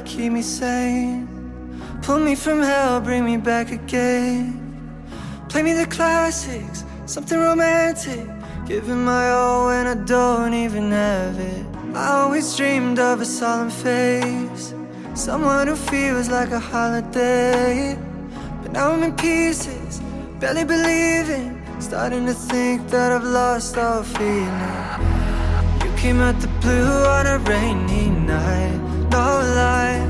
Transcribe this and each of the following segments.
keep me sane. Pull me from hell, bring me back again. Play me the classics, something romantic. Giving my all when I don't even have it. I always dreamed of a solemn face, someone who feels like a holiday. But now I'm in pieces, barely believing, starting to think that I've lost all feeling. You came out the blue on a rainy night, no lie.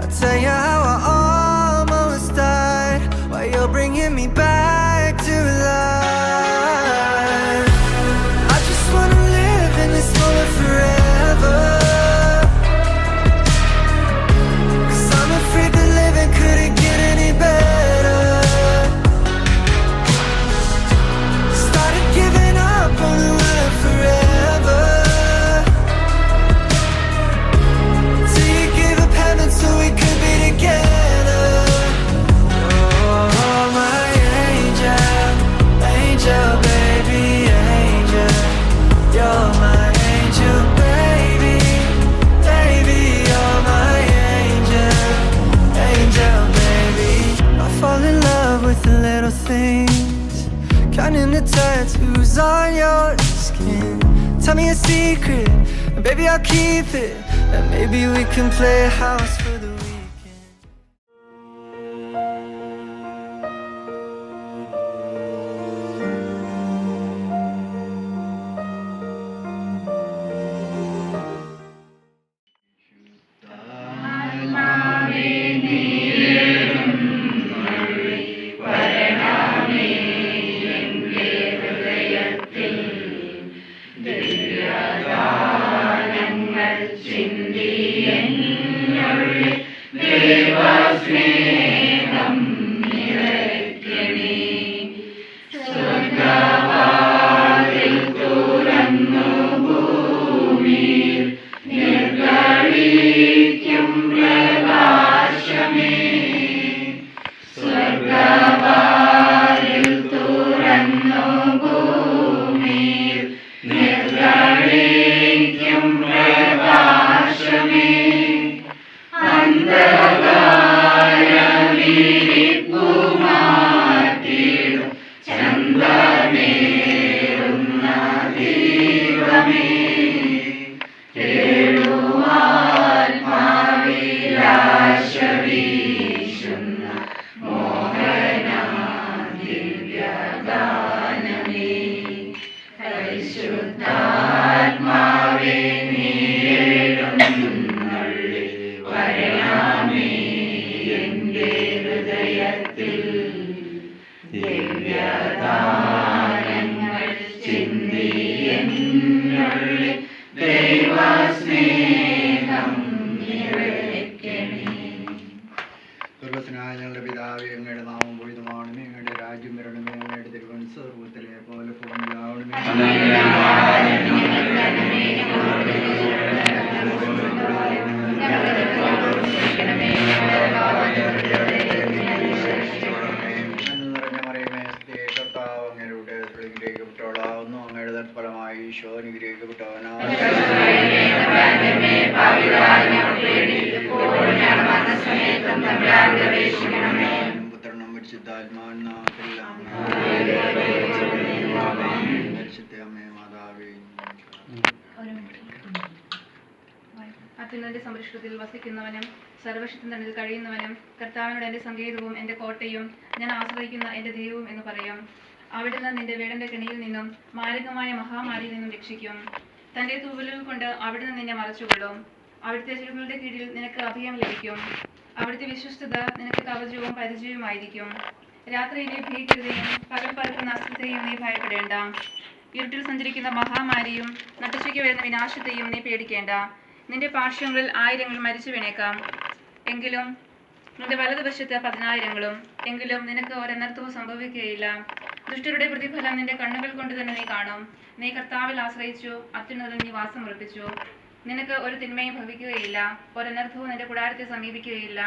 I'll tell you how I almost died, while you're bringing me back to life. I just wanna live in this moment forever, 'cause I'm afraid that living couldn't get any better. Started giving up on the word forever, till you gave up heaven so we could be together. Oh, my angel, angel, baby, angel. You're my angel, baby, baby. You're my angel, angel, baby. I fall in love with the little things, counting the tattoos on your skin. Tell me a secret, and baby I'll keep it, and maybe we can play house for the weekend. സ്വർഗസ്നായ ഞങ്ങളുടെ പിതാവേ, അങ്ങയുടെ നാമം പൂജിതമാകണമേ, അങ്ങയുടെ രാജ്യം വരണമേ, അങ്ങയുടെ തിരുമനസ്സ് സ്വർഗ്ഗത്തിലെ പോലെ ഭൂമിയിലാകണമേ. നിറഞ്ഞ മറിയമേ, കർത്താവ് അങ്ങയുടെ അനുഗ്രഹിക്കപ്പെട്ടവളാകുന്നു, അങ്ങയുടെ തത്ഫലമായി ഈശോ അനുഗ്രഹിക്കപ്പെട്ടവനാകുന്നു. പുത്രനും പരിശുദ്ധാത്മാവിനാമത്തിലെല്ലാം പരിശുദ്ധ അമ്മേ മാതാവേ. അത്യുന്നതന്റെ സംരക്ഷണത്തിൽ വസിക്കുന്നവനും സർവശക്തൻ തന്നിൽ കഴിയുന്നവനും കർത്താവിനോട് എൻ്റെ സങ്കേതവും എൻ്റെ കോട്ടയും ഞാൻ ആശ്രയിക്കുന്ന എൻ്റെ ദൈവവും എന്ന് പറയും. അവിടുന്ന് നിന്റെ വേടന്റെ കെണിയിൽ നിന്നും മാരകമായ മഹാമാരിയിൽ നിന്നും രക്ഷിക്കും. തൻ്റെ തൂവലുകൾ കൊണ്ട് അവിടുന്ന് നിന്നെ മറച്ചുകൊള്ളും. അവിടുത്തെ ചിറകുകളുടെ കീഴിൽ നിനക്ക് അഭയം ലഭിക്കും. അവിടുത്തെ വിശ്വസ്തത നിനക്ക് കവചവും പരിചയവുമായിരിക്കും. രാത്രിയിലെ ഭീകരതയും പകൽ പറക്കുന്ന അസ്ത്രത്തെയും നീ ഭയപ്പെടേണ്ട. ഇരുട്ടിൽ സഞ്ചരിക്കുന്ന മഹാമാരിയും നട്ടുച്ചയ്ക്ക് വരുന്ന വിനാശത്തെയും നീ പേടിക്കേണ്ട. നിന്റെ പാർശ്വങ്ങളിൽ 1000 മരിച്ചു വീണേക്കാം, എങ്കിലും നിന്റെ വലതുവശത്ത് 10,000. എങ്കിലും നിനക്ക് ഒരനർത്ഥവും സംഭവിക്കുകയില്ല. ദുഷ്ടരുടെ പ്രതിഫലം നിന്റെ കണ്ണുകൾ കൊണ്ട് തന്നെ നീ കാണും. നീ കർത്താവിൽ ആശ്രയിച്ചു, അത്യുന്നതൻ നീ വാസം ഉറപ്പിച്ചു. നിനക്ക് ഒരു തിന്മയും ഭവിക്കുകയില്ല, ഒരനർത്ഥവും നിന്റെ കൂടാരത്തെ സമീപിക്കുകയില്ല.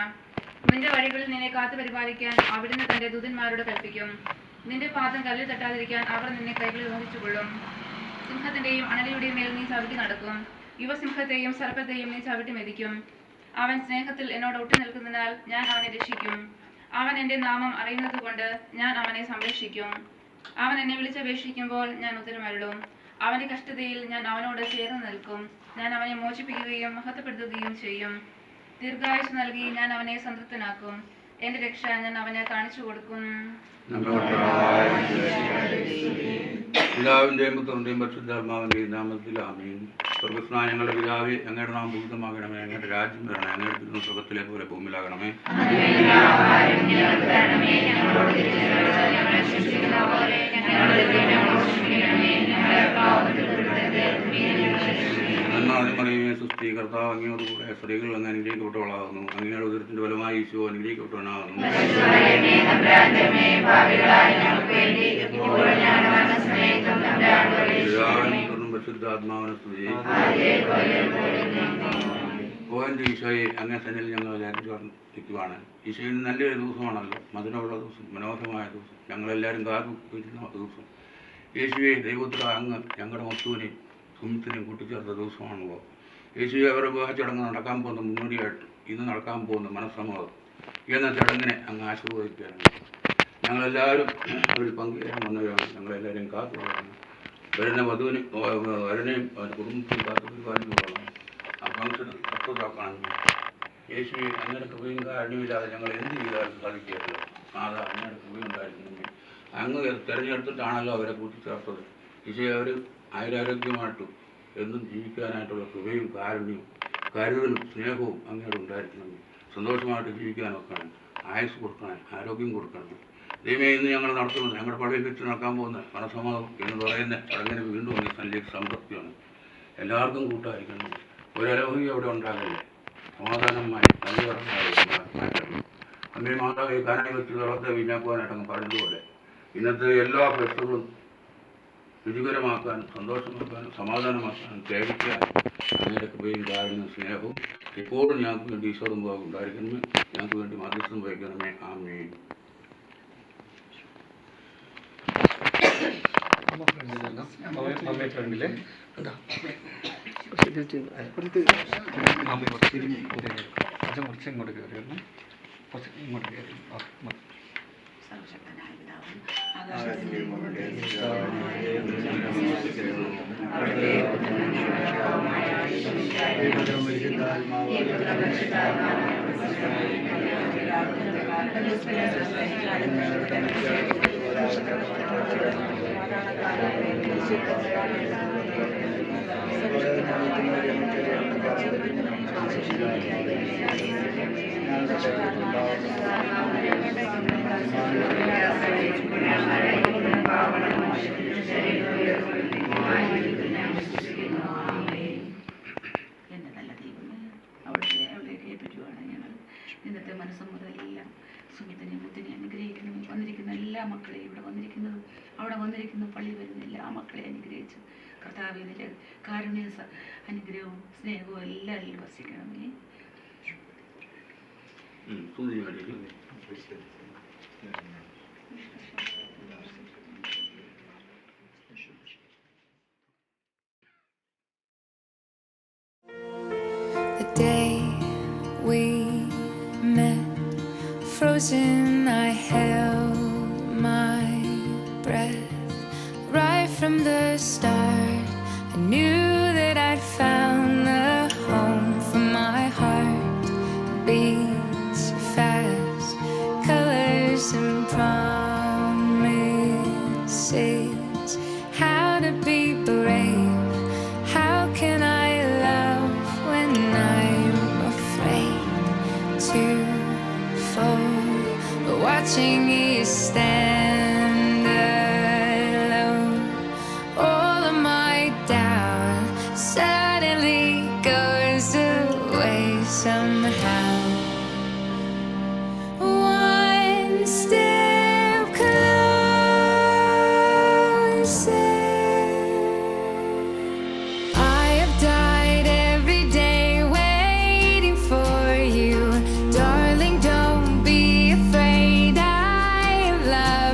നിന്റെ വഴികളിൽ നിന്നെ കാത്തു പരിപാലിക്കാൻ അവിടുന്ന് തന്റെ ദൂതന്മാരോട് കൽപ്പിക്കും. നിന്റെ പാദം കല്ലിൽ തട്ടാതിരിക്കാൻ അവർ നിന്നെ കൈകളിൽ വഹിച്ചുകൊള്ളും. സിംഹത്തിന്റെയും അണലിയുടെയും മേൽ നീ ചവിട്ടി നടക്കും. യുവസിംഹത്തെയും സർപ്പത്തെയും നീ ചവിട്ടി മെതിക്കും. അവൻ സ്നേഹത്തിൽ എന്നോട് ഒട്ടി നിൽക്കുന്നതിനാൽ ഞാൻ അവനെ രക്ഷിക്കും. അവൻ എൻ്റെ നാമം അറിയുന്നത് കൊണ്ട് ഞാൻ അവനെ സംരക്ഷിക്കും. അവൻ എന്നെ വിളിച്ചപേക്ഷിക്കുമ്പോൾ ഞാൻ ഉത്തരമരുളും. അവന്റെ കഷ്ടതയിൽ ഞാൻ അവനോട് ചേർന്ന് നിൽക്കും. ഞാൻ അവനെ മോചിപ്പിക്കുകയും മഹത്വപ്പെടുത്തുകയും ചെയ്യും. ദീർഘായുസ് നൽകി ഞാൻ അവനെ സംതൃപ്തനാക്കും. എന്റെ രക്ഷ ഞാൻ അവന് കാണിച്ചു കൊടുക്കും. പിതാവിന്റെയും പുത്രന്റെയും പരിശുദ്ധാത്മാവിന്റെയും നാമത്തിൽ ആമേൻ. സ്വർഗ്ഗസ്ഥനായ ഞങ്ങളുടെ പിതാവേ, അങ്ങയുടെ നാമം പൂജിതമാകണമേ. അങ്ങയുടെ രാജ്യം വരണമേ. അങ്ങയുടെ തിരുനാമം സ്വർഗ്ഗത്തിലെ പോലെ ഭൂമിയിലാകണമേ. നന്മറിയുമേ സുസ്ഥി, കർത്താവ് അങ്ങയോടുകൂടെ സ്ത്രീകൾ അങ്ങ് അനുഗ്രഹിക്കപ്പെട്ടവളാകുന്നു. അങ്ങയുടെ ഉദരത്തിന്റെ ഫലമായി ഈശോ അനുഗ്രഹിക്കപ്പെട്ടവനാകുന്നു. പരിശുദ്ധാത്മാവിനെ സ്തുതി. ഓന്റെ ഈശോയെ അങ്ങേ തന്നിൽ ഞങ്ങൾ എല്ലാവരും ചേർന്നിരിക്കുവാണ്. ഈശോയിൽ നല്ലൊരു ദിവസമാണല്ലോ, മധുരമുള്ള ദിവസം, മനോഹരമായ ദിവസം, ഞങ്ങളെല്ലാവരും കാത്തുവയ്ക്കുന്ന ദിവസം. യേശുവെ ദൈവത്തിൽ അങ്ങ് ഞങ്ങളുടെ മൊത്തൂനെയും സുമിത്തിനെയും കൂട്ടിച്ചേർത്ത ദിവസമാണല്ലോ. യേശുവെ അവരുടെ വിവാഹ ചടങ്ങ് നടക്കാൻ പോകുന്ന മുന്നോടിയായിട്ട് ഇന്ന് നടക്കാൻ പോകുന്ന മനസ്സമ്മതം എന്ന ചടങ്ങിനെ അങ്ങ് ആശീർവദിക്കുകയാണ്. ഞങ്ങളെല്ലാവരും അതിൽ പങ്കുചേരാൻ വന്നവരാണ്. ഞങ്ങളെല്ലാവരെയും കാത്തുകൊള്ളണം. വരുന്ന വധുവിന് വരനെയും അവൻ്റെ കുടുംബത്തെയും കാത്തുപരിപാലിച്ചുകൊള്ളണം. ആ ഫംഗ്ഷൻ സക്സസ്സാക്കണം. യേശുവെ അങ്ങയുടെ കൃപയും കാരണമില്ലാതെ ഞങ്ങൾ എന്ത് ചെയ്താലും സാധിക്കുകയല്ലോ. നാഥ അങ്ങയുടെ കൃപയുണ്ടായിരിക്കണമെങ്കിൽ അങ്ങ് തിരഞ്ഞെടുത്തിട്ടാണല്ലോ അവരെ കൂട്ടിച്ചേർത്തത്. ഈശോയെ അവർ ആയുരാരോഗ്യമായിട്ടും എന്നും ജീവിക്കാനായിട്ടുള്ള കൃപയും കാരുണ്യവും കരുതലും സ്നേഹവും അങ്ങോട്ട് ഉണ്ടായിരിക്കണം. സന്തോഷമായിട്ട് ജീവിക്കാനൊക്കെ ആയുസ് കൊടുക്കണം, ആരോഗ്യം കൊടുക്കണം. ദൈവമേ, ഇന്ന് ഞങ്ങൾ നടത്തുന്നത് ഞങ്ങളുടെ പള്ളിയിൽ വെച്ച് നടക്കാൻ പോകുന്ന മനസ്സമ്മതം എന്ന് പറയുന്ന ചടങ്ങിന് വീണ്ടും ഒരു നല്ലൊരു സംതൃപ്തിയാണ്. എല്ലാവർക്കും കൂട്ടായിരിക്കണം. ഒരലോഹിയും അവിടെ ഉണ്ടാകില്ലേ. സമാധാനമായി നല്ല മാറ്റണം. അമ്മേ മാതാവ് കാനായി വെച്ച് വളർത്തെ വീഞ്ഞാക്കുവാനായിട്ടങ്ങ് പറഞ്ഞതുപോലെ ഇന്നത്തെ എല്ലാ പ്രശ്നങ്ങളും രുചികരമാക്കാനും സന്തോഷമാക്കാനും സമാധാനമാക്കാനും പ്രേരിക്കാനും അങ്ങയുടെ കൃപയും കാരുണ്യവും സ്നേഹവും എപ്പോഴും ഞങ്ങൾക്ക് വേണ്ടി ഈശോടും ഭാഗം ഉണ്ടായിരിക്കണമേ. ഞങ്ങൾക്ക് വേണ്ടി മധ്യസ്ഥം വഹിക്കണമേ. ആമേൻ. കുറച്ച് ഇങ്ങോട്ട് കയറിയിരുന്നു, കുറച്ച് ഇങ്ങോട്ട് കയറി. ഇന്നത്തെ മനസ്സമ്മതെല്ലാം സുമിത്തിനെ മുത്തിനെ അനുഗ്രഹിക്കണമേ. വന്നിരിക്കുന്ന എല്ലാ മക്കളെയും, ഇവിടെ വന്നിരിക്കുന്നതും അവിടെ വന്നിരിക്കുന്ന പള്ളി വരുന്ന എല്ലാ മക്കളെ അനുഗ്രഹിച്ചു കർത്താവിൻ്റെ കാരുണ്യ അനുഗ്രഹവും സ്നേഹവും എല്ലാവരിൽ വസിക്കണമേ. The day we met, frozen, I held my breath. Right from the start, I knew that I'd found the home for my heart. Beats fast, colors and promises. How to be brave, how can I love when I'm afraid to fall? Watching you stand alone, all of my doubt suddenly goes away somehow. One step closer. I have died every day waiting for you. Darling, don't be afraid. I love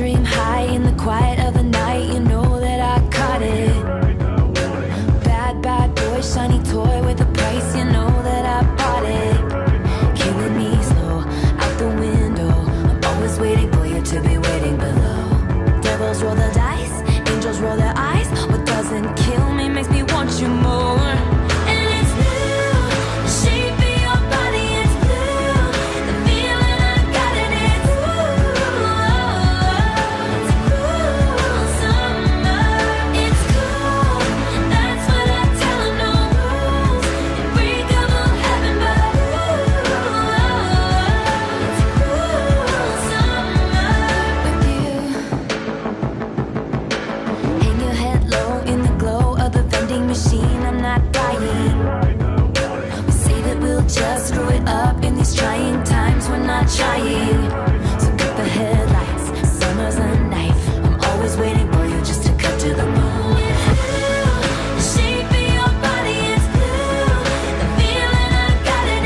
dream high in the quiet of the night. You know that I caught it. Bad, bad boy, shiny toy with a price. You know that I bought it. Killing me slow, out the window. I'm always waiting for you to be waiting below. Devils roll the dice, angels roll their eyes. What doesn't kill me makes me want you more. And it's blue, the shape of your body is blue. The feeling I got it, it's it's cool summer. It's cool, that's what I tell 'em, no rules. Unbreakable heaven, but it's cool summer with you. Hang your head low in the glow of the vending machine. I'm not dying. We say that we'll just screw it up in these trying times. We're not trying. So cut the headlights. Summer's a knife. I'm always waiting for you just to cut to the moon. It's blue. The shape of your body is blue. The feeling I got it,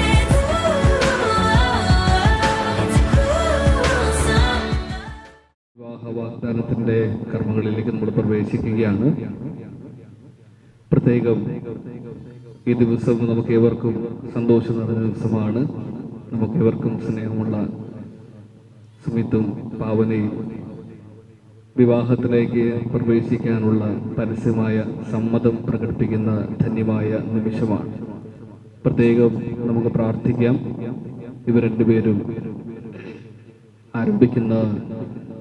it's cool summer. വിവാഹ വാഗ്ദാനത്തിൻ്റെ കർമ്മങ്ങളിലേക്ക് നമ്മൾ പ്രവേശിക്കുകയാണ്. പ്രത്യേകം ഈ ദിവസം നമുക്ക് ഏവർക്കും സന്തോഷം നിറഞ്ഞ ദിവസമാണ്. നമുക്ക് ഏവർക്കും സ്നേഹമുള്ള സുമിത്തും പാവനയും വിവാഹത്തിലേക്ക് പ്രവേശിക്കാനുള്ള പരസ്യമായ സമ്മതം പ്രകടിപ്പിക്കുന്ന ധന്യമായ നിമിഷമാണ്. പ്രത്യേകം നമുക്ക് പ്രാർത്ഥിക്കാം. ഇവർ രണ്ടുപേരും ആരംഭിക്കുന്ന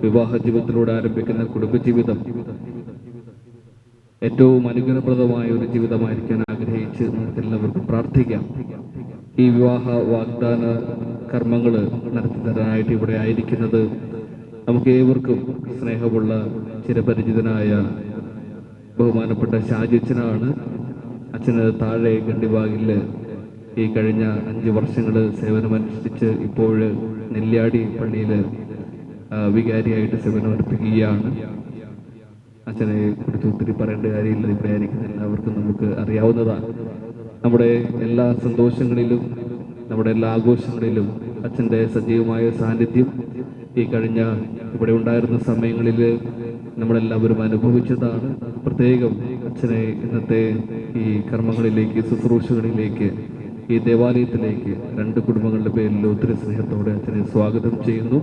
വിവാഹ ജീവിതത്തിലൂടെ ആരംഭിക്കുന്ന കുടുംബജീവിതം ഏറ്റവും അനുഗ്രഹപ്രദമായ ഒരു ജീവിതമായിരിക്കാൻ ആഗ്രഹിച്ച് നമുക്ക് എല്ലാവർക്കും പ്രാർത്ഥിക്കാം. ഈ വിവാഹ വാഗ്ദാന കർമ്മങ്ങൾ നടത്തി തരാനായിട്ട് ഇവിടെ ആയിരിക്കുന്നത് നമുക്ക് ഏവർക്കും സ്നേഹമുള്ള ചിരപരിചിതനായ ബഹുമാനപ്പെട്ട ഷാജിച്ചനാണ്. അച്ഛന് താഴെ ഗണ്ടിവാകിൽ ഈ കഴിഞ്ഞ 5 വർഷങ്ങൾ സേവനമനുഷ്ഠിച്ച് ഇപ്പോൾ നെല്ലിയാടി പള്ളിയിൽ വികാരിയായിട്ട് സേവനമർപ്പിക്കുകയാണ്. അച്ഛനെ കുറിച്ച് ഒത്തിരി പറയേണ്ട കാര്യമില്ല. ഇവിടെ ആയിരിക്കുന്ന എല്ലാവർക്കും നമുക്ക് അറിയാവുന്നതാണ്. നമ്മുടെ എല്ലാ സന്തോഷങ്ങളിലും നമ്മുടെ എല്ലാ ആഘോഷങ്ങളിലും അച്ഛൻ്റെ സജീവമായ സാന്നിധ്യം ഈ കഴിഞ്ഞ ഇവിടെ ഉണ്ടായിരുന്ന സമയങ്ങളിൽ നമ്മളെല്ലാവരും അനുഭവിച്ചതാണ്. പ്രത്യേകം അച്ഛനെ ഇന്നത്തെ ഈ കർമ്മങ്ങളിലേക്ക്, ശുശ്രൂഷകളിലേക്ക്, ഈ ദേവാലയത്തിലേക്ക് 2 കുടുംബങ്ങളുടെ പേരിൽ ഒത്തിരി സ്നേഹത്തോടെ അച്ഛനെ സ്വാഗതം ചെയ്യുന്നു.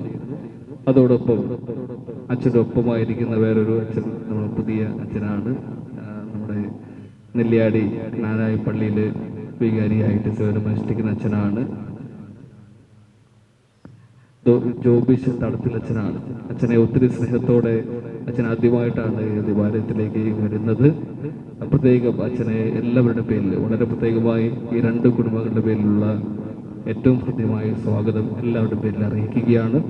അതോടൊപ്പം അച്ഛൻ്റെ ഒപ്പമായിരിക്കുന്ന വേറൊരു അച്ഛൻ നമ്മുടെ പുതിയ അച്ഛനാണ്. നമ്മുടെ നെല്ലിയാടി നാനായി പള്ളിയിൽ വികാരിയായിട്ട് സേവനമനുഷ്ഠിക്കുന്ന അച്ഛനാണ്. ജോബിഷ് തടത്തിലച്ഛനാണ്. അച്ഛനെ ഒത്തിരി സ്നേഹത്തോടെ അച്ഛൻ ആദ്യമായിട്ടാണ് ഈ ദേവാലയത്തിലേക്ക് വരുന്നത്. പ്രത്യേകം അച്ഛനെ എല്ലാവരുടെ പേരിൽ വളരെ പ്രത്യേകമായി ഈ 2 കുടുംബങ്ങളുടെ പേരിലുള്ള ഏറ്റവും ഹൃദ്യമായ സ്വാഗതം എല്ലാവരുടെ പേരിൽ അറിയിക്കുകയാണ്.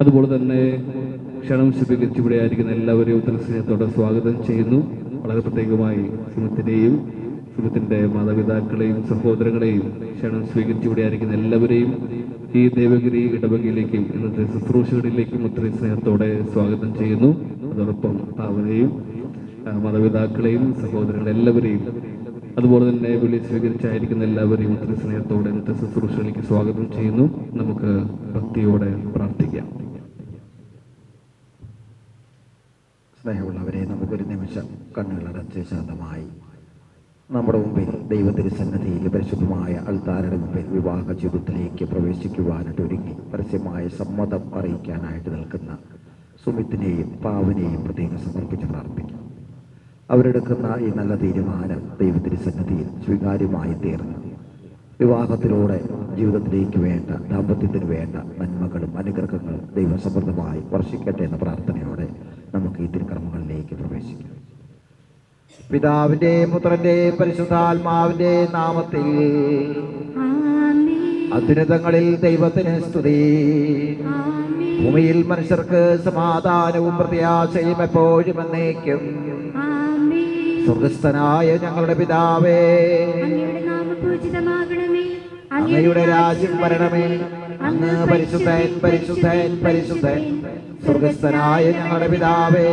അതുപോലെ തന്നെ ക്ഷണം സ്വീകരിച്ച് ഇവിടെ ആയിരിക്കുന്ന എല്ലാവരെയും ഒത്തിരി സ്നേഹത്തോടെ സ്വാഗതം ചെയ്യുന്നു. വളരെ പ്രത്യേകമായി സുമിത്തിനെയും സുമിത്തിൻ്റെ മാതാപിതാക്കളെയും സഹോദരങ്ങളെയും ക്ഷണം സ്വീകരിച്ച് ഇവിടെ ആയിരിക്കുന്ന എല്ലാവരെയും ഈ ദേവഗിരി ഇടവകയിലേക്കും ഇന്നത്തെ ശുശ്രൂഷകളിലേക്കും ഒത്തിരി സ്നേഹത്തോടെ സ്വാഗതം ചെയ്യുന്നു. അതോടൊപ്പം പാവനെയും മാതാപിതാക്കളെയും സഹോദരങ്ങളെല്ലാവരെയും അതുപോലെ തന്നെ വിളി സ്വീകരിച്ചായിരിക്കുന്ന എല്ലാവരെയും ഒത്തിരി സ്നേഹത്തോടെ ഇന്നത്തെ ശുശ്രൂഷകളിലേക്ക് സ്വാഗതം ചെയ്യുന്നു. നമുക്ക് ഭക്തിയോടെ പ്രാർത്ഥിക്കാം. സ്നേഹമുള്ളവരെ, നമുക്കൊരു നിമിഷം കണ്ണുകളടച്ച് ശാന്തമായി നമ്മുടെ മുമ്പിൽ ദൈവത്തിരുസന്നിധിയിൽ പരിശുദ്ധമായ അൾത്താരയുടെ മുമ്പിൽ വിവാഹ ജീവിതത്തിലേക്ക് പ്രവേശിക്കുവാനായിട്ട് ഒരുങ്ങി പരസ്യമായ സമ്മതം അറിയിക്കാനായിട്ട് നിൽക്കുന്ന സുമിത്തിനെയും പാവനെയും പ്രത്യേകം സമർപ്പിച്ച് പ്രാർത്ഥിക്കും. അവരെടുക്കുന്ന ഈ നല്ല തീരുമാനം ദൈവത്തിരുസന്നിധിയിൽ സ്വീകാര്യമായി തീർന്നു വിവാഹത്തിലൂടെ ജീവിതത്തിലേക്ക് വേണ്ട, ദാമ്പത്യത്തിന് വേണ്ട നന്മകളും അനുഗ്രഹങ്ങളും ദൈവസമൃദ്ധമായി വർഷിക്കട്ടെ എന്ന പ്രാർത്ഥനയോടെ നമുക്ക് ഈ തിരുക്കർമ്മങ്ങളിലേക്ക് പ്രവേശിക്കാം. പിതാവിന്റെയും പുത്രന്റെയും പരിശുദ്ധാത്മാവിന്റെ നാമത്തിൽ അത്യുന്നതങ്ങളിൽ ദൈവത്തിന് സ്തുതി. ഭൂമിയിൽ മനുഷ്യർക്ക് സമാധാനവും പ്രത്യാശയും എപ്പോഴും എന്നേക്കും. സ്വർഗസ്ഥനായ ഞങ്ങളുടെ പിതാവേ, അങ്ങയുടെ രാജ്യം വരണമേ. അങ്ങ് പരിശുദ്ധൻ പരിശുദ്ധൻ പരിശുദ്ധൻ. സ്വർഗസ്ഥനായ ഞങ്ങളുടെ പിതാവേ,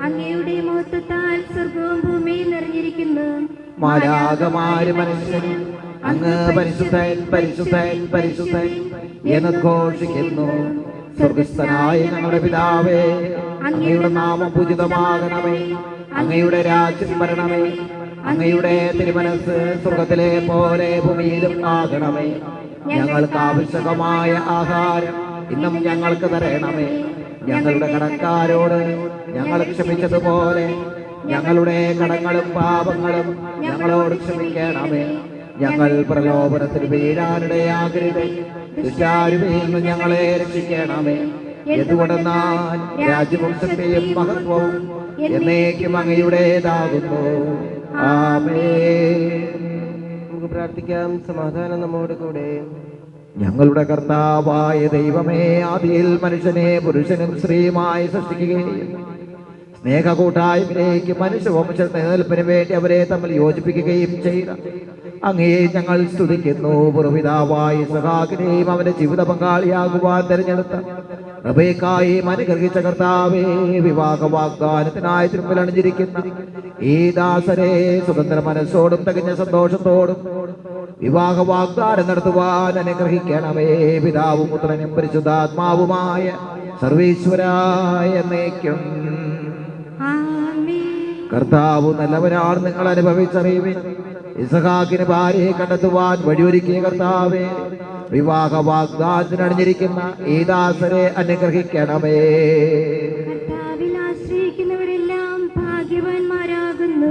അങ്ങയുടെ മഹത്വത്താൽ സ്വർഗവും ഭൂമിയും നിറഞ്ഞിരിക്കുന്നു. മാലാഖമാര് മനുഷ്യനും അങ്ങ് പരിശുദ്ധൻ പരിശുദ്ധൻ പരിശുദ്ധൻ എന്ന് ഘോഷിക്കുന്നു. സ്വർഗസ്ഥനായ ഞങ്ങളുടെ പിതാവേ, അങ്ങയുടെ നാമം പൂജിതമാകണമേ. അങ്ങയുടെ രാജ്യം വരണമേ. അങ്ങയുടെ തിരുമനസ് സ്വർഗത്തിലെ പോലെ ഭൂമിയിലും ആകണമേ. ഞങ്ങൾക്ക് ആവശ്യകമായ ആഹാരം ഇന്നും ഞങ്ങൾക്ക് തരണമേ. ഞങ്ങളുടെ കടക്കാരോട് ഞങ്ങൾ ക്ഷമിച്ചതുപോലെ ഞങ്ങളുടെ കടങ്ങളും പാപങ്ങളും ഞങ്ങളോട് ക്ഷമിക്കണമേ. ഞങ്ങൾ പ്രലോഭനത്തിൽ വീഴാനിടയാകരുതേ, ദുഷ്ടാരൂപിയിൽ നിന്ന് ഞങ്ങളെ രക്ഷിക്കണമേ. എന്തുകൊണ്ടെന്നാൽ രാജ്യവും ശക്തിയും മഹത്വവും എന്നേക്കും അങ്ങയുടേതാകുന്നു. ആമേൻ. നമുക്ക് പ്രാർത്ഥിക്കാം. സമാധാനം നമ്മോട് കൂടെ. ഞങ്ങളുടെ കർത്താവായ ദൈവമേ, ആദിയിൽ മനുഷ്യനെ പുരുഷനും സ്ത്രീയുമായി സൃഷ്ടിക്കുകയും സ്നേഹകൂട്ടായ്മയിലേക്ക് മനുഷ്യവംശ നിലനിൽപ്പിന് വേണ്ടി അവരെ തമ്മിൽ യോജിപ്പിക്കുകയും ചെയ്ത അങ്ങയെ ഞങ്ങൾ സ്തുതിക്കുന്നു. പുറപിതാവായി ഇസ്ഹാക്കിനെയും അവന്റെ ജീവിത പങ്കാളിയാകുവാൻ തിരഞ്ഞെടുത്ത റബേക്കായെയും അനുഗ്രഹിച്ച കർത്താവേ, വിവാഹ വാഗ്ദാനത്തിനായി തിരുമ്പിൽ അണിഞ്ഞിരിക്കുന്ന ഈ ദാസരെ സ്വതന്ത്ര മനസ്സോടും തികഞ്ഞ സന്തോഷത്തോടും വിവാഹ വാഗ്ദാനം നടത്തുവാൻ അനുഗ്രഹിക്കണമേ. പിതാവും പുത്രനും പരിശുദ്ധാത്മാവുമായ സർവീശ്വരായ എന്നേക്കും. കർത്താവ് നല്ലവരാണ് നിങ്ങൾ അനുഭവിച്ചറിയുവിൻ. ഇസ്ഹാക്കിന് ഭാര്യയെ കണ്ടെത്തുവാൻ വഴിയൊരുക്കിയ കർത്താവേ, വിവാഹ വാഗ്ദാനത്തിന് അണിഞ്ഞിരിക്കുന്ന ഈ ദാസരെ അനുഗ്രഹിക്കണമേ.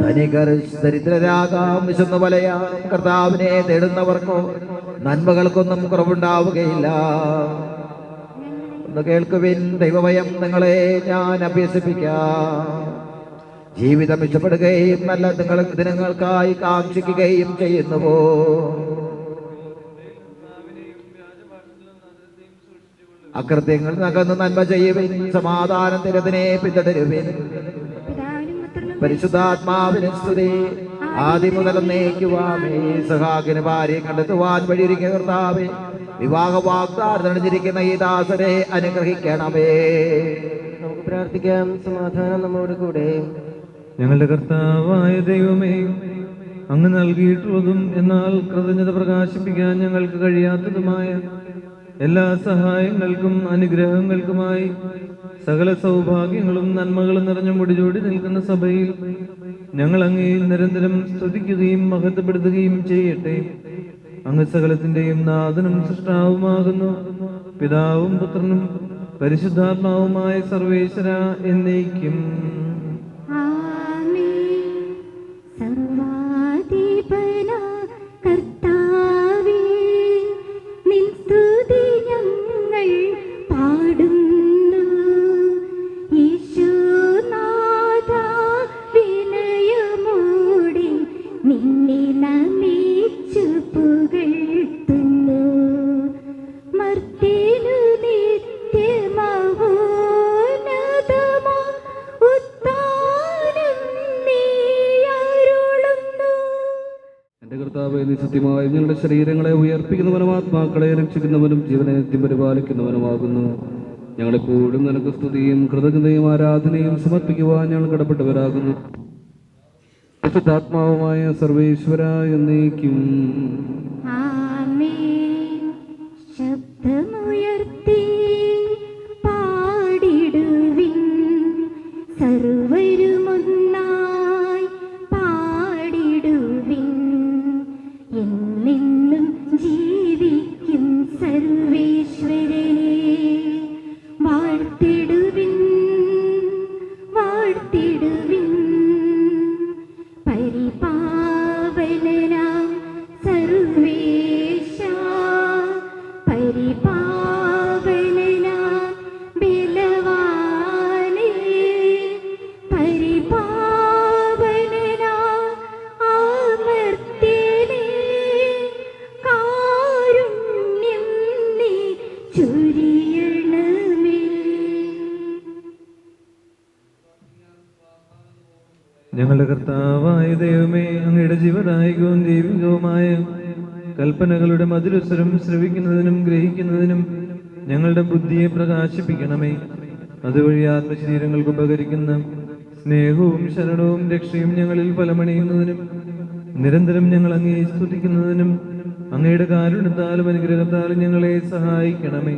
ധനികർ ദരിദ്രരാകാം, വിശന്നു വലയാം. കർത്താവിനെ തേടുന്നവർക്കോ നന്മകൾക്കൊന്നും കുറവുണ്ടാവുകയില്ല. ഒന്ന് കേൾക്കുവിൻ, ദൈവഭയം നിങ്ങളെ ഞാൻ അഭ്യസിപ്പിക്കാം. ജീവിതം ഇഷ്ടപ്പെടുകയും നല്ല ദിനങ്ങൾക്കായി കാക്ഷിക്കുകയും ചെയ്യുന്നുവോ? അകൃത്യങ്ങൾ നകന്ന് നന്മ ചെയ്യുവിൻ, സമാധാനത്തിനതിനെ പിന്തുടരുവിൻ. പരിശുദ്ധാത്മാവിന് സ്തുതി, ആദ്യം മുതൽ എന്നേക്കുവാമേ. ഇസ്ഹാക്കിന് ഭാര്യയെ കണ്ടെത്തുവാൻ വഴിയൊരുക്കിയ കർത്താവേ, വിവാഹ വാഗ്ദാനം നടന്നിരിക്കുന്ന ഈ ദാസരെ അനുഗ്രഹിക്കണമേ. നമുക്ക് പ്രാർത്ഥിക്കാം. സമാധാനം നമ്മോട് കൂടെ. ഞങ്ങളുടെ കർത്താവായ ദൈവമേ, അങ്ങ് നൽകിയിട്ടുള്ളതും എന്നാൽ കൃതജ്ഞത പ്രകാശിപ്പിക്കാൻ ഞങ്ങൾക്ക് കഴിയാത്തതുമായ എല്ലാ സഹായങ്ങൾക്കും അനുഗ്രഹങ്ങൾക്കുമായി സകല സൗഭാഗ്യങ്ങളും നന്മകളും നിറഞ്ഞു മുടിചൂടി നിൽക്കുന്ന സഭയിൽ ഞങ്ങൾ അങ്ങേ നിരന്തരം സ്തുതിക്കുകയും മഹത്വപ്പെടുത്തുകയും ചെയ്യട്ടെ. അങ്ങ് സകലത്തിന്റെയും നാഥനും സൃഷ്ടാവുമാകുന്നു. പിതാവും പുത്രനും പരിശുദ്ധാത്മാവുമായ സർവേശ്വര എന്നേക്കും. സത്യമായി ഞങ്ങളുടെ ശരീരങ്ങളെ ഉയർപ്പിക്കുന്നവനും ആത്മാക്കളെ രക്ഷിക്കുന്നവനും ജീവനെ നിത്യം പരിപാലിക്കുന്നവനുമാകുന്നു. ഞങ്ങളെപ്പോഴും നിനക്ക് സ്തുതിയും കൃതജ്ഞതയും ആരാധനയും സമർപ്പിക്കുവാൻ ഞങ്ങൾ കടപ്പെട്ടവരാകുന്നു. പരിശുദ്ധാത്മാവുമായ സർവേശ്വര എന്നേക്കും. ശബ്ദമുയർത്തി പാടിടുവിൻ, സർവരുമൊന്നായി പാടിടുവിൻ. എന്നെന്നും ജീവിക്കും സർവേശ്വരനെ വാഴ്ത്തിടുവിൻ, വാഴ്ത്തിടുവിൻ. പരിപാവനനാം സർവേശ, പരിപാവനനാം ബലവാനേ, പരിപാവനനാം അമർത്യനേ, കാരുണ്യം നീ ചൊരിയണമേ. ഞങ്ങളുടെ കർത്താവായ ദൈവമേ, അങ്ങയുടെ ജീവദായകവും ദൈവികവുമായ കൽപ്പനകളുടെ മധുരസ്വരം ശ്രവിക്കുന്നതിനും ഗ്രഹിക്കുന്നതിനും ഞങ്ങളുടെ ബുദ്ധിയെ പ്രകാശിപ്പിക്കണമേ. അതുവഴി ആത്മശരീരങ്ങൾക്ക് ഉപകരിക്കുന്ന സ്നേഹവും ശരണവും രക്ഷയും ഞങ്ങളിൽ ഫലമണിയുന്നതിനും നിരന്തരം ഞങ്ങൾ അങ്ങയെ സ്തുതിക്കുന്നതിനും അങ്ങയുടെ കാരുണ്യത്താലും അനുഗ്രഹത്താലും ഞങ്ങളെ സഹായിക്കണമേ.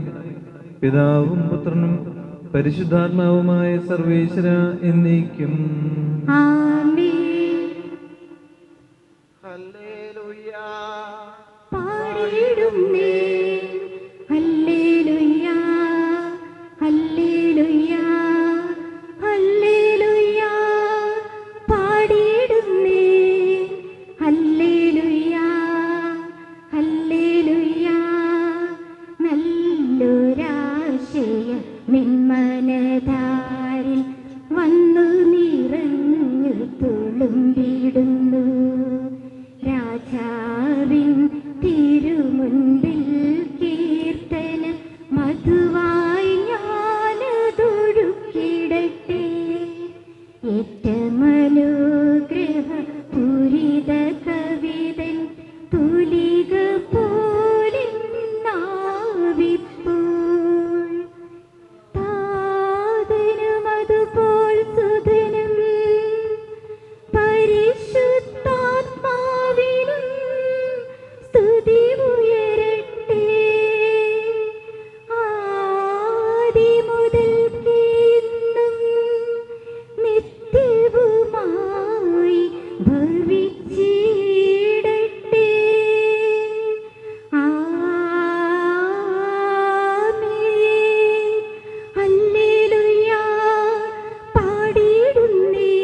പിതാവും പുത്രനും പരിശുദ്ധാത്മാവുമായ സർവേശ്വര എന്നേക്കും. ആമേൻ. പാടിയിടുന്നേ ഹല്ലേലൂയ ഹല്ലേലൂയ ഹല്ലേലൂയ. പാടിയിടുന്നേ ഹല്ലേലൂയ ഹല്ലേലൂയ. നല്ലൊരാശയം നിന്മനധാരിൽ വന്നു നിറഞ്ഞു തുളുമ്പിടുന്നു. രാജാവിൻ തിരുമുൻപിൽ കീർത്തന മധുവായി ഞാനതൊഴുക്കിടട്ടെ. ഏറ്റമനുഗ്രഹ പൂരിത കവിതൻ തുലിക പോലെ നാവിപ്പോൾ. താതനും അതുപോൽ സുതനും പരിശുദ്ധാത്മാവിനും സ്തുതി ഉയരട്ടെ. ആദിമുതൽക്കേ എന്നും നിത്യവുമായി ഭവിച്ചിടട്ടെ. ആമേൻ. ഹല്ലേലൂയ. പാടിയിടുന്നേ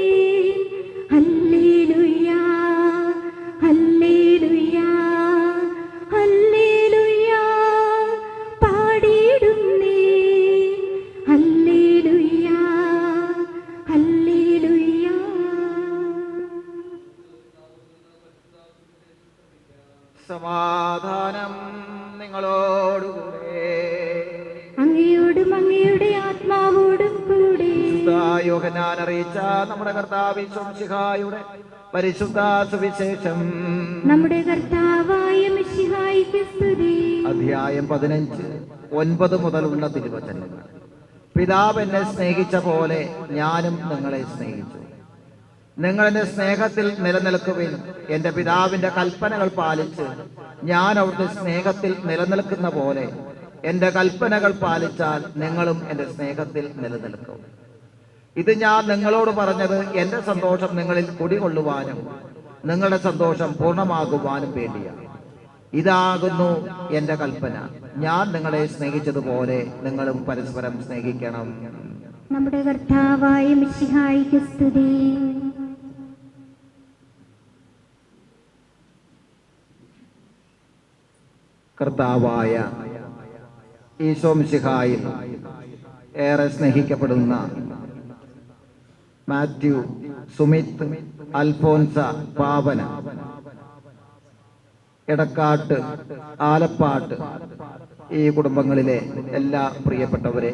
ഹല്ലേലൂയ ഹല്ലേലൂയ ഹല്ലേലൂയ. പാടിയിടുന്നേ ഹല്ലേലൂയ ഹല്ലേലൂയ. സമാധാനം നിങ്ങളോടുകൂടെ. അങ്ങയോടും അങ്ങയുടെ ആത്മാവോടും കൂടെ. യോഹന്നാൻ അറിയിച്ച നമ്മുടെ കർത്താവ് മിശിഹായുടെ പരിശുദ്ധ സുവിശേഷം. നമ്മുടെ കർത്താവായ മിശിഹായിക്ക് സ്തുതി. അധ്യായം 15 9 മുതലുള്ള തിരുവചനങ്ങൾ. പിതാവ് എന്നെ സ്നേഹിച്ച പോലെ ഞാനും നിങ്ങളെ സ്നേഹിച്ചു. നിങ്ങൾ എന്റെ സ്നേഹത്തിൽ നിലനിൽക്കുവിൻ. എന്റെ പിതാവിന്റെ കൽപ്പനകൾ പാലിച്ച് ഞാൻ അവിടുത്തെ സ്നേഹത്തിൽ നിലനിൽക്കുന്ന പോലെ എന്റെ കൽപ്പനകൾ പാലിച്ചാൽ നിങ്ങളും എന്റെ സ്നേഹത്തിൽ നിലനിൽക്കും. ഇത് ഞാൻ നിങ്ങളോട് പറഞ്ഞത് എന്റെ സന്തോഷം നിങ്ങളിൽ കുടികൊള്ളുവാനും നിങ്ങളുടെ സന്തോഷം പൂർണ്ണമാകുവാനും വേണ്ടിയാണ്. ഇതാകുന്നു എന്റെ കൽപ്പന, ഞാൻ നിങ്ങളെ സ്നേഹിച്ചതുപോലെ നിങ്ങളും പരസ്പരം സ്നേഹിക്കണം. നമ്മുടെ കർത്താവായ മിശിഹായിക്ക് സ്തുതി. കർത്താവായ ഈശോ മിശിഹായിൽ ഏറെ സ്നേഹിക്കപ്പെടുന്ന മാത്യു, സുമിത്, അൽഫോൻസ, പാവന, എടക്കാട്ട്, ആലപ്പാട്ട് ഈ കുടുംബങ്ങളിലെ എല്ലാ പ്രിയപ്പെട്ടവരെ,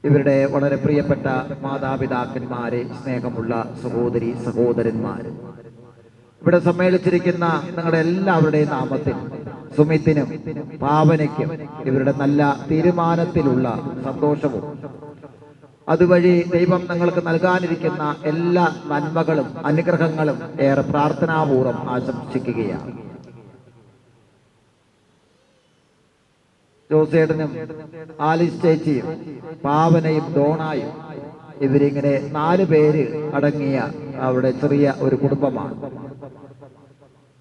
ഇവരുടെ വളരെ പ്രിയപ്പെട്ട മാതാപിതാക്കന്മാരെ, സ്നേഹമുള്ള സഹോദരി സഹോദരന്മാര്, ഇവിടെ സമ്മേളിച്ചിരിക്കുന്ന നിങ്ങളുടെ എല്ലാവരുടെയും നാമത്തിൽ സുമിത്തിനും പാവനയ്ക്കും ഇവരുടെ നല്ല തീരുമാനത്തിലുള്ള സന്തോഷവും അതുവഴി ദൈവം നിങ്ങൾക്ക് നൽകാനിരിക്കുന്ന എല്ലാ നന്മകളും അനുഗ്രഹങ്ങളും ഏറെ പ്രാർത്ഥനാപൂർവ്വം ആശംസിക്കുകയാണ്. ജോസേട്ടനും ആലിസ് ചേച്ചിയും പാവനയും ഡോണായും ഇവരിങ്ങനെ 4 പേര് അടങ്ങിയ അവിടെ ചെറിയ ഒരു കുടുംബമാണ്.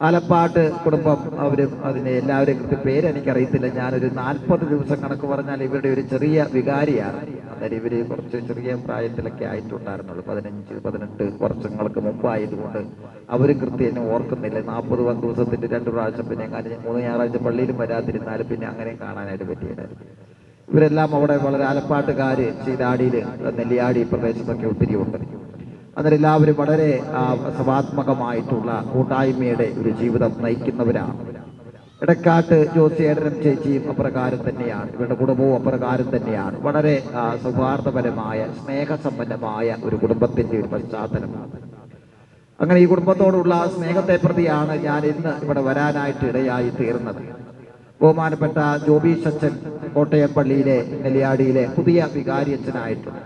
ആലപ്പാട്ട് കുടുംബം, അവരും അതിനെ എല്ലാവരെയും കൃത്യ പേര് എനിക്കറിയത്തില്ല. ഞാനൊരു 40 ദിവസം കണക്ക് പറഞ്ഞാൽ ഇവരുടെ ഒരു ചെറിയ വികാരിയാണ്. അന്നേരം ഇവര് കുറച്ച് ചെറിയ പ്രായത്തിലൊക്കെ ആയിട്ടുണ്ടായിരുന്നുള്ളൂ, 15-18 വർഷങ്ങൾക്ക് മുമ്പായതുകൊണ്ട് അവരും കൃത്യം എന്നെ ഓർക്കുന്നില്ല. 40 ദിവസത്തിന്റെ 2 പ്രാവശ്യം പിന്നെ 3 ഞായറാഴ്ച പള്ളിയിലും വരാതിരുന്നാലും പിന്നെ അങ്ങനെ കാണാനായിട്ട് പറ്റിയിട്ടായിരുന്നു. ഇവരെല്ലാം അവിടെ വളരെ ആലപ്പാട്ടുകാര് ചീതാടിയില്, നെല്ലിയാടി പ്രദേശത്തൊക്കെ ഒത്തിരി ഉണ്ട്. അന്നേരം എല്ലാവരും വളരെ സഭാത്മകമായിട്ടുള്ള കൂട്ടായ്മയുടെ ഒരു ജീവിതം നയിക്കുന്നവരാണ്. ഇടക്കാട്ട് ജോസിയേടനും ചേച്ചിയും അപ്രകാരം തന്നെയാണ്, ഇവരുടെ കുടുംബവും അപ്രകാരം തന്നെയാണ്. വളരെ സൗഹാർദ്ദപരമായ സ്നേഹസമ്പന്നമായ ഒരു കുടുംബത്തിന്റെ ഒരു പശ്ചാത്തലമാണ്. അങ്ങനെ ഈ കുടുംബത്തോടുള്ള സ്നേഹത്തെ പ്രതിയാണ് ഞാൻ ഇന്ന് ഇവിടെ വരാനായിട്ട് ഇടയായി തീർന്നത്. ബഹുമാനപ്പെട്ട ജോബി അച്ഛൻ കോട്ടയം പള്ളിയിലെ നെല്ലിയാടിയിലെ പുതിയ വികാരി അച്ഛനായിട്ടുണ്ട്.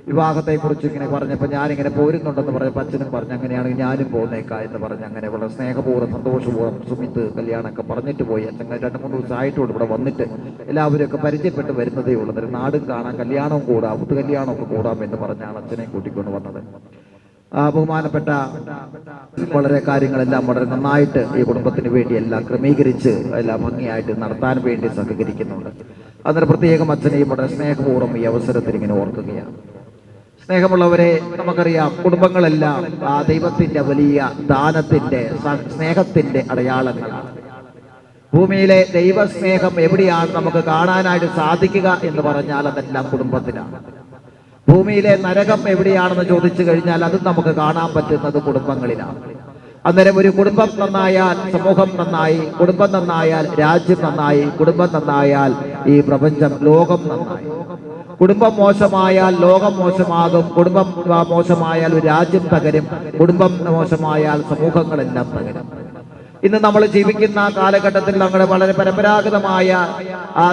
വിവാഹത്തെക്കുറിച്ച് ഇങ്ങനെ പറഞ്ഞപ്പോൾ ഞാനിങ്ങനെ പോരുന്നുണ്ടെന്ന് പറഞ്ഞപ്പോൾ അച്ഛനും പറഞ്ഞു അങ്ങനെയാണെങ്കിൽ ഞാനും പോന്നേക്കാം എന്ന് പറഞ്ഞ് അങ്ങനെ വളരെ സ്നേഹപൂർവ്വം സന്തോഷപൂർവ്വം സുമിത്ത് കല്യാണമൊക്കെ പറഞ്ഞിട്ട് പോയി. അച്ഛൻ 2-3 ദിവസമായിട്ടുള്ളൂ ഇവിടെ വന്നിട്ട് എല്ലാവരും പരിചയപ്പെട്ട് വരുന്നതേ ഉള്ളൂ. അന്നേരം നാടും കാണാം, കല്യാണവും കൂടാം, ഒത്തു കല്യാണമൊക്കെ കൂടാം എന്ന് പറഞ്ഞാണ് അച്ഛനെ കൂട്ടിക്കൊണ്ട് വന്നത്. ബഹുമാനപ്പെട്ട വളരെ കാര്യങ്ങളെല്ലാം വളരെ നന്നായിട്ട് ഈ കുടുംബത്തിന് വേണ്ടി എല്ലാം ക്രമീകരിച്ച് എല്ലാം ഭംഗിയായിട്ട് നടത്താൻ വേണ്ടി സഹകരിക്കുന്നുണ്ട്. അന്നേരം പ്രത്യേകം അച്ഛനെയും വളരെ സ്നേഹപൂർവ്വം ഈ അവസരത്തിൽ ഇങ്ങനെ ഓർക്കുകയാണ്. സ്നേഹമുള്ളവരെ, നമുക്കറിയാം കുടുംബങ്ങളെല്ലാം ആ ദൈവത്തിന്റെ വലിയ ദാനത്തിന്റെ സ്നേഹത്തിന്റെ അടയാളങ്ങളാണ്. ഭൂമിയിലെ ദൈവസ്നേഹം എവിടെയാണ് നമുക്ക് കാണാനായിട്ട് സാധിക്കുക എന്ന് പറഞ്ഞാൽ അതെല്ലാം കുടുംബത്തിലാണ്. ഭൂമിയിലെ നരകം എവിടെയാണെന്ന് ചോദിച്ചു കഴിഞ്ഞാൽ അത് നമുക്ക് കാണാൻ പറ്റുന്നത് കുടുംബങ്ങളിലാണ്. അന്നേരം ഒരു കുടുംബം നന്നായാൽ സമൂഹം നന്നായി, കുടുംബം നന്നായാൽ രാജ്യം നന്നായി, കുടുംബം നന്നായാൽ ഈ പ്രപഞ്ചം ലോകം നന്നായി. കുടുംബം മോശമായാൽ ലോകം മോശമാകും, കുടുംബം മോശമായാൽ ഒരു രാജ്യം തകരും, കുടുംബം മോശമായാൽ സമൂഹങ്ങളെല്ലാം തകരും. ഇന്ന് നമ്മൾ ജീവിക്കുന്ന കാലഘട്ടത്തിൽ നമ്മുടെ വളരെ പരമ്പരാഗതമായ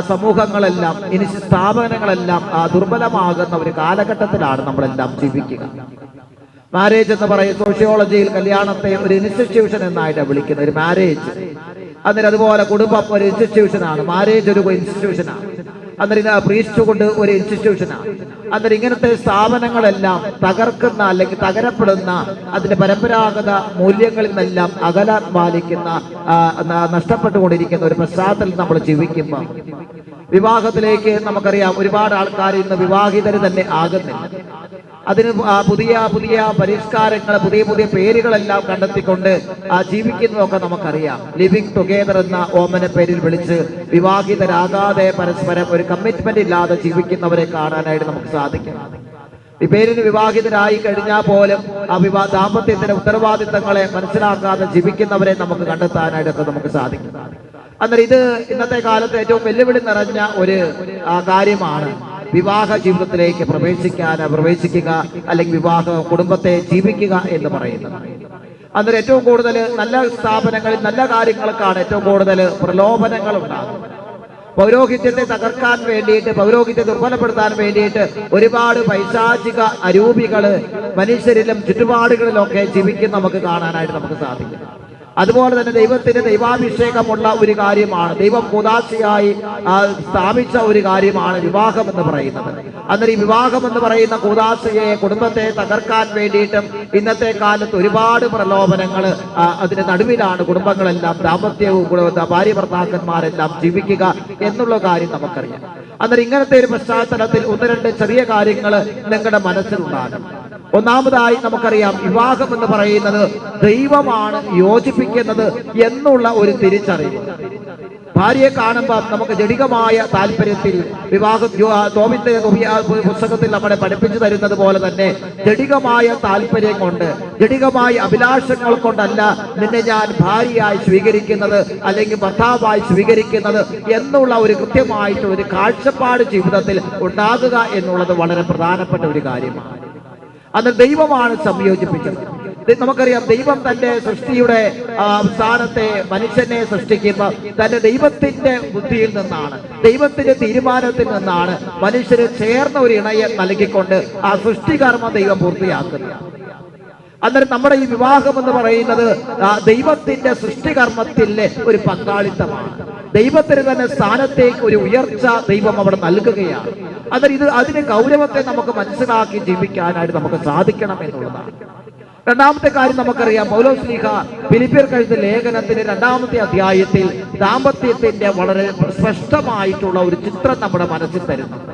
സമൂഹങ്ങളെല്ലാം ഇനി സ്ഥാപനങ്ങളെല്ലാം ദുർബലമാകുന്ന ഒരു കാലഘട്ടത്തിലാണ് നമ്മളെല്ലാം ജീവിക്കുക. മാരേജ് എന്ന് പറയും സോഷ്യോളജിയിൽ കല്യാണത്തെ ഒരു ഇൻസ്റ്റിറ്റ്യൂഷൻ എന്നായിട്ട് വിളിക്കുന്നത്, ഒരു മാരേജ്. അന്നേരം അതുപോലെ കുടുംബം ഒരു ഇൻസ്റ്റിറ്റ്യൂഷനാണ്, മാരേജ് ഒരു ഇൻസ്റ്റിറ്റ്യൂഷനാണ്, അന്നേരം പ്രീസ്റ്റ്ഹുഡ് ഒരു ഇൻസ്റ്റിറ്റ്യൂഷനാണ്. അന്നേരം ഇങ്ങനത്തെ സ്ഥാപനങ്ങളെല്ലാം തകർക്കുന്ന അല്ലെങ്കിൽ തകരപ്പെടുന്ന അതിന്റെ പരമ്പരാഗത മൂല്യങ്ങളിൽ നിന്നെല്ലാം അകലാൻ പാലിക്കുന്ന നഷ്ടപ്പെട്ടുകൊണ്ടിരിക്കുന്ന ഒരു പശ്ചാത്തലത്തിൽ നമ്മൾ ജീവിക്കുമ്പോൾ വിവാഹത്തിലേക്ക് നമുക്കറിയാം ഒരുപാട് ആൾക്കാർ ഇന്ന് വിവാഹിതർ തന്നെ ആകുന്നില്ല. അതിന് പുതിയ പുതിയ പരിഷ്കാരങ്ങൾ, പുതിയ പുതിയ പേരുകളെല്ലാം കണ്ടെത്തിക്കൊണ്ട് ജീവിക്കുന്നതൊക്കെ നമുക്കറിയാം. ലിവിങ് ടുഗെദർ എന്ന ഓമന പേരിൽ വിളിച്ച് വിവാഹിതരാകാതെ പരസ്പരം ഒരു കമ്മിറ്റ്മെന്റ് ഇല്ലാതെ ജീവിക്കുന്നവരെ കാണാനായിട്ട് നമുക്ക് സാധിക്കും. ഈ പേരിന് വിവാഹിതരായി കഴിഞ്ഞാൽ പോലും ആ ദാമ്പത്യത്തിന്റെ ഉത്തരവാദിത്തങ്ങളെ മനസ്സിലാക്കാതെ ജീവിക്കുന്നവരെ നമുക്ക് കണ്ടെത്താനായിട്ടൊക്കെ നമുക്ക് സാധിക്കും. അന്നേരം ഇത് ഇന്നത്തെ കാലത്ത് ഏറ്റവും വെല്ലുവിളി നിറഞ്ഞ ഒരു കാര്യമാണ് വിവാഹ ജീവിതത്തിലേക്ക് പ്രവേശിക്കുക അല്ലെങ്കിൽ വിവാഹ കുടുംബത്തെ ജീവിക്കുക എന്ന് പറയുന്നത്. അന്നേരം ഏറ്റവും കൂടുതൽ നല്ല സ്ഥാപനങ്ങളിൽ നല്ല കാര്യങ്ങൾക്കാണ് ഏറ്റവും കൂടുതൽ പ്രലോഭനങ്ങൾ ഉണ്ടാകുന്നത്. പൗരോഹിത്യത്തെ തകർക്കാൻ വേണ്ടിയിട്ട്, പൗരോഹിത്യത്തെ ദുർബലപ്പെടുത്താൻ വേണ്ടിയിട്ട് ഒരുപാട് പൈശാചിക അരൂപികള് മനുഷ്യരിലും ചുറ്റുപാടുകളിലൊക്കെ ജീവിക്കുന്ന നമുക്ക് കാണാനായിട്ട് നമുക്ക് സാധിക്കും. അതുപോലെ തന്നെ ദൈവത്തിന്റെ ദൈവാഭിഷേകമുള്ള ഒരു കാര്യമാണ്, ദൈവം കൂദാശയായി സ്ഥാപിച്ച ഒരു കാര്യമാണ് വിവാഹം എന്ന് പറയുന്നത്. അന്നേരം ഈ വിവാഹം എന്ന് പറയുന്ന കൂദാശയെ കുടുംബത്തെ തകർക്കാൻ വേണ്ടിയിട്ടും ഇന്നത്തെ കാലത്ത് ഒരുപാട് പ്രലോഭനങ്ങൾ അതിന് നടുവിലാണ് കുടുംബങ്ങളെല്ലാം ദാമ്പത്യവും ഭാര്യ ഭർത്താക്കന്മാരെല്ലാം ജീവിക്കുക എന്നുള്ള കാര്യം നമുക്കറിയാം. അന്നേരം ഇങ്ങനത്തെ ഒരു പശ്ചാത്തലത്തിൽ 1-2 ചെറിയ കാര്യങ്ങൾ നിങ്ങളുടെ മനസ്സിലുണ്ടാകും. ഒന്നാമതായി നമുക്കറിയാം വിവാഹം എന്ന് പറയുന്നത് ദൈവമാണ് യോജിപ്പിക്കുന്നത് എന്നുള്ള ഒരു തിരിച്ചറിവ്. ഭാര്യയെ കാണുമ്പോൾ നമുക്ക് ജഡികമായ താല്പര്യത്തിൽ തോമിന്റെ പുസ്തകത്തിൽ നമ്മളെ പഠിപ്പിച്ചു തരുന്നത് പോലെ തന്നെ ജഡികമായ താല്പര്യം കൊണ്ട്, ജഡികമായ അഭിലാഷങ്ങൾ കൊണ്ടല്ല നിന്നെ ഞാൻ ഭാര്യയായി സ്വീകരിക്കുന്നത് അല്ലെങ്കിൽ ഭർത്താവായി സ്വീകരിക്കുന്നത് എന്നുള്ള ഒരു കൃത്യമായിട്ട് ഒരു കാഴ്ചപ്പാട് ജീവിതത്തിൽ ഉണ്ടാകുക എന്നുള്ളത് വളരെ പ്രധാനപ്പെട്ട ഒരു കാര്യമാണ്. അത് ദൈവമാണ് സംയോജിപ്പിച്ചത്. നമുക്കറിയാം ദൈവം തന്റെ സൃഷ്ടിയുടെ സ്ഥാനത്തെ മനുഷ്യനെ സൃഷ്ടിക്കുമ്പോൾ തന്റെ ദൈവത്തിന്റെ ബുദ്ധിയിൽ നിന്നാണ്, ദൈവത്തിന്റെ തീരുമാനത്തിൽ നിന്നാണ് മനുഷ്യന് ചേർന്ന ഒരു ഇണയെ നൽകിക്കൊണ്ട് ആ സൃഷ്ടികർമ്മ ദൈവം പൂർത്തിയാക്കുന്നത്. അന്നേരം നമ്മുടെ ഈ വിവാഹം എന്ന് പറയുന്നത് ദൈവത്തിന്റെ സൃഷ്ടികർമ്മത്തിലെ ഒരു പങ്കാളിത്തമാണ്. ദൈവത്തിന് തന്നെ സ്ഥാനത്തേക്ക് ഒരു ഉയർച്ച ദൈവം അവിടെ നൽകുകയാണ്. അന്നേരം അതിന്റെ ഗൗരവത്തെ നമുക്ക് മനസ്സിലാക്കി ജീവിക്കാനായിട്ട് നമുക്ക് സാധിക്കണം എന്നുള്ളതാണ്. രണ്ടാമത്തെ കാര്യം നമുക്കറിയാം, പൗലോസ്ലീഹ ഫിലിപ്പിയർക്ക് എഴുതിയ ലേഖനത്തിന്റെ 2-ാമത്തെ അധ്യായത്തിൽ ദാമ്പത്യത്തിന്റെ വളരെ സ്പഷ്ടമായിട്ടുള്ള ഒരു ചിത്രം നമ്മുടെ മനസ്സിൽ തരുന്നുണ്ട്.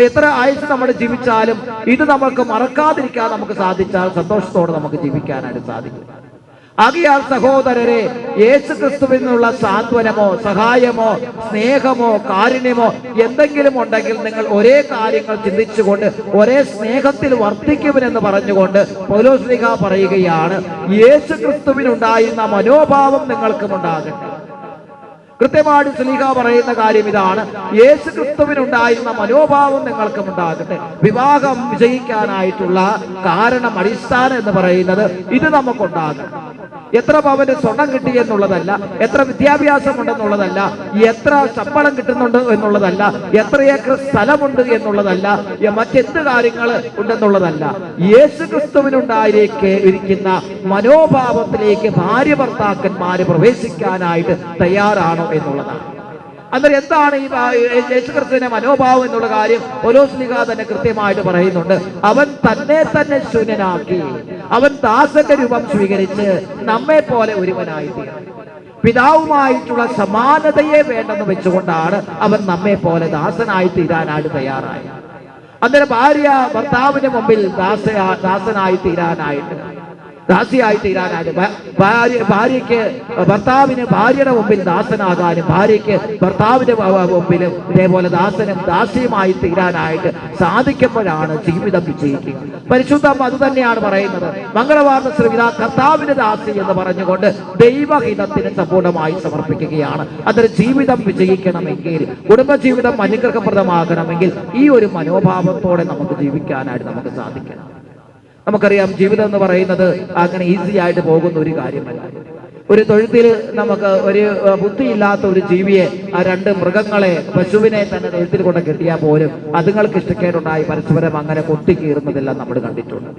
എത്ര ആയുസ് നമ്മൾ ജീവിച്ചാലും ഇത് നമുക്ക് മറക്കാതിരിക്കാൻ നമുക്ക് സാധിച്ചാൽ സന്തോഷത്തോടെ നമുക്ക് ജീവിക്കാനായിട്ട് സാധിക്കും. ആകയാൽ സഹോദരരെ, യേശുക്രിസ്തുവിൽ നിന്നുള്ള സാന്ത്വനമോ സഹായമോ സ്നേഹമോ കാരുണ്യമോ എന്തെങ്കിലും ഉണ്ടെങ്കിൽ നിങ്ങൾ ഒരേ കാര്യങ്ങൾ ചിന്തിച്ചുകൊണ്ട് ഒരേ സ്നേഹത്തിൽ വർദ്ധിക്കുമെന്ന് പറഞ്ഞുകൊണ്ട് പൗലോസ്ലീഹ പറയുകയാണ്, യേശുക്രിസ്തുവിനുണ്ടായിരുന്ന മനോഭാവം നിങ്ങൾക്കും ഉണ്ടാകട്ടെ. കൃത്യമായിട്ട് സ്ലീഹ പറയുന്ന കാര്യം ഇതാണ്, യേശുക്രിസ്തുവിനുണ്ടായിരുന്ന മനോഭാവം നിങ്ങൾക്കും ഉണ്ടാകട്ടെ. വിവാഹം വിജയിക്കാനായിട്ടുള്ള കാരണം, അടിസ്ഥാനം എന്ന് പറയുന്നത് ഇത് നമുക്കുണ്ടാകണം. എത്ര പവന് സ്വർണം കിട്ടി എന്നുള്ളതല്ല, എത്ര വിദ്യാഭ്യാസം ഉണ്ടെന്നുള്ളതല്ല, എത്ര ശമ്പളം കിട്ടുന്നുണ്ട് എന്നുള്ളതല്ല, എത്ര ഏക്കർ സ്ഥലമുണ്ട് എന്നുള്ളതല്ല, മറ്റെന്ത് കാര്യങ്ങൾ ഉണ്ടെന്നുള്ളതല്ല. യേശു ക്രിസ്തുവിനുണ്ടായിരിക്കുന്ന മനോഭാവത്തിലേക്ക് ഭാര്യ ഭർത്താക്കന്മാര് പ്രവേശിക്കാനായിട്ട് തയ്യാറാണോ എന്നുള്ളതാണ്. അന്നേരം എന്താണ് ഈ യേശുക്രിസ്തുവിന്റെ മനോഭാവം എന്നുള്ള കാര്യം പൗലോസ്ലീഹ തന്നെ കൃത്യമായിട്ട് പറയുന്നുണ്ട്. അവൻ തന്നെ തന്നെ ശൂന്യനാക്കി, അവൻ ദാസന്റെ രൂപം സ്വീകരിച്ച് നമ്മെ പോലെ ഒരുവനായി തീർന്നു. പിതാവുമായിട്ടുള്ള സമാനതയെ വേണ്ടെന്ന് വെച്ചുകൊണ്ടാണ് അവൻ നമ്മെ പോലെ ദാസനായി തീരാനായിട്ട് തയ്യാറായത്. അന്നേരം ഭാര്യ ഭർത്താവിന്റെ മുമ്പിൽ ദാസനായി തീരാനായിട്ട്, ദാസിയായി തീരാനായിട്ട്, ഭാര്യയ്ക്ക് ഭർത്താവിന് ഭാര്യയുടെ മുമ്പിൽ ദാസനാകാനും ഭാര്യയ്ക്ക് ഭർത്താവിന്റെ മുമ്പിലും ഇതേപോലെ ദാസനും ദാസിയുമായി തീരാനായിട്ട് സാധിക്കുമ്പോഴാണ് ജീവിതം വിജയിക്കുക. പരിശുദ്ധം അത് തന്നെയാണ് പറയുന്നത്. മംഗളവാർത്ത ശ്രവിത കർത്താവിന്റെ ദാസി എന്ന് പറഞ്ഞുകൊണ്ട് ദൈവഹിതത്തിന് സമ്പൂർണ്ണമായി സമർപ്പിക്കുകയാണ്. അതൊരു ജീവിതം വിജയിക്കണമെങ്കിൽ, കുടുംബജീവിതം അനുഗ്രഹപ്രദമാകണമെങ്കിൽ ഈ ഒരു മനോഭാവത്തോടെ നമുക്ക് ജീവിക്കാനായിട്ട് നമുക്ക് സാധിക്കണം. നമുക്കറിയാം, ജീവിതം എന്ന് പറയുന്നത് അങ്ങനെ ഈസി ആയിട്ട് പോകുന്ന ഒരു കാര്യമല്ല. ഒരു തൊഴുത്തിൽ നമുക്ക് ഒരു ബുദ്ധിയില്ലാത്ത ഒരു ജീവിയെ, ആ രണ്ട് മൃഗങ്ങളെ, പശുവിനെ തന്നെ തൊഴുത്തിൽ കൊണ്ട് കെട്ടിയാൽ പോലും അതുങ്ങൾക്ക് ഇഷ്ടക്കേടുണ്ടായി പരസ്പരം അങ്ങനെ കൊത്തിക്കീറുന്നതെല്ലാം നമ്മൾ കണ്ടിട്ടുണ്ട്.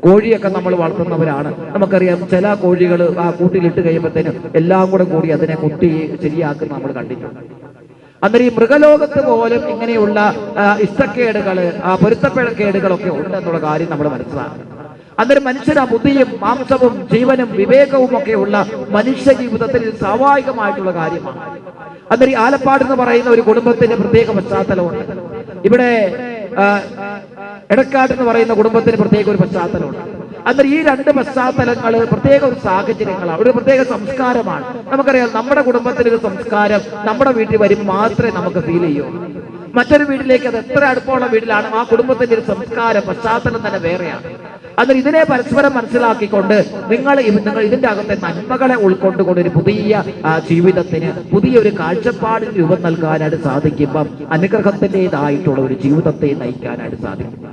കോഴിയൊക്കെ നമ്മൾ വളർത്തുന്നവരാണ്. നമുക്കറിയാം, ചില കോഴികൾ ആ കൂട്ടിലിട്ട് കഴിയുമ്പോഴത്തേനും എല്ലാം കൂടി അതിനെ കുത്തി ശരിയാക്കുന്ന നമ്മൾ കണ്ടിട്ടുണ്ട്. അന്നേരം ഈ മൃഗലോകത്ത് പോലും ഇങ്ങനെയുള്ള ഇഷ്ടക്കേടുകള്, പൊരുത്തക്കേടുകളൊക്കെ ഉണ്ടെന്നുള്ള കാര്യം നമ്മൾ മനസ്സിലാക്കണം. അന്നേരം മനുഷ്യന് ബുദ്ധിയും മാംസവും ജീവനും വിവേകവും ഒക്കെയുള്ള മനുഷ്യ ജീവിതത്തിൽ സ്വാഭാവികമായിട്ടുള്ള കാര്യമാണ്. അന്നേരം ആലപ്പാട് എന്ന് പറയുന്ന ഒരു കുടുംബത്തിന്റെ പ്രത്യേക പശ്ചാത്തലമുണ്ട്. ഇവിടെ എടക്കാട് എന്ന് പറയുന്ന കുടുംബത്തിന് പ്രത്യേക ഒരു പശ്ചാത്തലമുണ്ട്. അന്നേരം ഈ രണ്ട് പശ്ചാത്തലങ്ങൾ പ്രത്യേക ഒരു സാഹചര്യങ്ങളാണ്, ഒരു പ്രത്യേക സംസ്കാരമാണ്. നമുക്കറിയാം, നമ്മുടെ കുടുംബത്തിലൊരു സംസ്കാരം നമ്മുടെ വീട്ടിൽ വരുമ്പോൾ മാത്രമേ നമുക്ക് ഫീൽ ചെയ്യൂ. മറ്റൊരു വീട്ടിലേക്ക്, അത് എത്ര അടുപ്പമുള്ള വീട്ടിലാണ്, ആ കുടുംബത്തിന്റെ ഒരു സംസ്കാരം പശ്ചാത്തലം തന്നെ വേറെയാണ്. അന്നേരം ഇതിനെ പരസ്പരം മനസ്സിലാക്കിക്കൊണ്ട് നിങ്ങൾ ഇതിന്റെ അകത്തെ നന്മകളെ ഉൾക്കൊണ്ടുകൊണ്ട് ഒരു പുതിയ ജീവിതത്തിന്, പുതിയൊരു കാഴ്ചപ്പാടിന് രൂപം നൽകാനായിട്ട് സാധിക്കുമ്പം അനുഗ്രഹത്തിൻ്റെതായിട്ടുള്ള ഒരു ജീവിതത്തെ നയിക്കാനായിട്ട് സാധിക്കും.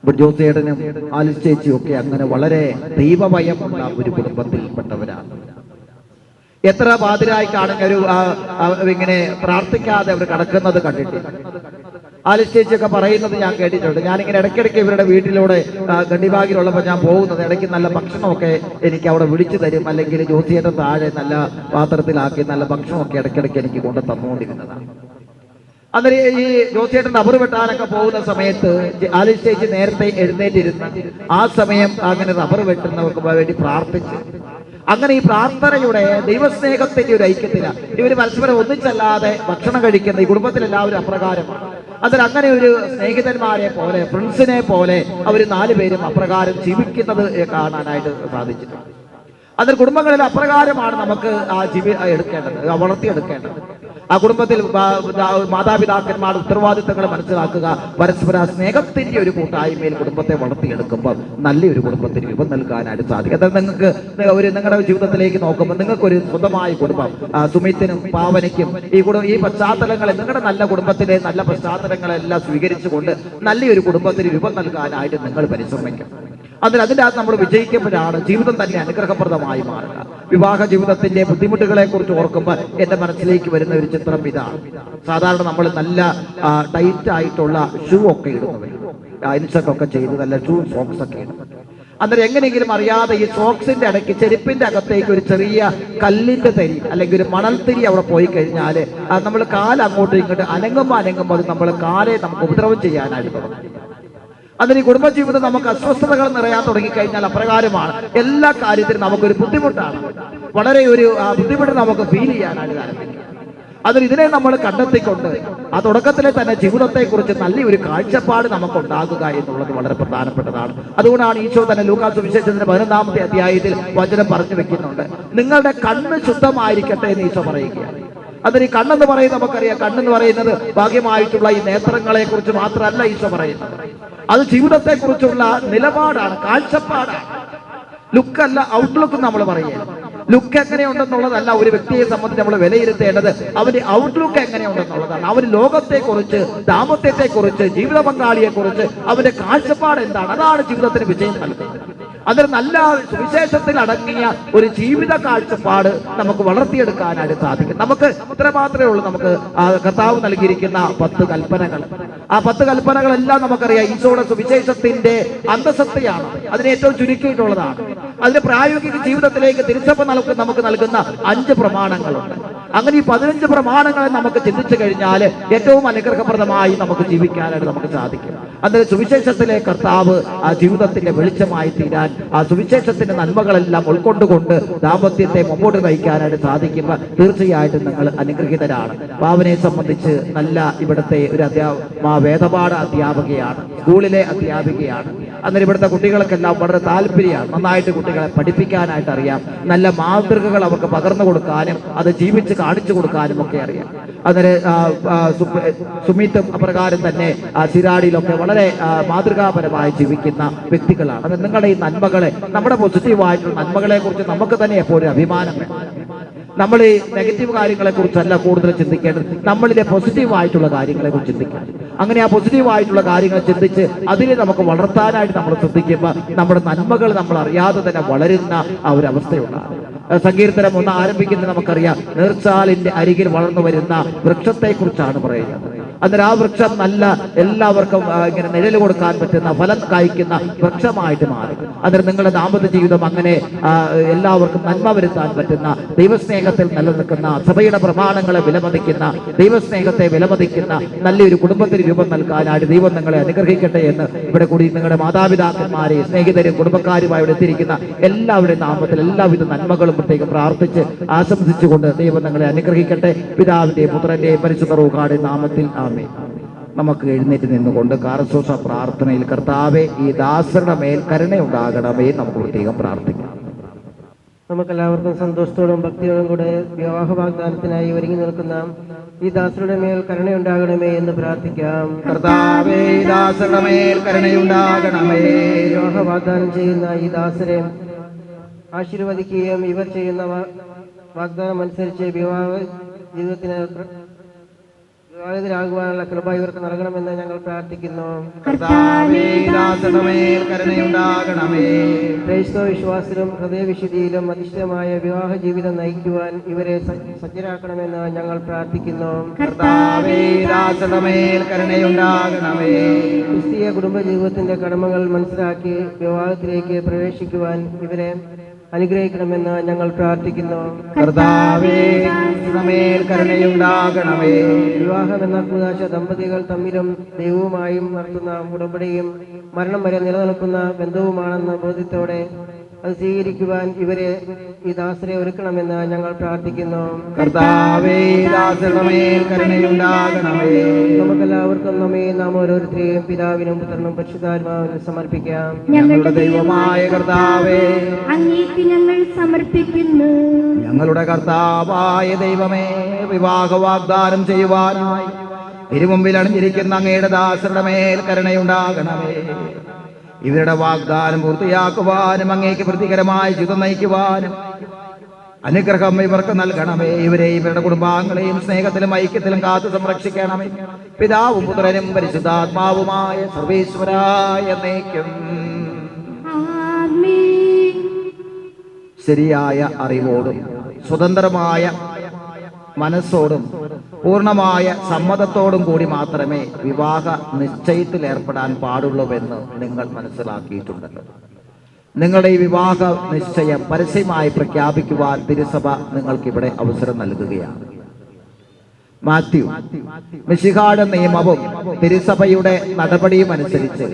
ഇപ്പോൾ ജോസേടനും ആലിസ് ചേച്ചിയും ഒക്കെ അങ്ങനെ വളരെ ദൈവഭയമുള്ള ഒരു കുടുംബത്തിൽപ്പെട്ടവരാണ്. എത്ര പാതിരായിക്കാണെങ്കിൽ ഇങ്ങനെ പ്രാർത്ഥിക്കാതെ അവർ കടക്കുന്നത് കണ്ടിട്ടില്ല. ആലിസ് ചേച്ചിയൊക്കെ പറയുന്നത് ഞാൻ കേട്ടിട്ടുണ്ട്. ഞാനിങ്ങനെ ഇടയ്ക്കിടയ്ക്ക് ഇവരുടെ വീട്ടിലൂടെ ഗണ്ഡിഭാഗിലുള്ളപ്പോൾ ഞാൻ പോകുന്നത്, ഇടയ്ക്ക് നല്ല ഭക്ഷണമൊക്കെ എനിക്ക് അവിടെ വിളിച്ചു തരും, അല്ലെങ്കിൽ ജോസിയേട്ടൻ താഴെ നല്ല പാത്രത്തിലാക്കി നല്ല ഭക്ഷണമൊക്കെ ഇടയ്ക്കിടയ്ക്ക് എനിക്ക് കൊണ്ട് തന്നുകൊണ്ടിരുന്നതാണ്. അന്നേരം ഈ ജോസിയേട്ടൻ റബ്ബർ വെട്ടാനൊക്കെ പോകുന്ന സമയത്ത് ആലിസ് ചേച്ചി നേരത്തെ എഴുന്നേറ്റിരുന്ന് ആ സമയം അങ്ങനെ റബ്ബർ വെട്ടുന്നവർക്ക് വേണ്ടി പ്രാർത്ഥിച്ച്, അങ്ങനെ ഈ പ്രാർത്ഥനയുടെ ദൈവസ്നേഹത്തിന്റെ ഒരു ഐക്യത്തില ഇവര് പരസ്പരം ഒന്നിച്ചല്ലാതെ ഭക്ഷണം കഴിക്കുന്ന ഈ കുടുംബത്തിലെല്ലാവരും അപ്രകാരമാണ്. അതിൽ അങ്ങനെ ഒരു സ്നേഹിതന്മാരെ പോലെ, ഫ്രണ്ട്സിനെ പോലെ അവർ 4 പേരും അപ്രകാരം ജീവിക്കുന്നത് കാണാനായിട്ട് സാധിച്ചിട്ടുണ്ട്. അതിൽ കുടുംബങ്ങളിൽ അപ്രകാരമാണ് നമുക്ക് ആ എടുക്കേണ്ടത്, വളർത്തിയെടുക്കേണ്ടത്. ആ കുടുംബത്തിൽ മാതാപിതാക്കന്മാരുടെ ഉത്തരവാദിത്തങ്ങൾ മനസ്സിലാക്കുക, പരസ്പര സ്നേഹത്തിന്റെ ഒരു കൂട്ടായ്മയിൽ കുടുംബത്തെ വളർത്തിയെടുക്കുമ്പോൾ നല്ലൊരു കുടുംബത്തിന് രൂപം നൽകാനായിട്ട് സാധിക്കും. അതായത് നിങ്ങൾക്ക് നിങ്ങളുടെ ജീവിതത്തിലേക്ക് നോക്കുമ്പോൾ നിങ്ങൾക്കൊരു സ്വന്തമായ കുടുംബം, സുമിത്തിനും പാവനയ്ക്കും ഈ പശ്ചാത്തലങ്ങളെ, നിങ്ങളുടെ നല്ല കുടുംബത്തിലെ നല്ല പശ്ചാത്തലങ്ങളെല്ലാം സ്വീകരിച്ചുകൊണ്ട് നല്ലൊരു കുടുംബത്തിന് രൂപം നൽകാനായിട്ട് നിങ്ങൾ പരിശ്രമിക്കും. അതിൻ്റെ അകത്ത് നമ്മൾ വിജയിക്കുമ്പോഴാണ് ജീവിതം തന്നെ അനുഗ്രഹപ്രദമായി മാറുക. വിവാഹ ജീവിതത്തിന്റെ ബുദ്ധിമുട്ടുകളെ കുറിച്ച് ഓർക്കുമ്പോൾ എന്റെ മനസ്സിലേക്ക് വരുന്ന ഒരു ചിത്രം ഇതാണ്. സാധാരണ നമ്മൾ നല്ല ടൈറ്റ് ആയിട്ടുള്ള ഷൂ ഒക്കെ ഇടുന്നവർ, ഇൻസൊക്കെ ചെയ്ത് നല്ല ഷൂ സോക്സ് ഒക്കെ ഇടും. അന്നേരം എങ്ങനെയെങ്കിലും അറിയാതെ ഈ സോക്സിന്റെ ഇടയ്ക്ക് ചെരുപ്പിന്റെ അകത്തേക്ക് ഒരു ചെറിയ കല്ലിന്റെ തരി അല്ലെങ്കിൽ ഒരു മണൽത്തിരി അവിടെ പോയി കഴിഞ്ഞാൽ നമ്മൾ കാല് അങ്ങോട്ടും ഇങ്ങോട്ട് അനങ്ങുമ്പോൾ അത് നമ്മൾ കാലെ നമുക്ക് ഉപദ്രവം ചെയ്യാനായിട്ട് തുടങ്ങും. അതിന് ഈ കുടുംബജീവിതം നമുക്ക് അസ്വസ്ഥതകൾ നിറയാൻ തുടങ്ങിക്കഴിഞ്ഞാൽ അപ്രകാരമാണ്. എല്ലാ കാര്യത്തിലും നമുക്കൊരു ബുദ്ധിമുട്ടാണ്, വളരെ ഒരു ബുദ്ധിമുട്ട് നമുക്ക് ഫീൽ ചെയ്യാനായിട്ട് ആരംഭിക്കും. അതിന് ഇതിനെ നമ്മൾ കണ്ടെത്തിക്കൊണ്ട് ആ തുടക്കത്തിലെ തന്നെ ജീവിതത്തെക്കുറിച്ച് നല്ലൊരു കാഴ്ചപ്പാട് നമുക്കുണ്ടാകുക എന്നുള്ളത് വളരെ പ്രധാനപ്പെട്ടതാണ്. അതുകൊണ്ടാണ് ഈശോ തന്നെ ലൂക്കാസ് സുവിശേഷത്തിന്റെ 11-ാമത്തെ അധ്യായത്തിൽ വചനം പറഞ്ഞു വെക്കുന്നുണ്ട്, നിങ്ങളുടെ കണ്ണ് ശുദ്ധമായിരിക്കട്ടെ എന്ന് ഈശോ പറയുകയാണ്. അതിന് ഈ കണ്ണെന്ന് പറയുന്നത് നമുക്കറിയാം, കണ്ണെന്ന് പറയുന്നത് ഭാഗ്യമായിട്ടുള്ള ഈ നേത്രങ്ങളെ കുറിച്ച് മാത്രമല്ല ഈശോ പറയുന്നത്, അത് ജീവിതത്തെക്കുറിച്ചുള്ള നിലപാടാണ്, കാഴ്ചപ്പാടാണ്. ലുക്കല്ല, ഔട്ട്ലുക്ക് നമ്മൾ പറയുക. ലുക്ക് എങ്ങനെയുണ്ടെന്നുള്ളതല്ല ഒരു വ്യക്തിയെ സംബന്ധിച്ച് നമ്മൾ വിലയിരുത്തേണ്ടത്, അവന്റെ ഔട്ട്ലുക്ക് എങ്ങനെയുണ്ടെന്നുള്ളതാണ്. അവന് ലോകത്തെക്കുറിച്ച്, ദാമ്പത്യത്തെക്കുറിച്ച്, ജീവിത പങ്കാളിയെക്കുറിച്ച് അവന്റെ കാഴ്ചപ്പാട് എന്താണ്, അതാണ് ജീവിതത്തിന് വിജയം നൽകുന്നത്. അതൊരു നല്ല സുവിശേഷത്തിൽ അടങ്ങിയ ഒരു ജീവിത കാഴ്ചപ്പാട് നമുക്ക് വളർത്തിയെടുക്കാനായിട്ട് സാധിക്കും. നമുക്ക് ഇത്ര മാത്രമേ ഉള്ളൂ. നമുക്ക് കർത്താവ് നൽകിയിരിക്കുന്ന 10 കൽപ്പനകൾ, ആ 10 കൽപ്പനകളെല്ലാം നമുക്കറിയാം ഈശോയുടെ സുവിശേഷത്തിന്റെ അന്തസത്തയാണ്. അതിനെ ഏറ്റവും ചുരുക്കിയിട്ടുള്ളതാണ്. അതിന്റെ പ്രായോഗിക ജീവിതത്തിലേക്ക് തിരിച്ചപ്പ നമുക്ക് നൽകുന്ന 5 പ്രമാണങ്ങളുണ്ട്. അങ്ങനെ ഈ 15 പ്രമാണങ്ങളെ നമുക്ക് ചിന്തിച്ചു കഴിഞ്ഞാൽ ഏറ്റവും അനുഗ്രഹപ്രദമായി നമുക്ക് ജീവിക്കാനായിട്ട് നമുക്ക് സാധിക്കും. അതിന് സുവിശേഷത്തിലെ കർത്താവ് ആ ജീവിതത്തിന്റെ വെളിച്ചമായി തീരാൻ, ആ സുവിശേഷത്തിന്റെ നന്മകളെല്ലാം ഉൾക്കൊണ്ടുകൊണ്ട് ദാമ്പത്യത്തെ മുമ്പോട്ട് നയിക്കാനായിട്ട് സാധിക്കുമ്പോൾ തീർച്ചയായിട്ടും നിങ്ങൾ അനുഗ്രഹീതരാണ്. പാവനെ സംബന്ധിച്ച് നല്ല ഇവിടുത്തെ ഒരു വേദപാഠ അധ്യാപകയാണ്, സ്കൂളിലെ അധ്യാപികയാണ്. അന്നേരം ഇവിടുത്തെ കുട്ടികൾക്കെല്ലാം വളരെ താല്പര്യമാണ്. നന്നായിട്ട് കുട്ടികളെ പഠിപ്പിക്കാനായിട്ട് അറിയാം. നല്ല മാതൃകകൾ അവർക്ക് പകർന്നു കൊടുക്കാനും അത് ജീവിച്ച് കാണിച്ചു കൊടുക്കാനും ഒക്കെ അറിയാം. അന്നേരം സുമിത്തും അപ്രകാരം തന്നെ സിരാടിയിലൊക്കെ വളരെ മാതൃകാപരമായി ജീവിക്കുന്ന വ്യക്തികളാണ്. അത് നിങ്ങളുടെ ഈ നന്മകളെ, നമ്മുടെ പോസിറ്റീവായിട്ടുള്ള നന്മകളെ കുറിച്ച് നമുക്ക് തന്നെ എപ്പോഴും അഭിമാനം വേണം. നമ്മൾ ഈ നെഗറ്റീവ് കാര്യങ്ങളെ കുറിച്ചല്ല കൂടുതൽ ചിന്തിക്കേണ്ടത്, നമ്മളിലെ പോസിറ്റീവായിട്ടുള്ള കാര്യങ്ങളെ കുറിച്ച് ചിന്തിക്കണം. അങ്ങനെ ആ പോസിറ്റീവായിട്ടുള്ള കാര്യങ്ങൾ ചിന്തിച്ച് അതിനെ നമുക്ക് വളർത്താനായിട്ട് നമ്മൾ ശ്രദ്ധിക്കുമ്പോൾ നമ്മുടെ നന്മകൾ നമ്മൾ അറിയാതെ തന്നെ വളരുന്ന ആ ഒരു അവസ്ഥയുണ്ടാകും. സങ്കീർത്തനം 1 ആരംഭിക്കുന്നത് നമുക്കറിയാം, നീർച്ചാലിന്റെ അരികിൽ വളർന്നു വരുന്ന വൃക്ഷത്തെ കുറിച്ചാണ് പറയുന്നത്. അന്നേരം ആ വൃക്ഷം നല്ല എല്ലാവർക്കും ഇങ്ങനെ നിഴൽ കൊടുക്കാൻ പറ്റുന്ന, ഫലം കായ്ക്കുന്ന വൃക്ഷമായിട്ട് മാറും. അന്നേരം നിങ്ങളുടെ ദാമ്പത്യ ജീവിതം അങ്ങനെ എല്ലാവർക്കും നന്മ വരുത്താൻ പറ്റുന്ന, ദൈവസ്നേഹത്തിൽ നിലനിൽക്കുന്ന, സഭയുടെ പ്രമാണങ്ങളെ വിലമതിക്കുന്ന, ദൈവസ്നേഹത്തെ വിലമതിക്കുന്ന നല്ലൊരു കുടുംബത്തിന് രൂപം നൽകാനായിട്ട് ദൈവം നിങ്ങളെ അനുഗ്രഹിക്കട്ടെ എന്ന് ഇവിടെ കൂടി നിങ്ങളുടെ മാതാപിതാക്കന്മാരെ, സ്നേഹിതരും കുടുംബക്കാരുമായി ഇവിടെ എത്തിയിരിക്കുന്ന എല്ലാവരുടെയും നാമത്തിൽ എല്ലാവിധ നന്മകളും പ്രത്യേകം പ്രാർത്ഥിച്ച് ആശംസിച്ചുകൊണ്ട് ദൈവം നിങ്ങളെ അനുഗ്രഹിക്കട്ടെ. പിതാവിന്റെയും പുത്രന്റെയും പരിശുദ്ധ റൂഹായുടെ നാമത്തിൽ ആമേൻ. നമുക്ക് എഴുന്നേറ്റ് നിന്നുകൊണ്ട് കാർസോസ പ്രാർത്ഥനയിൽ കർത്താവെ ഈ ദാസരുടെ മേൽ കരുണയുണ്ടാകണമേ നമുക്ക് പ്രത്യേകം പ്രാർത്ഥിക്കാം. നമുക്കെല്ലാവർക്കും സന്തോഷത്തോടും ഭക്തിയോടും കൂടെ വിവാഹ വാഗ്ദാനത്തിനായി ഒരുങ്ങി നിൽക്കുന്ന ഈ ദാസരുടെ മേൽ കരുണയുണ്ടാകണമേ എന്ന് പ്രാർത്ഥിക്കാം. കർത്താവേ ദാസരുടെ മേൽ കരുണയുണ്ടാകണമേ. വിവാഹ വാഗ്ദാനം ചെയ്യുന്ന ഈ ദാസരെ ആശീർവദിക്കുകയും ഇവർ ചെയ്യുന്ന വാഗ്ദാനം അനുസരിച്ച് വിവാഹ ജീവിതത്തിന് വിവാഹിതരാകുവാനുള്ള കൃപ ഇവർക്ക് നൽകണമെന്ന് ഞങ്ങൾ പ്രാർത്ഥിക്കുന്നു. ക്രൈസ്തവ വിശ്വാസത്തിലും ഹൃദയവിശുദ്ധിയിലും അധിഷ്ഠിതമായ വിവാഹ ജീവിതം നയിക്കുവാൻ ഇവരെ സജ്ജരാക്കണമെന്ന് ഞങ്ങൾ പ്രാർത്ഥിക്കുന്നു. ക്രിസ്തീയ കുടുംബ ജീവിതത്തിന്റെ കടമകൾ മനസ്സിലാക്കി വിവാഹത്തിലേക്ക് പ്രവേശിക്കുവാൻ ഇവരെ അനുഗ്രഹിക്കണമെന്ന് ഞങ്ങൾ പ്രാർത്ഥിക്കുന്നു. വിവാഹം എന്ന കൂതാശ ദമ്പതികൾ തമ്മിലും ദൈവവുമായും നടത്തുന്ന ഉടമ്പടിയും മരണം വരെ നിലനിൽക്കുന്ന ബന്ധവുമാണെന്ന ബോധ്യത്തോടെ അത് സ്വീകരിക്കുവാൻ ഇവരെ ഈ ദാസരെ ഒരുക്കണമെന്ന് ഞങ്ങൾ പ്രാർത്ഥിക്കുന്നു. നമുക്കെല്ലാവർക്കും നാം ഓരോരുത്തരെയും പിതാവിനും പുത്രനും പരിശുദ്ധാത്മാവിനും സമർപ്പിക്കാം. ഞങ്ങളുടെ ദൈവമായ കർത്താവേ, അങ്ങേക്ക് ഞങ്ങൾ സമർപ്പിക്കുന്നു. ഞങ്ങളുടെ കർത്താവായ ദൈവമേ, വിവാഹ വാഗ്ദാനം ചെയ്യുവാനായി തിരുമുമ്പിൽ അണിഞ്ഞിരിക്കുന്ന അങ്ങയുടെ ദാസരുടെ മേൽ കരുണയുണ്ടാകണമേ. ഇവരുടെ വാഗ്ദാനം പൂർത്തിയാക്കുവാനും അങ്ങേക്ക് പ്രതികരമായ ജീവിതം നയിക്കുവാനും അനുഗ്രഹം ഇവർക്ക് നൽകണമേ. ഇവരെ ഇവരുടെ കുടുംബാംഗങ്ങളെയും സ്നേഹത്തിലും ഐക്യത്തിലും കാത്തു സംരക്ഷിക്കണമേ. പിതാവും പുത്രനും പരിശുദ്ധാത്മാവുമായ സർവേശ്വരായ എന്നേക്കും. ശരിയായ അറിവോടും സ്വതന്ത്രമായ മനസ്സോടും പൂർണ്ണമായ സമ്മതത്തോടും കൂടി മാത്രമേ വിവാഹ നിശ്ചയത്തിൽ ഏർപ്പെടാൻ പാടുള്ളൂവെന്ന് നിങ്ങൾ മനസ്സിലാക്കിയിട്ടുണ്ടല്ലോ. നിങ്ങളുടെ ഈ വിവാഹ നിശ്ചയം പരസ്യമായി പ്രഖ്യാപിക്കുവാൻ തിരുസഭ നിങ്ങൾക്കിവിടെ അവസരം നൽകുകയാണ്. മാത്യു, മിശിഹായുടെ നിയമവും തിരുസഭയുടെ നടപടിയും അനുസരിച്ച്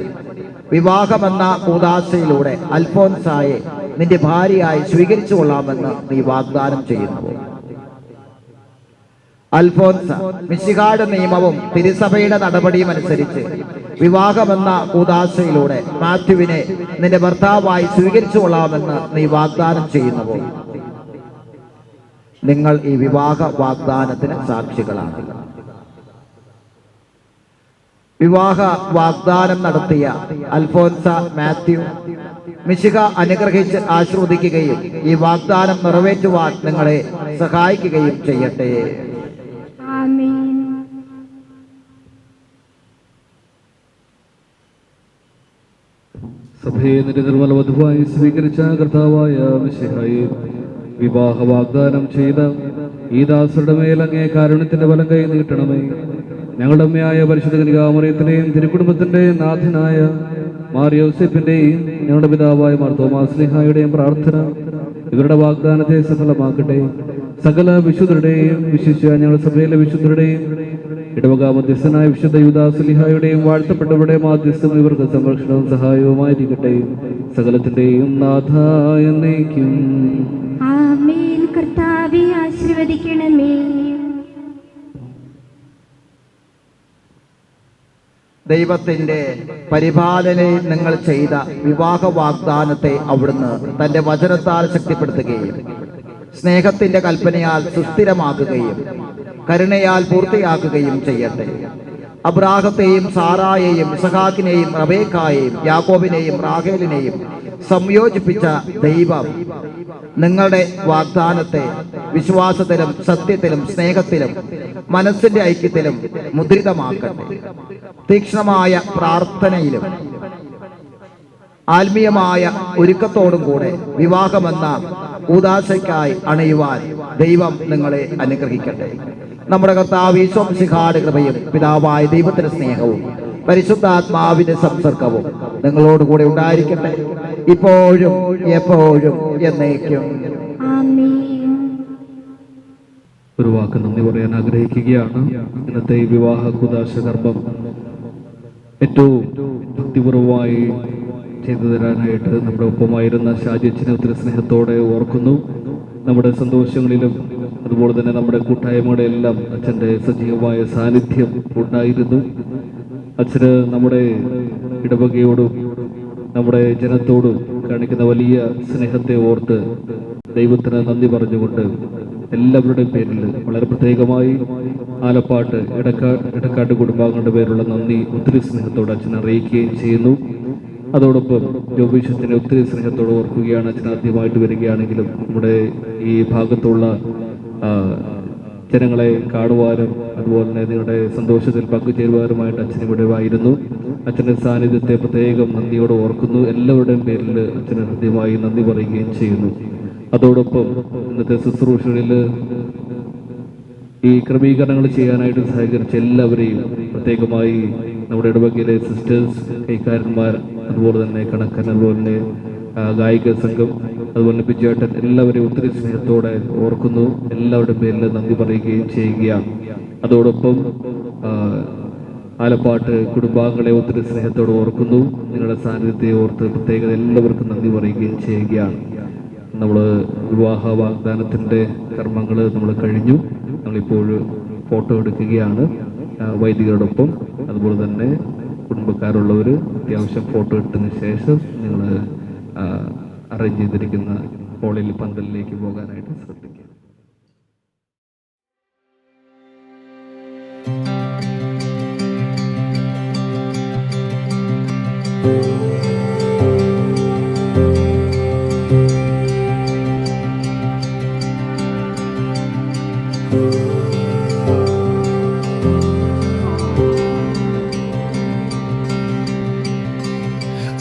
വിവാഹമെന്ന കൂദാശയിലൂടെ അൽഫോൻസായെ നിന്റെ ഭാര്യയായി സ്വീകരിച്ചു കൊള്ളാമെന്ന് നീ വാഗ്ദാനം ചെയ്യുന്നു. അൽഫോൻസ, മിശിഹായുടെ നിയമവും തിരുസഭയുടെ നടപടിയും അനുസരിച്ച് വിവാഹമെന്ന കൂദാശയിലൂടെ മാത്യുവിനെ നിന്റെ ഭർത്താവായി സ്വീകരിച്ചു കൊള്ളാമെന്ന് നീ വാഗ്ദാനം ചെയ്യുന്നുവോ? നിങ്ങൾ ഈ വിവാഹ വാഗ്ദാനത്തിന് സാക്ഷികളാണ്. വിവാഹ വാഗ്ദാനം നടത്തിയ അൽഫോൻസ മാത്യു മിശിഹ അനുഗ്രഹിച്ച് ആശീർവദിക്കുകയും ഈ വാഗ്ദാനം നിറവേറ്റുവാൻ നിങ്ങളെ സഹായിക്കുകയും ചെയ്യട്ടെ. സഭയെ നിന്റെ നിർമ്മല വധുവായി സ്വീകരിച്ച കർത്താവായ മിശിഹായെ വിവാഹ വാഗ്ദാനം ചെയ്ത ഈ ദാസരുടെ മേൽ അങ്ങേ കാരുണ്യത്തിന്റെ വലം കൈ നീട്ടണമേ. ഞങ്ങളുടെ അമ്മയായ പരിശുദ്ധ കന്യകാമറിയത്തിന്റെയും തിരുക്കുടുംബത്തിന്റെയും നാഥനായ മാർ യോസേഫിന്റെയും ഞങ്ങളുടെ പിതാവായ മാർ തോമാസ് സ്ലീഹായുടെയും പ്രാർത്ഥന ഇവരുടെ വാഗ്ദാനത്തെ സഫലമാക്കട്ടെ. സകല വിശുദ്ധരുടെയും വിശിഷ്യ ഞങ്ങളുടെ സഭയിലെ വിശുദ്ധരുടെയും ഇടവക മധ്യസ്ഥനായ വിശുദ്ധ യൂദാസ് സ്ലീഹായുടെയും വാഴ്ത്തപ്പെട്ടവരുടെ മാധ്യസ്ഥം ഇവർക്ക് സംരക്ഷണവും സഹായവുമായിരിക്കട്ടെ. സകലത്തിന്റെയും നാഥ എന്നേക്കും ആമേൻ. കർത്താവേ ആശീർവദിക്കണമേ. ദൈവത്തിൻ്റെ പരിപാലനയിൽ നിങ്ങൾ ചെയ്ത വിവാഹ വാഗ്ദാനത്തെ അവിടുന്ന് തൻ്റെ വചനത്താൽ ശക്തിപ്പെടുത്തുകയും സ്നേഹത്തിൻ്റെ കൽപ്പനയാൽ സുസ്ഥിരമാക്കുകയും കരുണയാൽ പൂർത്തിയാക്കുകയും ചെയ്യട്ടെ. അബ്രാഹത്തെയും സാറായെയും ഇസഹാക്കിനെയും റബേക്കായെയും യാക്കോബിനെയും റാഹേലിനെയും സംയോജിപ്പിച്ച ദൈവം നിങ്ങളുടെ വാഗ്ദാനത്തെ വിശ്വാസത്തിലും സത്യത്തിലും സ്നേഹത്തിലും മനസ്സിന്റെ ഐക്യത്തിലും മുദ്രിതമാക്കട്ടെ. തീക്ഷ്ണമായ പ്രാർത്ഥനയിലും ആത്മീയമായ ഒരുക്കത്തോടും കൂടെ വിവാഹമെന്ന ഉദാശയ്ക്കായി അണയുവാൻ ദൈവം നിങ്ങളെ അനുഗ്രഹിക്കട്ടെ. നമ്മുടെ കർത്താവ് ഈശോ മിശിഹായുടെ കൃപയും പിതാവായ ദൈവത്തിന്റെ സ്നേഹവും പരിശുദ്ധാത്മാവിന്റെ സംസർഗവും നിങ്ങളോടുകൂടെ ഉണ്ടായിരിക്കട്ടെ, ഇപ്പോഴും എപ്പോഴും എന്നേക്കും. ഒരു വാക്ക് നന്ദി പറയാൻ ആഗ്രഹിക്കുകയാണ്. ഇന്നത്തെ ഈ വിവാഹ കുദാശ കർമ്മം ഏറ്റവും ഭക്തിപൂർവമായി ചെയ്തു തരാനായിട്ട് നമ്മുടെ ഒപ്പമായിരുന്ന ഷാജിയച്ഛനെ ഒത്തിരി സ്നേഹത്തോടെ ഓർക്കുന്നു. നമ്മുടെ സന്തോഷങ്ങളിലും അതുപോലെ തന്നെ നമ്മുടെ കൂട്ടായ്മയുടെ എല്ലാം അച്ഛൻ്റെ സജീവമായ സാന്നിധ്യം ഉണ്ടായിരുന്നു. അച്ഛന് നമ്മുടെ ഇടവകയോടും നമ്മുടെ ജനത്തോടും കാണിക്കുന്ന വലിയ സ്നേഹത്തെ ഓർത്ത് ദൈവത്തിന് നന്ദി പറഞ്ഞുകൊണ്ട് എല്ലാവരുടെയും പേരിൽ വളരെ പ്രത്യേകമായി ആലപ്പാട്ട് ഇടക്കാട്ട് കുടുംബാംഗങ്ങളുടെ പേരുള്ള നന്ദി ഒത്തിരി സ്നേഹത്തോടെ അച്ഛൻ അറിയിക്കുകയും ചെയ്യുന്നു. അതോടൊപ്പം ജോബീഷത്തിനെ ഒത്തിരി സ്നേഹത്തോടെ ഓർക്കുകയാണ്. അച്ഛൻ ആദ്യമായിട്ട് വരികയാണെങ്കിലും നമ്മുടെ ഈ ഭാഗത്തുള്ള ജനങ്ങളെ കാണുവാനും അതുപോലെ തന്നെ നിങ്ങളുടെ സന്തോഷത്തിൽ പങ്കുചേരുവാനുമായിട്ട് അച്ഛൻ ഇവിടെ ആയിരുന്നു. അച്ഛൻ്റെ സാന്നിധ്യത്തെ പ്രത്യേകം നന്ദിയോടെ ഓർക്കുന്നു. എല്ലാവരുടെയും പേരിൽ അച്ഛന് ഹൃദ്യമായി നന്ദി പറയുകയും ചെയ്യുന്നു. അതോടൊപ്പം ഇന്നത്തെ ശുശ്രൂഷകളിൽ ഈ ക്രമീകരണങ്ങൾ ചെയ്യാനായിട്ട് സഹകരിച്ച എല്ലാവരെയും പ്രത്യേകമായി നമ്മുടെ ഇടവകയിലെ സിസ്റ്റേഴ്സ്, കൈക്കാരന്മാർ, അതുപോലെ തന്നെ കണക്കൻ, അതുപോലെ തന്നെ ഗായിക സംഘം, അതുപോലെ ബിജുവേട്ടൻ, എല്ലാവരെയും ഒത്തിരി സ്നേഹത്തോടെ ഓർക്കുന്നു. എല്ലാവരുടെ പേരിൽ നന്ദി പറയുകയും ചെയ്യുകയാണ്. അതോടൊപ്പം ആലപ്പാട്ട് കുടുംബാംഗങ്ങളെ ഒത്തിരി സ്നേഹത്തോടെ ഓർക്കുന്നു. നിങ്ങളുടെ സാന്നിധ്യത്തെ ഓർത്ത് പ്രത്യേകത എല്ലാവർക്കും നന്ദി പറയുകയും ചെയ്യുകയാണ്. നമ്മൾ വിവാഹ വാഗ്ദാനത്തിൻ്റെ കർമ്മങ്ങൾ നമ്മൾ കഴിഞ്ഞു. നമ്മളിപ്പോൾ ഫോട്ടോ എടുക്കുകയാണ് വൈദികരോടൊപ്പം. അതുപോലെ തന്നെ കുടുംബക്കാരുള്ളവർ അത്യാവശ്യം ഫോട്ടോ എടുത്തതിന് ശേഷം നിങ്ങൾ അറേഞ്ച് ചെയ്തിരിക്കുന്ന ഹോളിൽ പന്തലിലേക്ക് പോകാനായിട്ട് ശ്രദ്ധിക്കുക.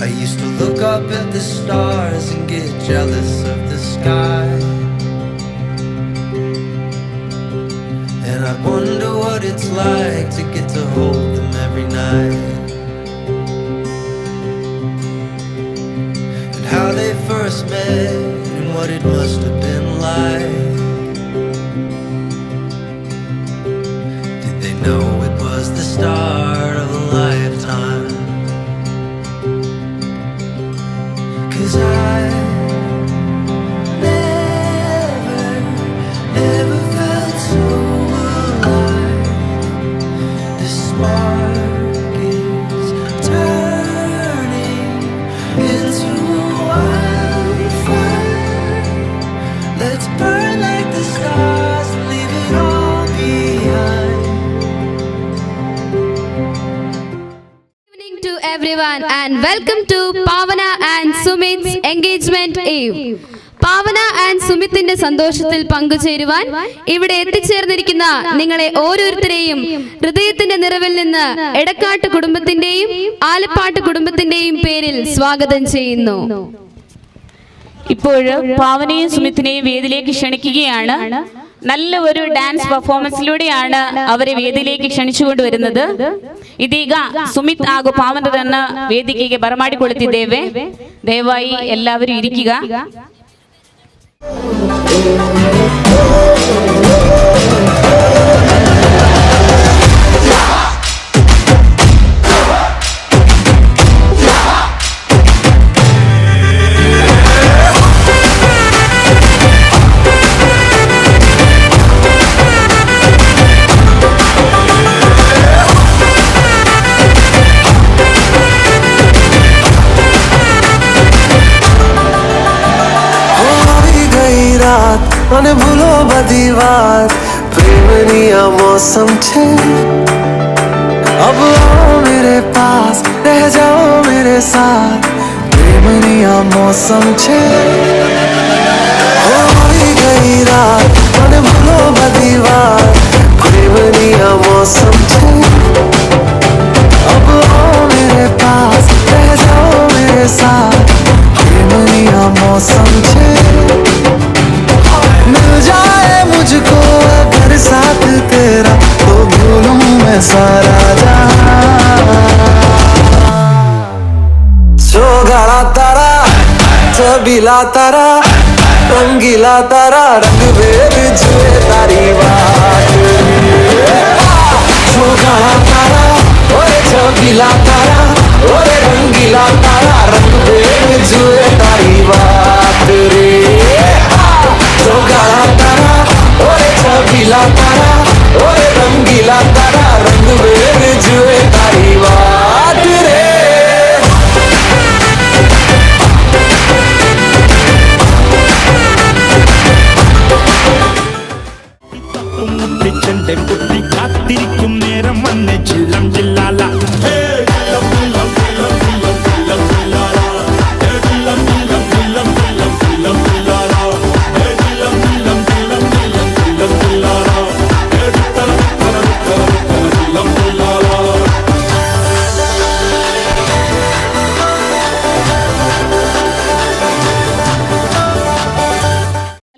I used to look up at the stars and get jealous of the sky, and I wonder what it's like to get to hold them every night, and how they first met and what it must have been like. Did they know it was the start of a lifetime? 'Cause I never felt so alive. The spark is turning into wildfire. Let's burn like the stars and leave it all behind. To everyone and welcome to Pavana and Sumit's Engagement Eve. Pavana and സുമിത്തിന്റെ സന്തോഷത്തിൽ പങ്കുചേരുവാൻ ഇവിടെ എത്തിച്ചേർന്നിരിക്കുന്ന നിങ്ങളെ ഓരോരുത്തരെയും ഹൃദയത്തിന്റെ നിറവിൽ നിന്ന് എടക്കാട്ട് കുടുംബത്തിന്റെയും ആലപ്പാട്ട് കുടുംബത്തിന്റെയും പേരിൽ സ്വാഗതം ചെയ്യുന്നു. ഇപ്പോൾ പാവനയും സുമിത്തിനെയും വേദിയിലേക്ക് ക്ഷണിക്കുകയാണ്. നല്ല ഒരു ഡാൻസ് പെർഫോമൻസിലൂടെയാണ് അവരെ വേദിയിലേക്ക് ಕ್ಷಣಿಸಿಕೊಂಡುವരുന്നത്. ಇದೀಗ ಸುಮಿತ್ ಹಾಗೂ ಪಾವನರನ್ನ ವೇದಿಕೆಗೆ ಬರಮಾಡಿಕೊಳ್ಳುತ್ತಿದ್ದೇವೆ. ದಯವಾಗಿ ಎಲ್ಲರೂ ಇರಿക്കുക. મને ભૂલો બધી વાત પ્રેમની આ મૌસમ છે अब आओ मेरे पास रह जाओ मेरे साथ प्रेमनी आ मौसम छे होई गई रात મને ભૂલો બધી વાત प्रेमनी आ मौसम छे अब आओ मेरे पास रह जाओ मेरे साथ प्रेमनी आ मौसम छे मिल जाए मुझको अगर साथ तेरा तो भूलूं मैं सारा सोगाड़ा तारा छबीला तारा रंगीला तारा रंग बेर जुए तारी बात सोगाड़ा तारा ओए छबीला तारा ओए रंगीला तारा रंग बेर जुए तारी बात रे सोगाड़ा तारा ओए छबीला तारा ओए रंगीला तारा रंग बेर जुए तारी बात रे കാത്തിരിക്കും നേരം വന്ന് ചില്ലം ചില്ലാല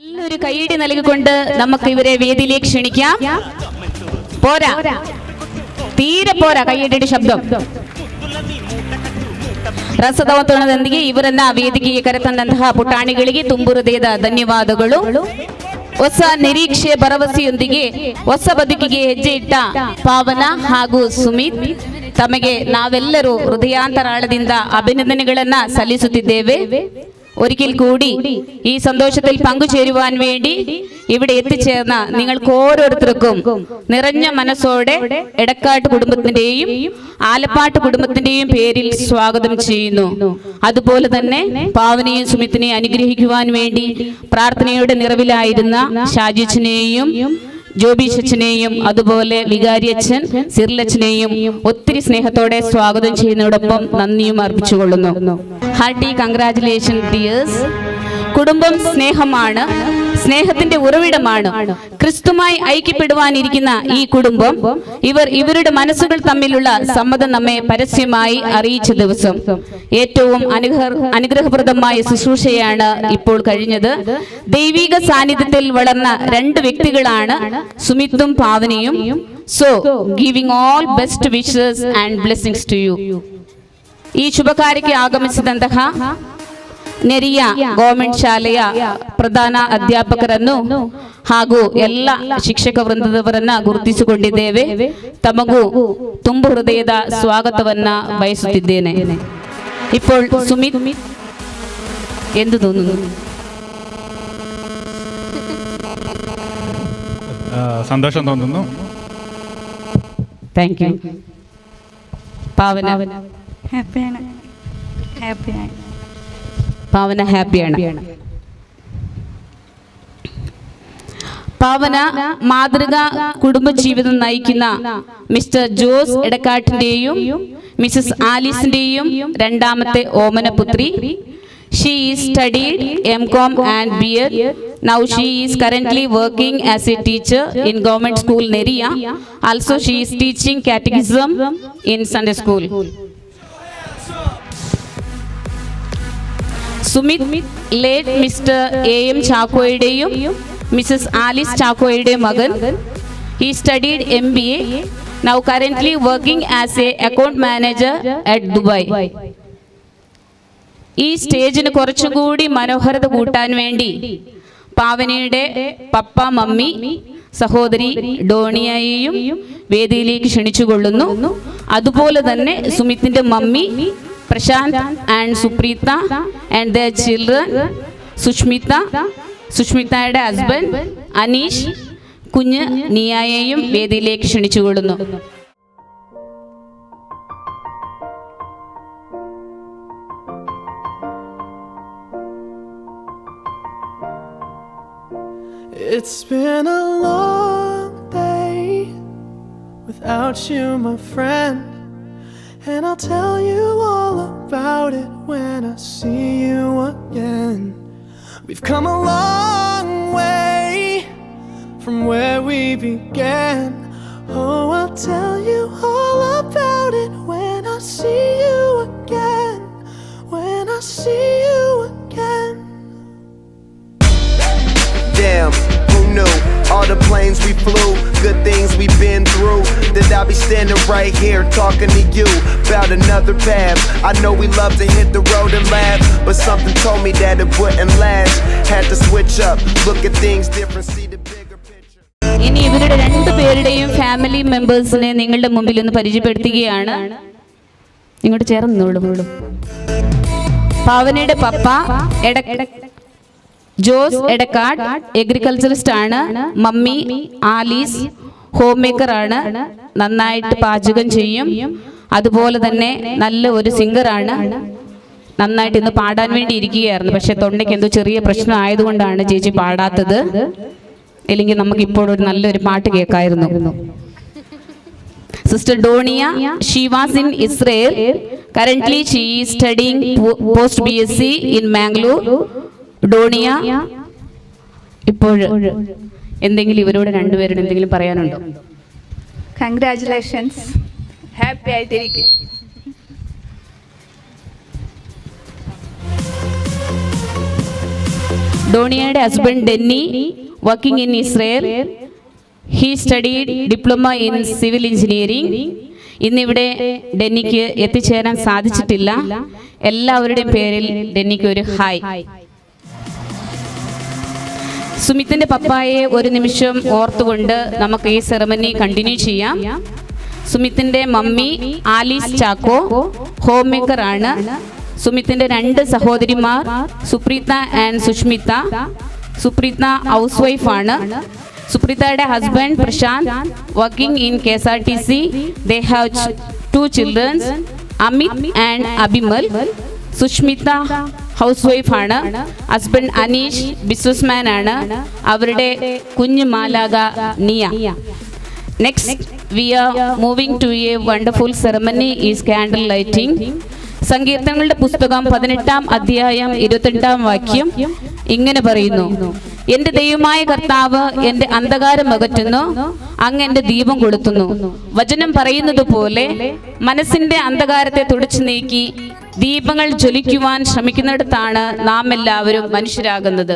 നല്ലൊരു കൈയടി നൽകിക്കൊണ്ട് നമുക്ക് ഇവരെ വേദിയിലേക്ക് ക്ഷണിക്കാം. പോരാ, ತೀರೆ പോരാ ಕೈಯಡಿಯ ಶಬ್ದ. ರಸದವತನದೊಂದಿಗೆ ಇವರನ್ನ ವೇದಿಕೆಗೆ ಕರೆತಂದಂತಹ ಪುಟಾಣಿಗಳಿಗೆ ತುಂಬು ಹೃದಯದ ಧನ್ಯವಾದಗಳು. ಹೊಸ ನಿರೀಕ್ಷೆ ಭರವಸೆಯೊಂದಿಗೆ ಹೊಸ ಬದುಕಿಗೆ ಹೆಜ್ಜೆ ಇಟ್ಟ ಪಾವನ ಹಾಗೂ ಸುಮಿತ್ ತಮಗೆ ನಾವೆಲ್ಲರೂ ಹೃದಯಾಂತರಾಳದಿಂದ അഭിനന്ദനങ്ങളನ್ನ സല്ലിಸುತ್ತಿದ್ದೇವೆ. ഒരിക്കൽ കൂടി ഈ സന്തോഷത്തിൽ പങ്കുചേരുവാൻ വേണ്ടി ഇവിടെ എത്തിച്ചേർന്ന നിങ്ങൾക്ക് ഓരോരുത്തർക്കും നിറഞ്ഞ മനസ്സോടെ എടക്കാട്ട് കുടുംബത്തിന്റെയും ആലപ്പാട്ട് കുടുംബത്തിന്റെയും പേരിൽ സ്വാഗതം ചെയ്യുന്നു. അതുപോലെ തന്നെ പാവനയും സുമിത്തിനെയും അനുഗ്രഹിക്കുവാൻ വേണ്ടി പ്രാർത്ഥനയുടെ നിറവിലായിരുന്ന ഷാജിച്ചനെയും ജോബി അച്ഛനെയും അതുപോലെ വികാരി അച്ഛൻ സിർലച്ഛനെയും ഒത്തിരി സ്നേഹത്തോടെ സ്വാഗതം ചെയ്യുന്നതോടൊപ്പം നന്ദിയും അർപ്പിച്ചുകൊള്ളുന്നു. Hearty congratulation dears. കുടുംബം സ്നേഹമാണ്, സ്നേഹത്തിന്റെ ഉറവിടമാണ്. ക്രിസ്തുമായി ഐക്യപ്പെടുവാനിരിക്കുന്ന ഈ കുടുംബം ഇവരുടെ മനസ്സുകൾ തമ്മിലുള്ള സമ്മതം നമ്മെ പരസ്യമായി അറിയിച്ച ദിവസം ഏറ്റവും അനുഗ്രഹപ്രദമായ ശുശ്രൂഷയാണ് ഇപ്പോൾ കഴിഞ്ഞത്. ദൈവിക സാന്നിധ്യത്തിൽ വളർന്ന രണ്ട് വ്യക്തികളാണ് സുമിത്തും പാവനയും. So giving all best wishes and blessings to you. ಈ ಶುಭಕಾರ್ಯಕ್ಕೆ ಆಗಮಿಸಿದಂತಹ ನೆರಿಯ ಗವರ್ಮೆಂಟ್ ಶಾಲೆಯ ಪ್ರಧಾನ ಅಧ್ಯಾಪಕರನ್ನು ಹಾಗೂ ಎಲ್ಲ ಶಿಕ್ಷಕ ವೃಂದದವರನ್ನ ಗುರುತಿಸಿಕೊಂಡಿದ್ದೇವೆ. ತಮಗೂ ತುಂಬು ಹೃದಯದ ಸ್ವಾಗತವನ್ನ ಬಯಸುತ್ತಿದ್ದೇನೆ. ഇപ്പോൾ സുമിത് എന്തു തോന്നുന്നു? സന്തോഷം തോന്നുന്നു. Thank you. പാവന ഹാപ്പിയാണ്. പാവന ഹാപ്പിയാണ്. പാവന മാതൃക കുടുംബജീവിതം നയിക്കുന്ന മിസ്റ്റർ ജോസ് എടക്കാട്ടിന്റെയും മിസസ് ആലീസിന്റെയും രണ്ടാമത്തെ ഓമനപുത്രി. She is studied MCom and B.Ed. Now she is currently working as a teacher in government school Neria. Also she is teaching catechism in Sunday school. Sumit late Mr. A.M. Chakoyudeയും Mrs. Alice Chakoyudeയും മകൻ. He studied MBA. Now currently working as a account manager at Dubai. ഈ സ്റ്റേജിന് കുറച്ചും കൂടി മനോഹരത കൂട്ടാൻ വേണ്ടി പാവനയുടെ papa mummy സഹോദരി ഡോണിയയെയും വേദിയിലേക്ക് ക്ഷണിച്ചുകൊള്ളുന്നു. അതുപോലെ തന്നെ സുമിത്തിന്റെ mummy Prashant and Supreetha and the children സുഷ്മിതയുടെ ഹസ്ബൻഡ് അനീഷ് കുഞ്ഞ് നിയായെയും വേദിയിലേക്ക് ക്ഷണിച്ചുകൊള്ളുന്നു. It's been a long day without you, my friend, and I'll tell you all about it when I see you again. We've come a long way from where we began. Oh, I'll tell you all about it when I see you again. When I see you again. Damn, who knew? All the planes we flew, good things we've been through. That I'll be standing right here talking to you about another path. I know we love to hit the road and laugh, but something told me that it wouldn't last. Had to switch up, look at things different, see the bigger picture. ഇനി ഇവരുടെ രണ്ടുപേരുടെയും family മെമ്പേഴ്സിനെ നിങ്ങളുടെ മുമ്പിൽ ഒന്ന് പരിചയപ്പെടുത്തുകയാണ്. ഇങ്ങോട്ട് ചേർന്നോളൂ. പാവനയുടെ പപ്പ ജോസ് എടക്കാട് എഗ്രികൾച്ചറിസ്റ്റ് ആണ്. Mummy Alice home maker ആണ്. നന്നായിട്ട് പാചകം ചെയ്യും. അതുപോലെ തന്നെ നല്ല ഒരു സിംഗറാണ്. നന്നായിട്ട് ഇന്ന് പാടാൻ വേണ്ടി ഇരിക്കുകയായിരുന്നു. പക്ഷെ തൊണ്ടയ്ക്ക് എന്തോ ചെറിയ പ്രശ്നം ആയതുകൊണ്ടാണ് ചേച്ചി പാടാത്തത്. അല്ലെങ്കിൽ നമുക്ക് ഇപ്പോൾ ഒരു നല്ലൊരു പാട്ട് കേൾക്കായിരുന്നു. Sister Donia, she was in Israel. Currently she is studying post BSc in Mangalore. Donia, ഇപ്പോൾ എന്തെങ്കിലും ഇവരോട് രണ്ടുപേരോട് എന്തെങ്കിലും പറയാനുണ്ടോ? കൺഗ്രാറ്റുലേഷൻസ്, ഹാപ്പി ആയിട്ടിരിക്കും. ഡോണിയയുടെ husband Denny working in Israel. He studied diploma in civil engineering. ഇന്നിവിടെ ഡെന്നിക്ക് എത്തിച്ചേരാൻ സാധിച്ചിട്ടില്ല. എല്ലാവരുടെയും പേരിൽ ഡെന്നിക്ക് ഒരു ഹായ്. സുമിത്തിന്റെ പപ്പായെ ഒരു നിമിഷം ഓർത്തുകൊണ്ട് നമുക്ക് ഈ സെറമണി കണ്ടിന്യൂ ചെയ്യാം. സുമിത്തിന്റെ mummy Alice Chacko homemaker ആണ്. സുമിത്തിന്റെ രണ്ട് സഹോദരിമാർ Supreetha and Sushmitha. Supreetha housewife ആണ്. സുപ്രീതയുടെ husband Prashant working in KSRTC. They have 2 children, Amit and Abhimal. Sushmitha housewife ആണ്. ഹസ്ബൻഡ് അനീഷ് ബിസിനസ്മാൻ ആണ്. അവരുടെ കുഞ്ഞു മാലാക Niya. Next we are moving to a wonderful ceremony is candle lighting. സങ്കീർത്തനങ്ങളുടെ പുസ്തകം 18-ാം അധ്യായം 28-ാം വാക്യം ഇങ്ങനെ പറയുന്നു: എന്റെ ദൈവമായ കർത്താവ് എന്റെ അന്ധകാരം അകറ്റുന്നു, അങ്ങ് എന്റെ ദീപം കൊളുത്തുന്നു. വചനം പറയുന്നത് പോലെ മനസ്സിന്റെ അന്ധകാരത്തെ തുടച്ചു നീക്കി ദീപങ്ങൾ ജ്വലിക്കുവാൻ ശ്രമിക്കുന്നിടത്താണ് നാം എല്ലാവരും മനുഷ്യരാകുന്നത്.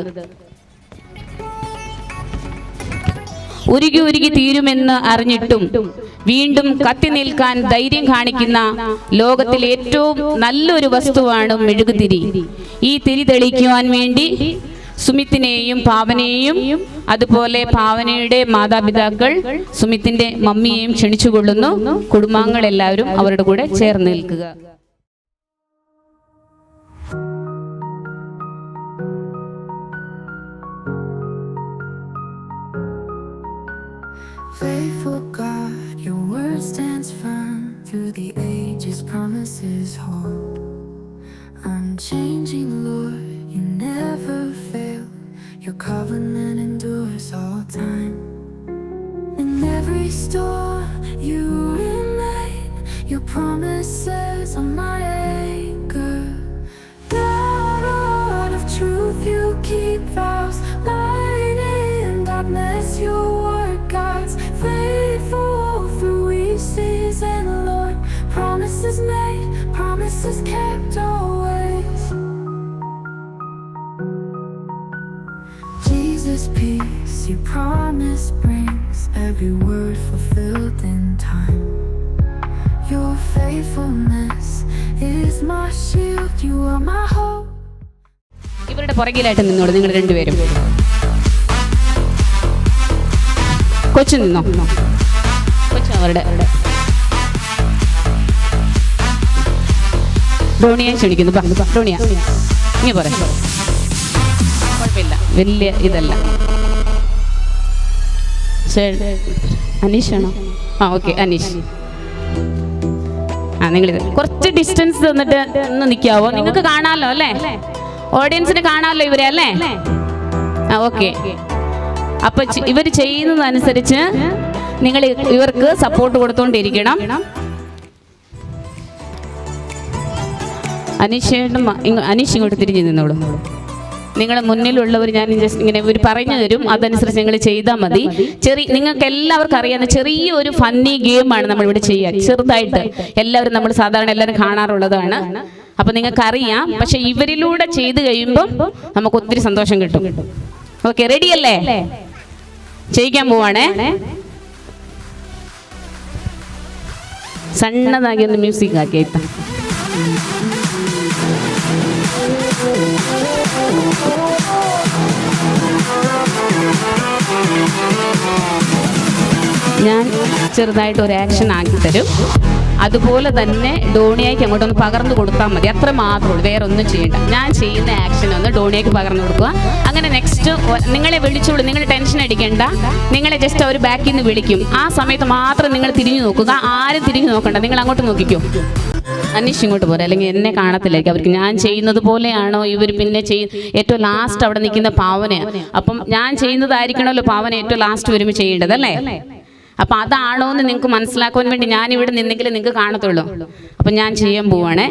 ഉരുകി ഉരുകി തീരുമെന്ന് അറിഞ്ഞിട്ടും വീണ്ടും കത്തി നിൽക്കാൻ ധൈര്യം കാണിക്കുന്ന ലോകത്തിൽ ഏറ്റവും നല്ലൊരു വസ്തുവാണ് മെഴുകുതിരി. ഈ തിരി തെളിക്കുവാൻ വേണ്ടി സുമിത്തിനെയും പാവനയെയും അതുപോലെ പാവനയുടെ മാതാപിതാക്കൾ സുമിത്തിന്റെ മമ്മിയെയും ക്ഷണിച്ചുകൊള്ളുന്നു. കുടുംബാംഗങ്ങൾ എല്ലാവരും അവരുടെ കൂടെ ചേർന്ന് നിൽക്കുക. Faithful God, your word stands firm through the ages, promises hold. Unchanging Lord, you never fail. Your covenant endures all time. In every storm you remain, your promises are my anchor. God, this peace you promise brings every word fulfilled in time. Your faithfulness is my shield, you are my hope. ഇവരുടെ പുറകിലായിട്ട് നിന്നോളൂ നിങ്ങൾ രണ്ടുപേരും. കൊച്ചു നിന്നോ, കൊച്ചു അവരുടെ ഡോണിയെ ക്ഷണിക്കുന്നു. ഡോണിയ ഇങ്ങനെ പോരെ, കുഴപ്പമില്ല, വലിയ ഇതല്ല. അനീഷാണോ? ആ ഓക്കെ, അനീഷ്. ആ നിങ്ങളിത് കുറച്ച് ഡിസ്റ്റൻസ് തന്നിട്ട് ഒന്ന് നിൽക്കാവോ? നിങ്ങൾക്ക് കാണാമല്ലോ അല്ലേ, ഓഡിയൻസിന് കാണാമല്ലോ ഇവരെ അല്ലേ? ആ ഓക്കെ. അപ്പൊ ഇവർ ചെയ്യുന്നതനുസരിച്ച് നിങ്ങൾ ഇവർക്ക് സപ്പോർട്ട് കൊടുത്തോണ്ടിരിക്കണം. അനീഷ് ഇങ്ങോട്ട് തിരിഞ്ഞു നിന്നോളൂ. നിങ്ങളെ മുന്നിലുള്ളവർ ഞാൻ ജസ്റ്റ് ഇങ്ങനെ ഇവർ പറഞ്ഞു തരും, അതനുസരിച്ച് നിങ്ങൾ ചെയ്താൽ മതി. നിങ്ങൾക്ക് എല്ലാവർക്കും അറിയാവുന്ന ചെറിയൊരു ഫണ്ണി ഗെയിമാണ് നമ്മളിവിടെ ചെയ്യാൻ, ചെറുതായിട്ട്. എല്ലാവരും നമ്മൾ സാധാരണ എല്ലാവരും കാണാറുള്ളതാണ്. അപ്പം നിങ്ങൾക്കറിയാം, പക്ഷെ ഇവരിലൂടെ ചെയ്ത് കഴിയുമ്പോൾ നമുക്ക് ഒത്തിരി സന്തോഷം കിട്ടും. ഓക്കെ, റെഡി അല്ലേ? ചെയ്യിക്കാൻ പോവാണേ. സണ്ണതാക്കി ഒന്ന് മ്യൂസിക് ആക്കി ഇപ്പം. ഞാൻ ചെറുതായിട്ട് ഒരു ആക്ഷൻ ആക്കി തരും. അതുപോലെ തന്നെ ഡോണിയയ്ക്ക് അങ്ങോട്ടൊന്ന് പകർന്നു കൊടുത്താൽ മതി, അത്ര മാത്രമേ ഉള്ളൂ, വേറെ ഒന്നും ചെയ്യണ്ട. ഞാൻ ചെയ്യുന്ന ആക്ഷൻ ഒന്ന് ഡോണിയയ്ക്ക് പകർന്നു കൊടുക്കുക. അങ്ങനെ നെക്സ്റ്റ് നിങ്ങളെ വിളിച്ചോളൂ, നിങ്ങൾ ടെൻഷൻ അടിക്കേണ്ട. നിങ്ങളെ ജസ്റ്റ് അവർ ബാക്കിൽ നിന്ന് വിളിക്കും. ആ സമയത്ത് മാത്രം നിങ്ങൾ തിരിഞ്ഞു നോക്കുക, ആരും തിരിഞ്ഞു നോക്കണ്ട, നിങ്ങൾ അങ്ങോട്ട് നോക്കിക്കോ. അനീഷ് ഇങ്ങോട്ട് പോരാ, അല്ലെങ്കിൽ എന്നെ കാണത്തില്ലായിരിക്കും അവർക്ക്. ഞാൻ ചെയ്യുന്നത് പോലെയാണോ ഇവർ പിന്നെ ഏറ്റവും ലാസ്റ്റ് അവിടെ നിൽക്കുന്ന പാവനയാണ്. അപ്പം ഞാൻ ചെയ്യുന്നതായിരിക്കണമല്ലോ പാവന ഏറ്റവും ലാസ്റ്റ് വരുമ്പോൾ ചെയ്യേണ്ടത് അല്ലേ? അപ്പം അതാണോ എന്ന് നിങ്ങൾക്ക് മനസ്സിലാക്കുവാൻ വേണ്ടി ഞാനിവിടെ നിന്നെങ്കിലും നിങ്ങൾക്ക് കാണത്തുള്ളൂ. അപ്പം ഞാൻ ചെയ്യാൻ പോവാണേ.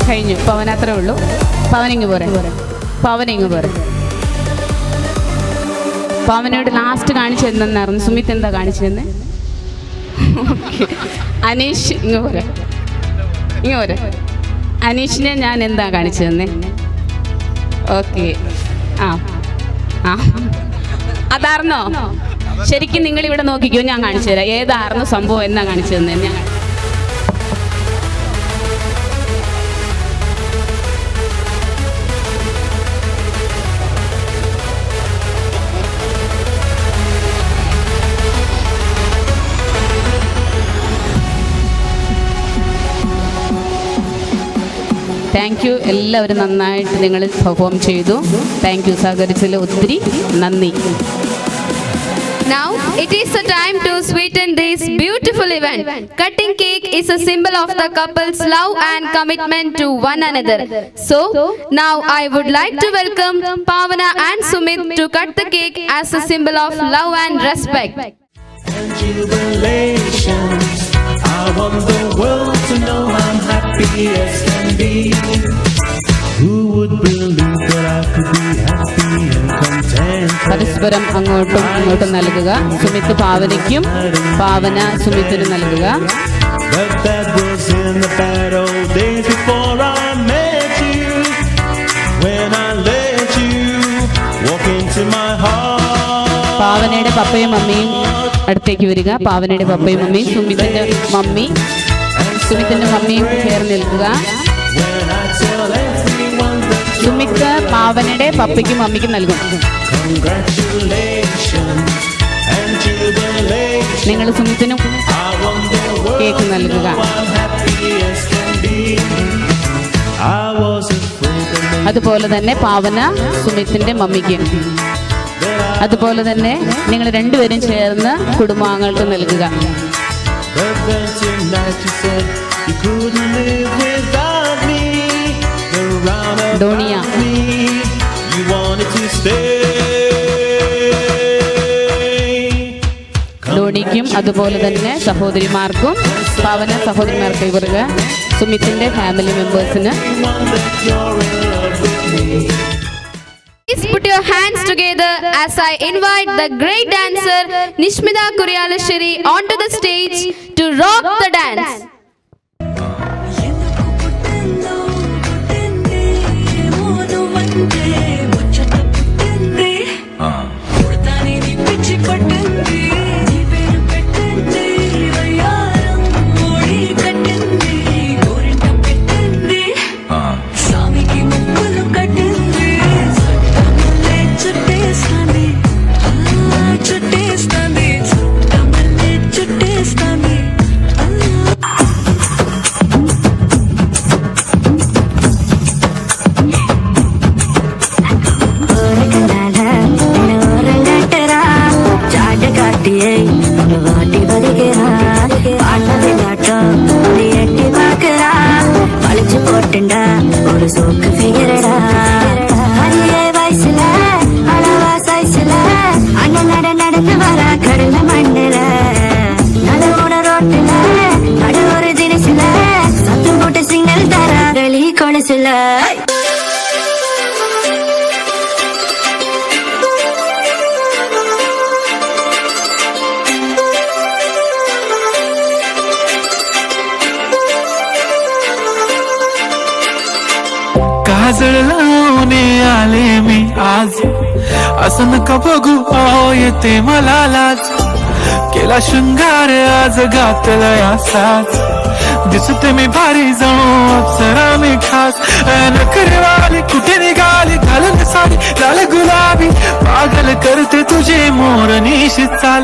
കഴിഞ്ഞു. പവൻ അത്രേ ഉള്ളൂ. പവനിങ്ങ് പോരെ, പവനിങ്ങ് പോരെ. പവനോട് ലാസ്റ്റ് കാണിച്ചു തന്നെന്നായിരുന്നു. സുമിത്ത് എന്താ കാണിച്ചു തന്നെ? ഓക്കെ, അനീഷ് ഇങ്ങ് പോരെ, ഇങ്ങ് പോരെ. അനീഷിനെ ഞാൻ എന്താ കാണിച്ചു തന്നെ? ഓക്കെ, ആ ആ അതാർന്നോ? ശരിക്കും നിങ്ങൾ ഇവിടെ നോക്കിക്കോ, ഞാൻ കാണിച്ചു തരാം ഏതായിരുന്നു സംഭവം എന്നാ കാണിച്ചു തന്നെ. ഞാൻ താങ്ക് യു. എല്ലാവരും നന്നായിട്ട് നിങ്ങൾ പെർഫോം ചെയ്തു. താങ്ക് യു, സഹകരിച്ചതിൽ ഒത്തിരി നന്ദി. Now it is the time to sweeten this beautiful event. Cutting cake is a symbol of the couple's love and commitment to one another. So now I would like to welcome Pavana and Sumit to cut the cake as a symbol of love and respect. And jubilations, I want the world to know I'm happy as can be. Who would believe that I could be happy and content? പരസ്പരം അങ്ങോട്ടും ഇങ്ങോട്ടും നൽകുക. സുമിത്ത് പാവനയ്ക്കും പാവന സുമിത്തിനും നൽകുക. But that was in the bad old days before I met you. When I let you walk into my heart. പാവനയുടെ പപ്പയും മമ്മിയും അടുത്തേക്ക് വരിക. പാവനയുടെ പപ്പയും മമ്മിയും, സുമിത്തിന്റെ മമ്മിയും ചേർന്ന് നിൽക്കുക. സുമിത്ത് പാവനയുടെ പപ്പയ്ക്കും മമ്മിക്കും നൽകും. നിങ്ങൾ സുമിത്തിനും കേക്ക് നൽകുക. അതുപോലെ തന്നെ പാവന സുമിത്തിന്റെ മമ്മിക്കും. അതുപോലെ തന്നെ നിങ്ങൾ രണ്ടുപേരും ചേർന്ന് കുടുംബാംഗങ്ങൾക്ക് നൽകുക. ഡോണിയ, ഡോണിക്കും അതുപോലെ തന്നെ സഹോദരിമാർക്കും, പാവന സഹോദരിമാർക്ക് ഇവർക്ക് സുമിത്തിന്റെ family മെമ്പേഴ്സിന്. Please put your hands together as I invite the great dancer Nishmita Kuriyalasheri onto the stage to rock the dance. ஒரு சோக்கு ஃபிகரடா அரியே வயசுல அளவா சைஸ்ல அண்ணன் நடந்து வர கடல மண்ணுல நடுவோட ரோட்டுல நடு ஒரு தினசுல சத்து போட்டு சிக்னல் தர வெளி கொலுசுல काजळ लावणे आले मी आज, असं नका बघू अहो येते मला लाज. केला शृंगार आज घातला असाच, दिसते मी भारी जणू अप्सरा मी खास. नखरेवाली कुठे निघाली घालून साडी लाल गुलाबी, पागल करते तुझे मोरनीशी चाल.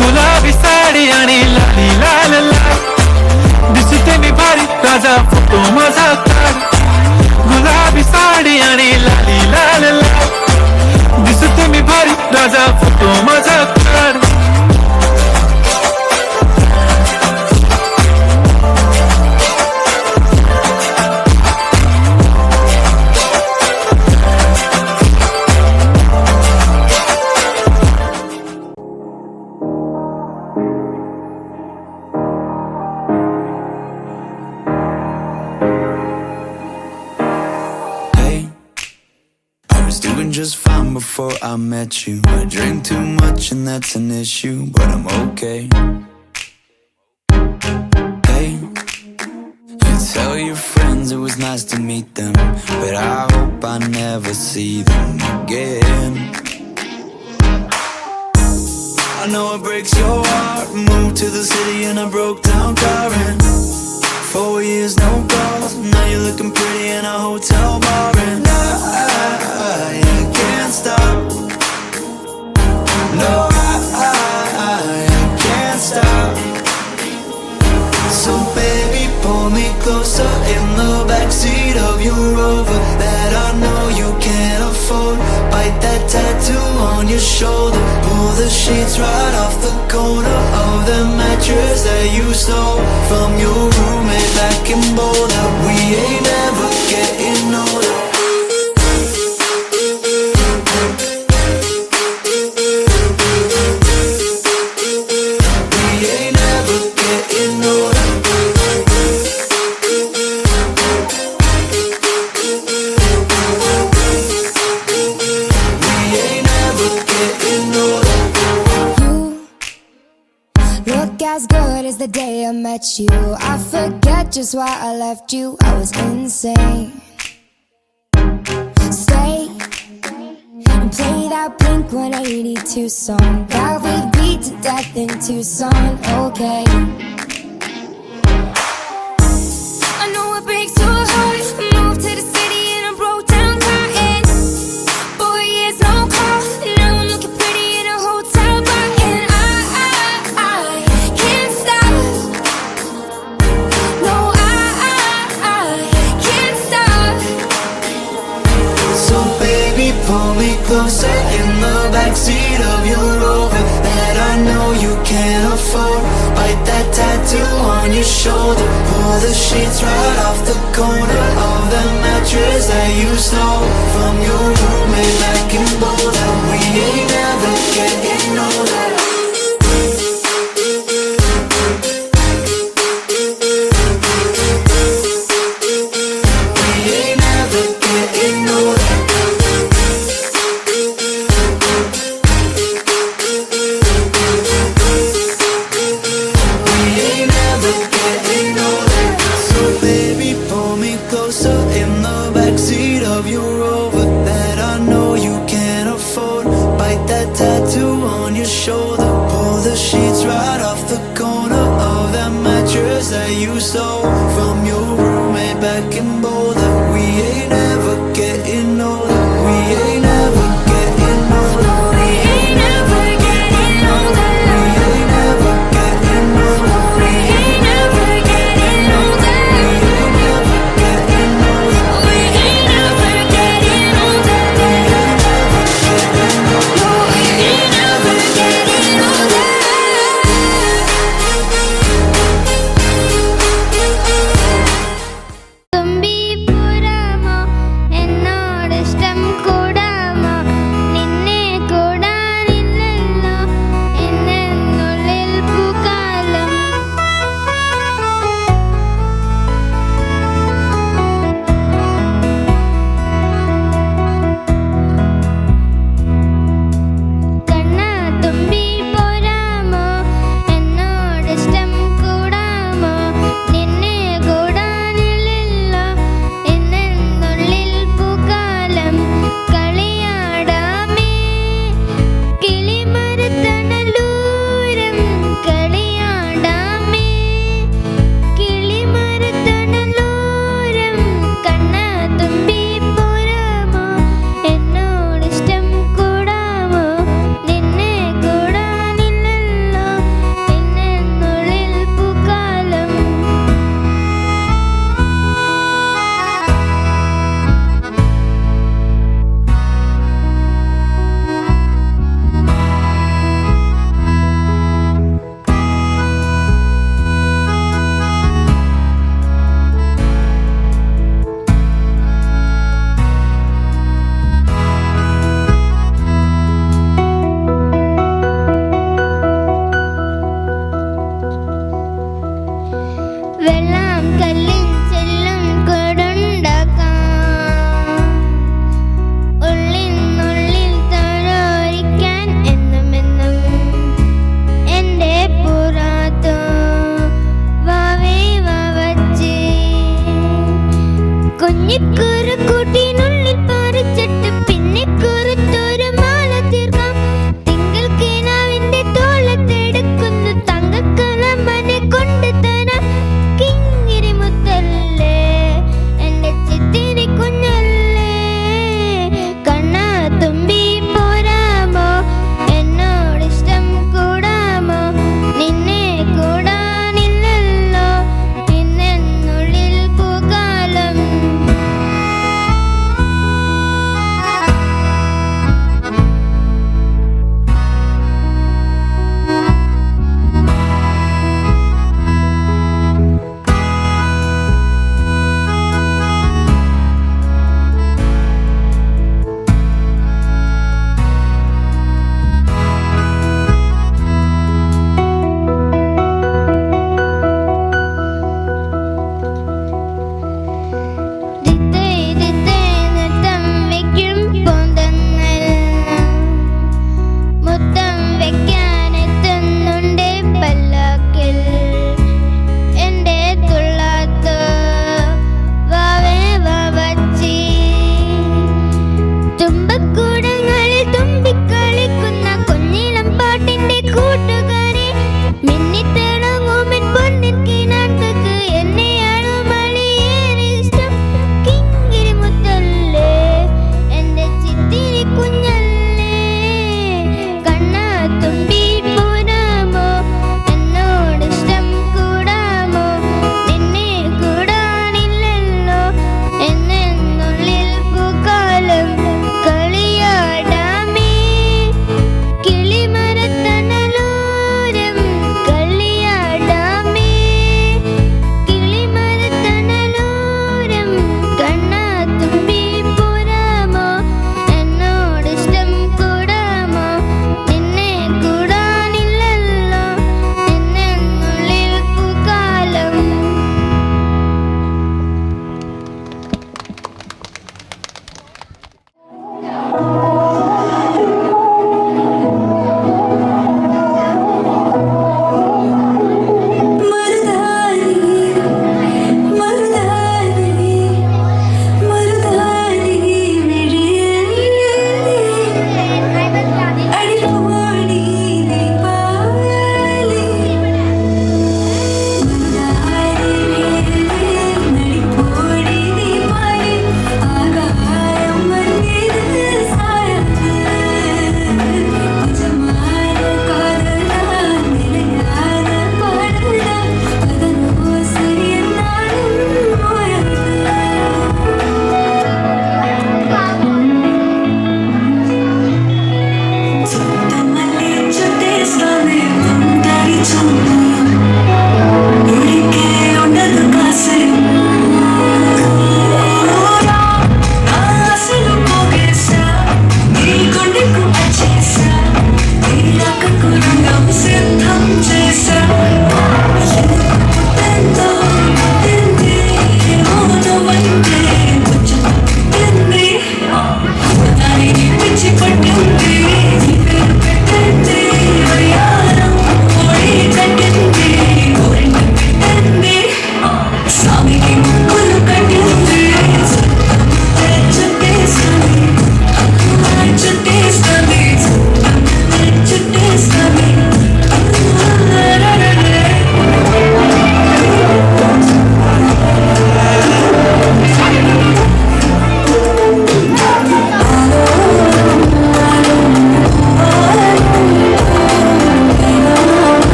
गुलाबी साडी आणि लाली लाल लाल, दिसते मी भारी राजा फोटो माझा काढ. गुलाबी साडी आणि लाली लाल लाल, दिसते मी भारी राजा फोटो माझा काढ. Just fine before I met you. I drink too much and that's an issue, but I'm okay. Hey, you tell your friends it was nice to meet them, but I hope I never see them again. I know it breaks your heart. Moved to the city in a broke down car and 4 years no calls. Now you're looking pretty in a hotel bar and I can't stop. No, I can't stop. So baby, pull me closer in the backseat of your Rover that I know you can't afford. Bite that tattoo on your shoulder. Pull the sheets right off the corner of the mattress that you stole from your roommate back in Boulder. We ain't ever getting older. As good as the day I met you, I forget just why I left you. I was insane. Stay, Play that Blink 182 song that we beat to death in Tucson, okay. I know it breaks your heart. Moved to the city and I broke down crying. 4 years, no call. Now I'm looking pretty in a hotel bar. And I can't stop. No, I can't stop. So baby, pull me closer in the backseat of your Rover that I know you can't afford. Bite that tattoo on your shoulder. Pull the sheets right off the corner of the mattress that you stole from your roommate back in Boulder. We ain't never getting older. You stole from your roommate back in Boulder. We ain't never getting older. We ain't never getting older. We ain't never getting older. We ain't never getting older. We ain't never getting older. We ain't never getting older. We ain't never getting older. We ain't never getting older.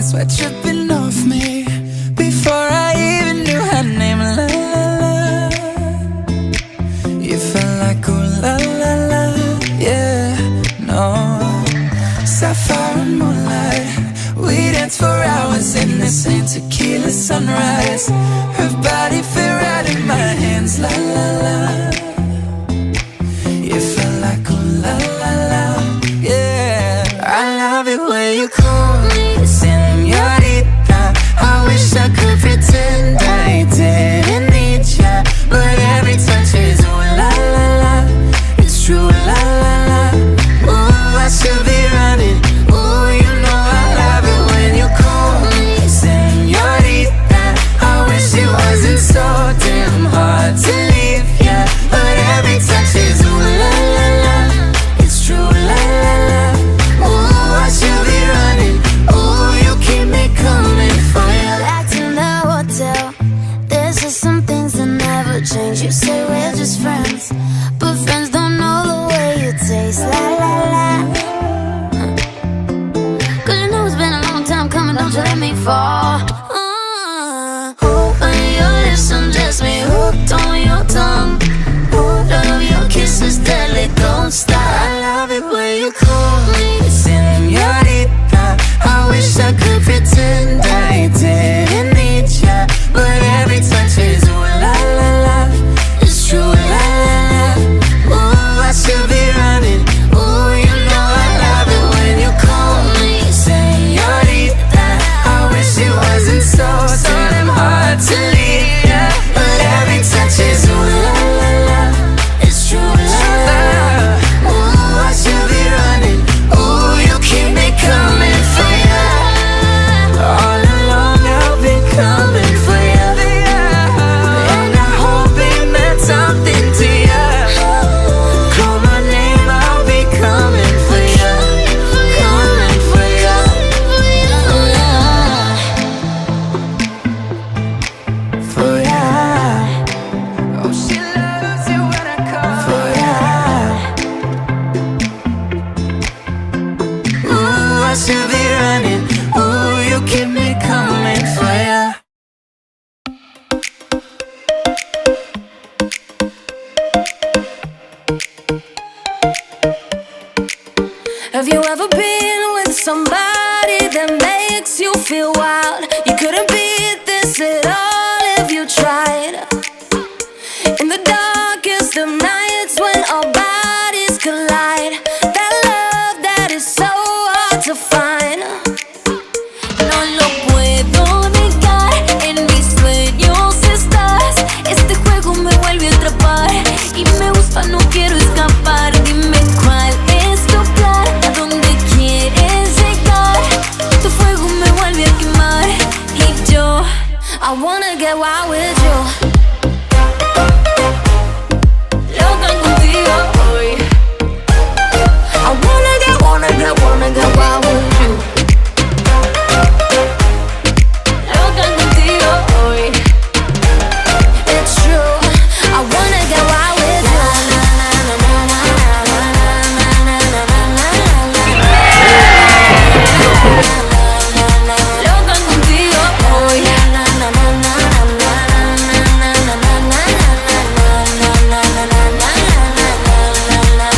sweat dripping off me before I even knew her name. La la la, you felt like ooh la la la, yeah, no. Sapphire and moonlight, we danced for hours in the same tequila sunrise. Her body fit right in my hands, la la la. You felt like ooh la la la, yeah. I love it when you call me señorita. I wish I could pretend I didn't need ya, but every touch is ooh la la la. It's true la la la. Ooh, I should be running. Ooh, you know I love it when you call me señorita. I wish it wasn't so damn hard to leave ya. don't stop. I love it when you call me señorita. I wish I could pretend I didn't need ya, but every touch is ooh la la la. It's true la la la. Ooh, I should be running. Ooh, you know I love it when you call me señorita. I wish it wasn't so damn hard to leave ya, but every touch is ooh la la la. It's true la la la. Ooh, I should be running. Ooh, you keep me coming for ya. All along I've been coming for ya, and I hope it meant something to ya. Call my name, I'll be coming for ya, coming for ya. For ya. Oh, she loves it when I call for ya. Ooh, I should be running. Ooh, you keep me coming for ya. Have you ever been with somebody that makes you feel wild? You couldn't beat this at all if you tried. In the darkest of nights when our bodies collide, that love that is so hard to find. No lo puedo negar, en mis sueños estás. Este juego me vuelve a atrapar y me gusta, no quiero escapar. Dime cuál es tu plan, a dónde quieres llegar. Tu fuego me vuelve a quemar y yo, I wanna get wild with you. Loca contigo hoy. I wanna get wild with you. Loca contigo hoy. It's true, I wanna get wild with you. Loca contigo hoy.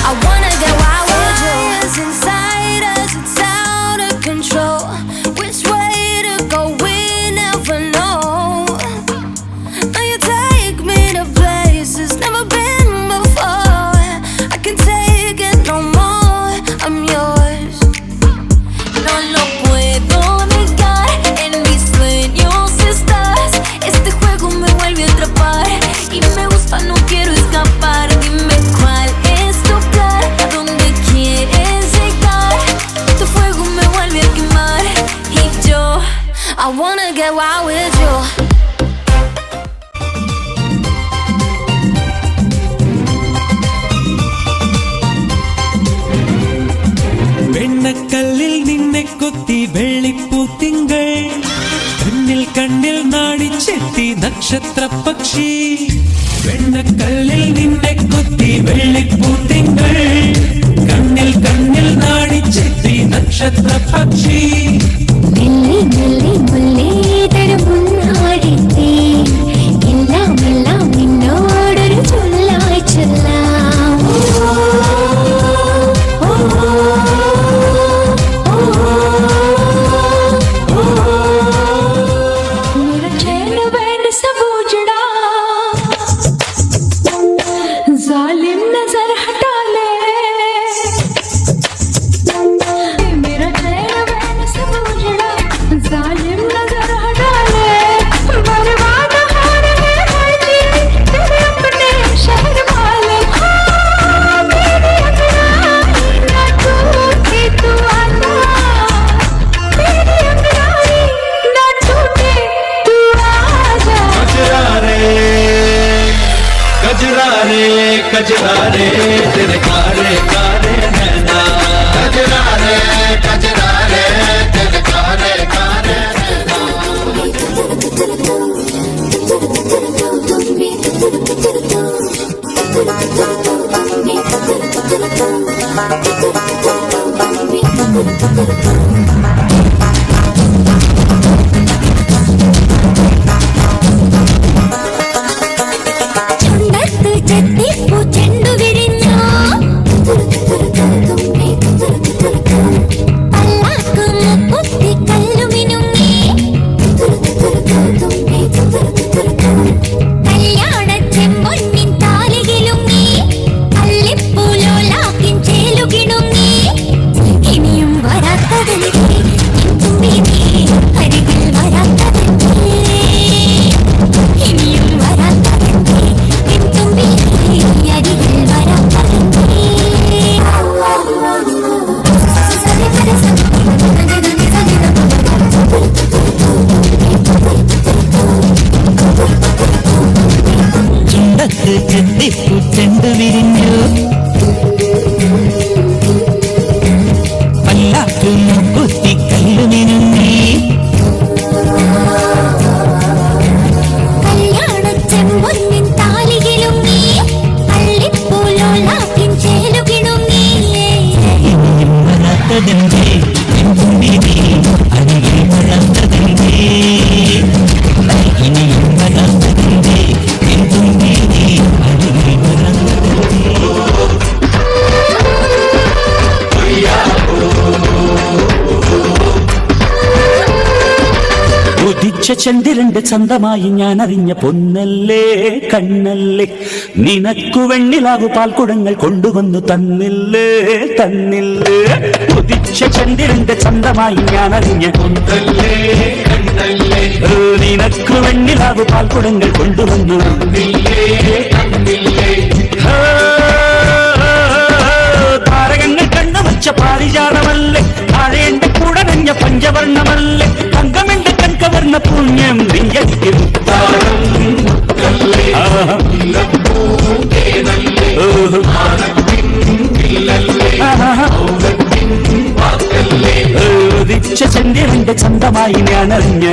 I wanna get wild with you. It's inside us, it's out of control. Which way to go, we never know. Now you take me to places never been before. I can't take it no more, I'm yours. No lo puedo negar, en mis sueños estás. Este juego me vuelve a atrapar y me gusta, no quiero escapar. Dime cuál es tu plan, a dónde quieres llegar. Tu fuego me vuelve a quemar y yo, I wanna get wild with you. വെണ്ണക്കല്ലിൽ നിന്നെ കൊത്തി വെള്ളിപ്പൂത്തിങ്കൾ, കണ്ണിൽ കണ്ണിൽ നാടിച്ചെത്തി നക്ഷത്ര പക്ഷി. വെണ്ണക്കല്ലിൽ നിന്നെ കൊത്തി വെള്ളിപ്പൂത്തിങ്കൾ, കണ്ണിൽ കണ്ണിൽ നാടിച്ചെത്തി നക്ഷത്ര പക്ഷി. മെല്ലെ മെല്ലെ മുല്ലേ തരും മുന്നാടിത്തേ, എല്ലാം എല്ലാം നിന്നോടൊരു ചൊല്ലായി ചൊല്ലാം. मेरा चैन बैंड सब उजड़ा, जालिम नजर हटा ले. मेरा चैन बैंड सब उजड़ा, जालिम नजर हटा ले. बर्बाद हो रहे हर चीज तेरे अपने शहर वाले. मेरी अंगड़ाई ना टूटे तू आना, मेरी अंगड़ाई ना टूटे तू आजा. कजरा रे कजरा रे तेरे कारे कारे नैना. कजरा रे तेरे कारे कारे ചുണ്ടത്ത് ചെത്തിപ്പൂ ചെണ്ടു വിരിഞ്ഞോ, ചന്ദ്രന്റെ ചന്തമായി ഞാൻ അറിഞ്ഞ പൊന്നല്ലേ കണ്ണല്ലേ, നിനക്കു വെണ്ണിലാവു പാൽക്കുടങ്ങൾ കൊണ്ടുവന്നു തന്നില്ലേ തന്നില്ലേ. ഉദിച്ച ചന്ദ്രന്റെ ചന്തമായി ഞാൻ അറിഞ്ഞ പൊന്നല്ലേ കണ്ണല്ലേ, നിനക്കു വെണ്ണിലാവു പാൽക്കുടങ്ങൾ കൊണ്ടുവന്നു തന്നില്ലേ തന്നില്ലേ. താരകങ്ങൾ കണ്ണുവച്ച പാരിജാതമല്ലേ, താഴേണ്ട കൂടനഞ്ഞ പഞ്ചവർണ്ണമല്ലേ, തങ്കമെന്റെ കൺകവർണ്ണ പുണ്യം നീയക്കും ഉദിച്ച ചന്ദ്രന്റെ ചന്തമായി ഞാൻ അറിഞ്ഞ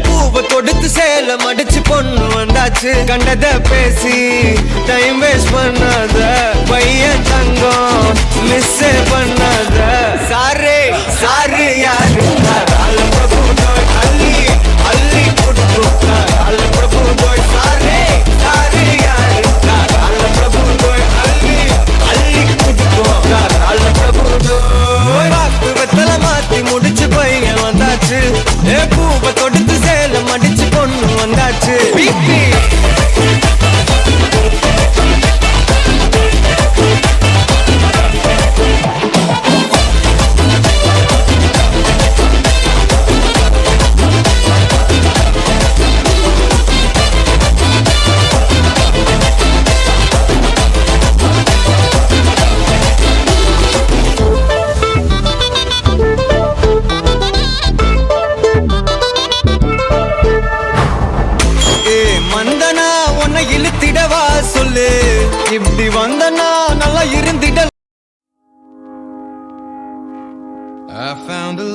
பூவை தொடுத்து சேலம் அடிச்சு பொண்ணு வந்தாச்சு. கண்டத பேசி டைம் வேஸ்ட் பண்ணாத பையன் தங்கம் மிஸ் பண்ணாத. சாரே சாரு யாரு பிரபு அள்ளி அள்ளி புட்டு பிரபு சாரே சாரு யாரு பிரபு அள்ளி அள்ளி புட்டு பிரபு வாக்கு வெத்தல மாத்தி முடிச்சு பையன் வந்தாச்சு. பூவை தொடுத்து சேலம் அடிச்சு பொண்ணு வந்தாச்சு.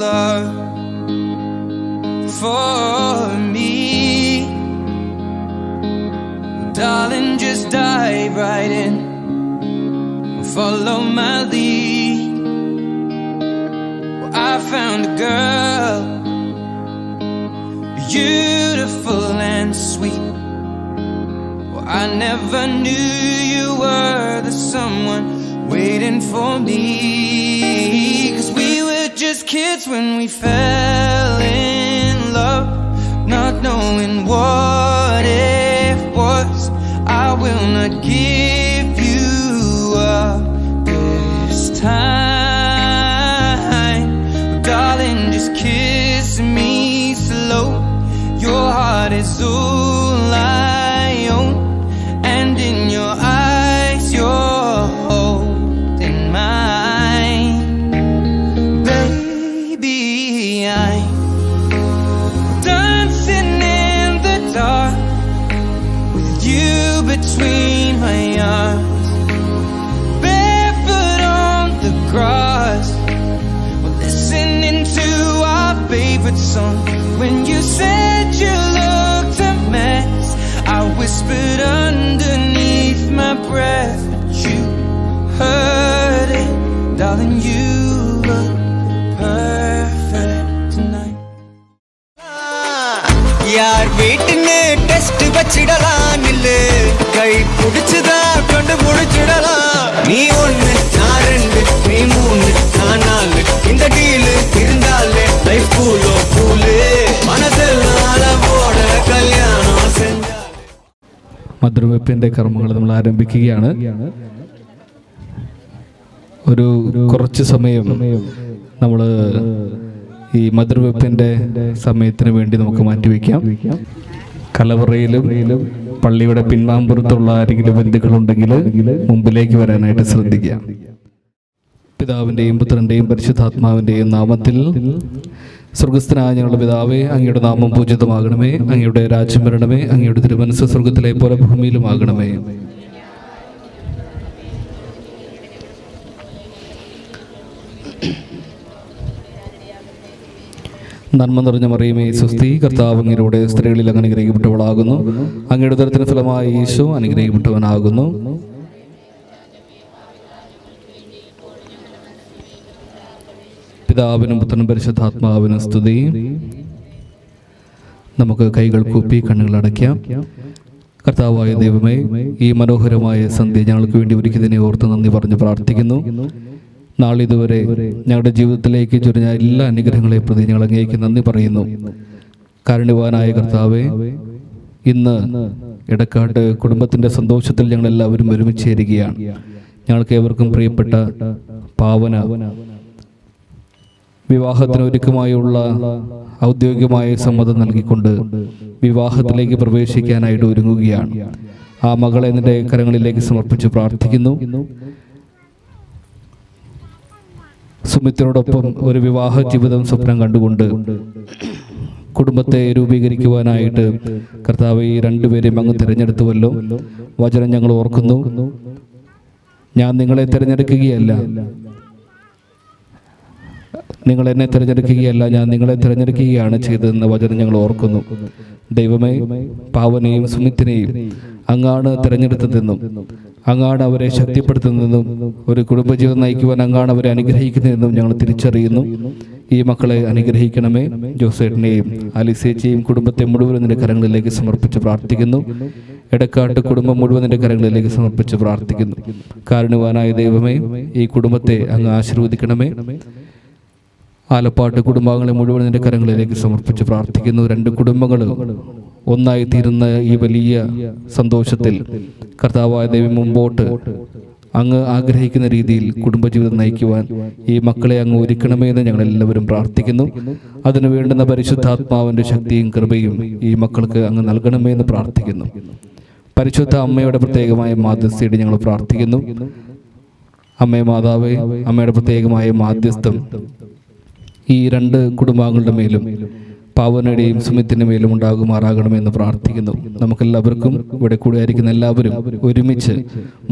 love for me. Darling, just dive right in, follow my lead. Well, I found a girl, beautiful and sweet. Well, I never knew you were the someone waiting for me. 'Cause we were just kids when we fell in love, not knowing what it was. I will not give you up this time. Darling, just kiss me slow. Your heart is all I own, and in your eyes you're holding mine. Baby, I'm dancing in the dark with you between my arms, barefoot on the grass. We're listening to our favorite song. When you said you looked a mess, I whispered underneath my breath, but you heard it. Darling, you look perfect tonight. यार வீட்டுன்னு test வச்சிடலாம் நில்லு, கை பிடிச்சுதா கொண்டு முடிச்சிடலாம். நீ ஒண்ணு நான் ரெண்டு, நீ மூணு நான் நாலு, இந்த டீலு இருந்தாலே லைஃப் கூலோ கூலு. മനസ്സിലാല പോട കല്യാണം സെഞ്ചാ. മധുരവെപ്പിൻ്റെ കർമ്മങ്ങൾ നമ്മൾ ആരംഭിക്കുകയാണ്. ഒരു കുറച്ച് സമയം നമ്മൾ ഈ മധുരവെപ്പിൻ്റെ സമയത്തിന് വേണ്ടി നമുക്ക് മാറ്റിവെക്കാം. കലവറയിലും പള്ളിയുടെ പിൻവാമ്പുറത്തുള്ള ആരെങ്കിലും ബന്ധുക്കളുണ്ടെങ്കിൽ മുമ്പിലേക്ക് വരാനായിട്ട് ശ്രദ്ധിക്കാം. പിതാവിൻ്റെയും പുത്രൻ്റെയും പരിശുദ്ധാത്മാവിൻ്റെയും നാമത്തിൽ. സ്വർഗസ്ഥനായ ഞങ്ങളുടെ പിതാവേ, അങ്ങയുടെ നാമം പൂജിതമാകണമേ. അങ്ങയുടെ രാജ്യം വരണമേ. അങ്ങയുടെ തിരുമനസ്സ് സ്വർഗത്തിലെ പോലെ ഭൂമിയിലുമാകണമേ. നന്മ നിറഞ്ഞ മറിയമേ സ്വസ്തി, കർത്താവ് അങ്ങയുടെ സ്ത്രീകളിൽ അങ്ങ് അനുഗ്രഹിക്കപ്പെട്ടവളാകുന്നു. അങ്ങയുടെ ഉദരത്തിന് ഫലമായി ഈശോ അനുഗ്രഹിക്കപ്പെട്ടവനാകുന്നു. പിതാവിനും പുത്രനും പരിശുദ്ധാത്മാവിനും സ്തുതി. നമുക്ക് കൈകൾ കൂപ്പി കണ്ണുകൾ അടയ്ക്കാം. കർത്താവായ ദൈവമേ, ഈ മനോഹരമായ സന്ധ്യ ഞങ്ങൾക്ക് വേണ്ടി ഒരുക്കിയതിനെ ഓർത്ത് നന്ദി പറഞ്ഞ് പ്രാർത്ഥിക്കുന്നു. നാളിതുവരെ ഞങ്ങളുടെ ജീവിതത്തിലേക്ക് ചൊരിഞ്ഞ എല്ലാ അനുഗ്രഹങ്ങളെ പ്രതി ഞങ്ങൾ അങ്ങേക്ക് നന്ദി പറയുന്നു. കാരുണ്യവാനായ കർത്താവേ, ഇന്ന് ഇടക്കാട്ട് കുടുംബത്തിൻ്റെ സന്തോഷത്തിൽ ഞങ്ങളെല്ലാവരും ഒരുമിച്ച് ചേരുകയാണ്. ഞങ്ങൾക്ക് ഏവർക്കും പ്രിയപ്പെട്ട പാവന വിവാഹത്തിന് ഒരുക്കമായുള്ള ഔദ്യോഗികമായ സമ്മതം നൽകിക്കൊണ്ട് വിവാഹത്തിലേക്ക് പ്രവേശിക്കാനായിട്ട് ഒരുങ്ങുകയാണ്. ആ മകളെ നിന്റെ കരങ്ങളിലേക്ക് സമർപ്പിച്ച് പ്രാർത്ഥിക്കുന്നു. സുമിത്തിനോടൊപ്പം ഒരു വിവാഹ ജീവിതം സ്വപ്നം കണ്ടുകൊണ്ട് കുടുംബത്തെ രൂപീകരിക്കുവാനായിട്ട് കർത്താവ് ഈ രണ്ടുപേരെയും അങ്ങ് തിരഞ്ഞെടുത്തുവല്ലോ. വചനം ഞങ്ങൾ ഓർക്കുന്നു. ഞാൻ നിങ്ങളെ തിരഞ്ഞെടുക്കുകയല്ല, നിങ്ങൾ എന്നെ തിരഞ്ഞെടുക്കുകയല്ല, ഞാൻ നിങ്ങളെ തിരഞ്ഞെടുക്കുകയാണ് ചെയ്തതെന്ന വചനം ഞങ്ങൾ ഓർക്കുന്നു. ദൈവമേ, പാവനെയും സുമിത്തിനെയും അങ്ങാണ് തിരഞ്ഞെടുത്തതെന്നും അങ്ങാണ് അവരെ ശക്തിപ്പെടുത്തുന്നതെന്നും ഒരു കുടുംബജീവിതം നയിക്കുവാൻ അങ്ങാണ് അവരെ അനുഗ്രഹിക്കുന്നതെന്നും ഞങ്ങൾ തിരിച്ചറിയുന്നു. ഈ മക്കളെ അനുഗ്രഹിക്കണമേ. ജോസേട്ടനെയും ആലിസേച്ചിയെയും കുടുംബത്തെ മുഴുവൻ നിന്റെ കരങ്ങളിലേക്ക് സമർപ്പിച്ച് പ്രാർത്ഥിക്കുന്നു. ഇടക്കാട്ട് കുടുംബം മുഴുവൻ നിന്റെ കരങ്ങളിലേക്ക് സമർപ്പിച്ച് പ്രാർത്ഥിക്കുന്നു. കാരുണ്യവാനായ ദൈവമേ, ഈ കുടുംബത്തെ അങ്ങ് ആശീർവദിക്കണമേ. ആലപ്പാട്ട് കുടുംബാംഗങ്ങളെ മുഴുവൻ നിന്റെ കരങ്ങളിലേക്ക് സമർപ്പിച്ച് പ്രാർത്ഥിക്കുന്നു. രണ്ട് കുടുംബങ്ങൾ ഒന്നായി തീരുന്ന ഈ വലിയ സന്തോഷത്തിൽ കർത്താവായ ദൈവം മുമ്പോട്ട് അങ്ങ് ആഗ്രഹിക്കുന്ന രീതിയിൽ കുടുംബജീവിതം നയിക്കുവാൻ ഈ മക്കളെ അങ്ങ് ഒരുക്കണമേ എന്ന് ഞങ്ങളെല്ലാവരും പ്രാർത്ഥിക്കുന്നു. അതിനു വേണ്ടുന്ന പരിശുദ്ധാത്മാവിൻ്റെ ശക്തിയും കൃപയും ഈ മക്കൾക്ക് അങ്ങ് നൽകണമേ എന്ന് പ്രാർത്ഥിക്കുന്നു. പരിശുദ്ധ അമ്മയുടെ പ്രത്യേകമായ മാധ്യസ്ഥയോട് ഞങ്ങൾ പ്രാർത്ഥിക്കുന്നു. അമ്മേ മാതാവേ, അമ്മയുടെ പ്രത്യേകമായ മാധ്യസ്ഥം ഈ രണ്ട് കുടുംബാംഗങ്ങളുടെ മേലും പാവനയുടെയും സുമിത്തിൻ്റെ മേലും ഉണ്ടാകുമാറാകണമെന്ന് പ്രാർത്ഥിക്കുന്നു. നമുക്കെല്ലാവർക്കും ഇവിടെ കൂടിയായിരിക്കുന്ന എല്ലാവരും ഒരുമിച്ച്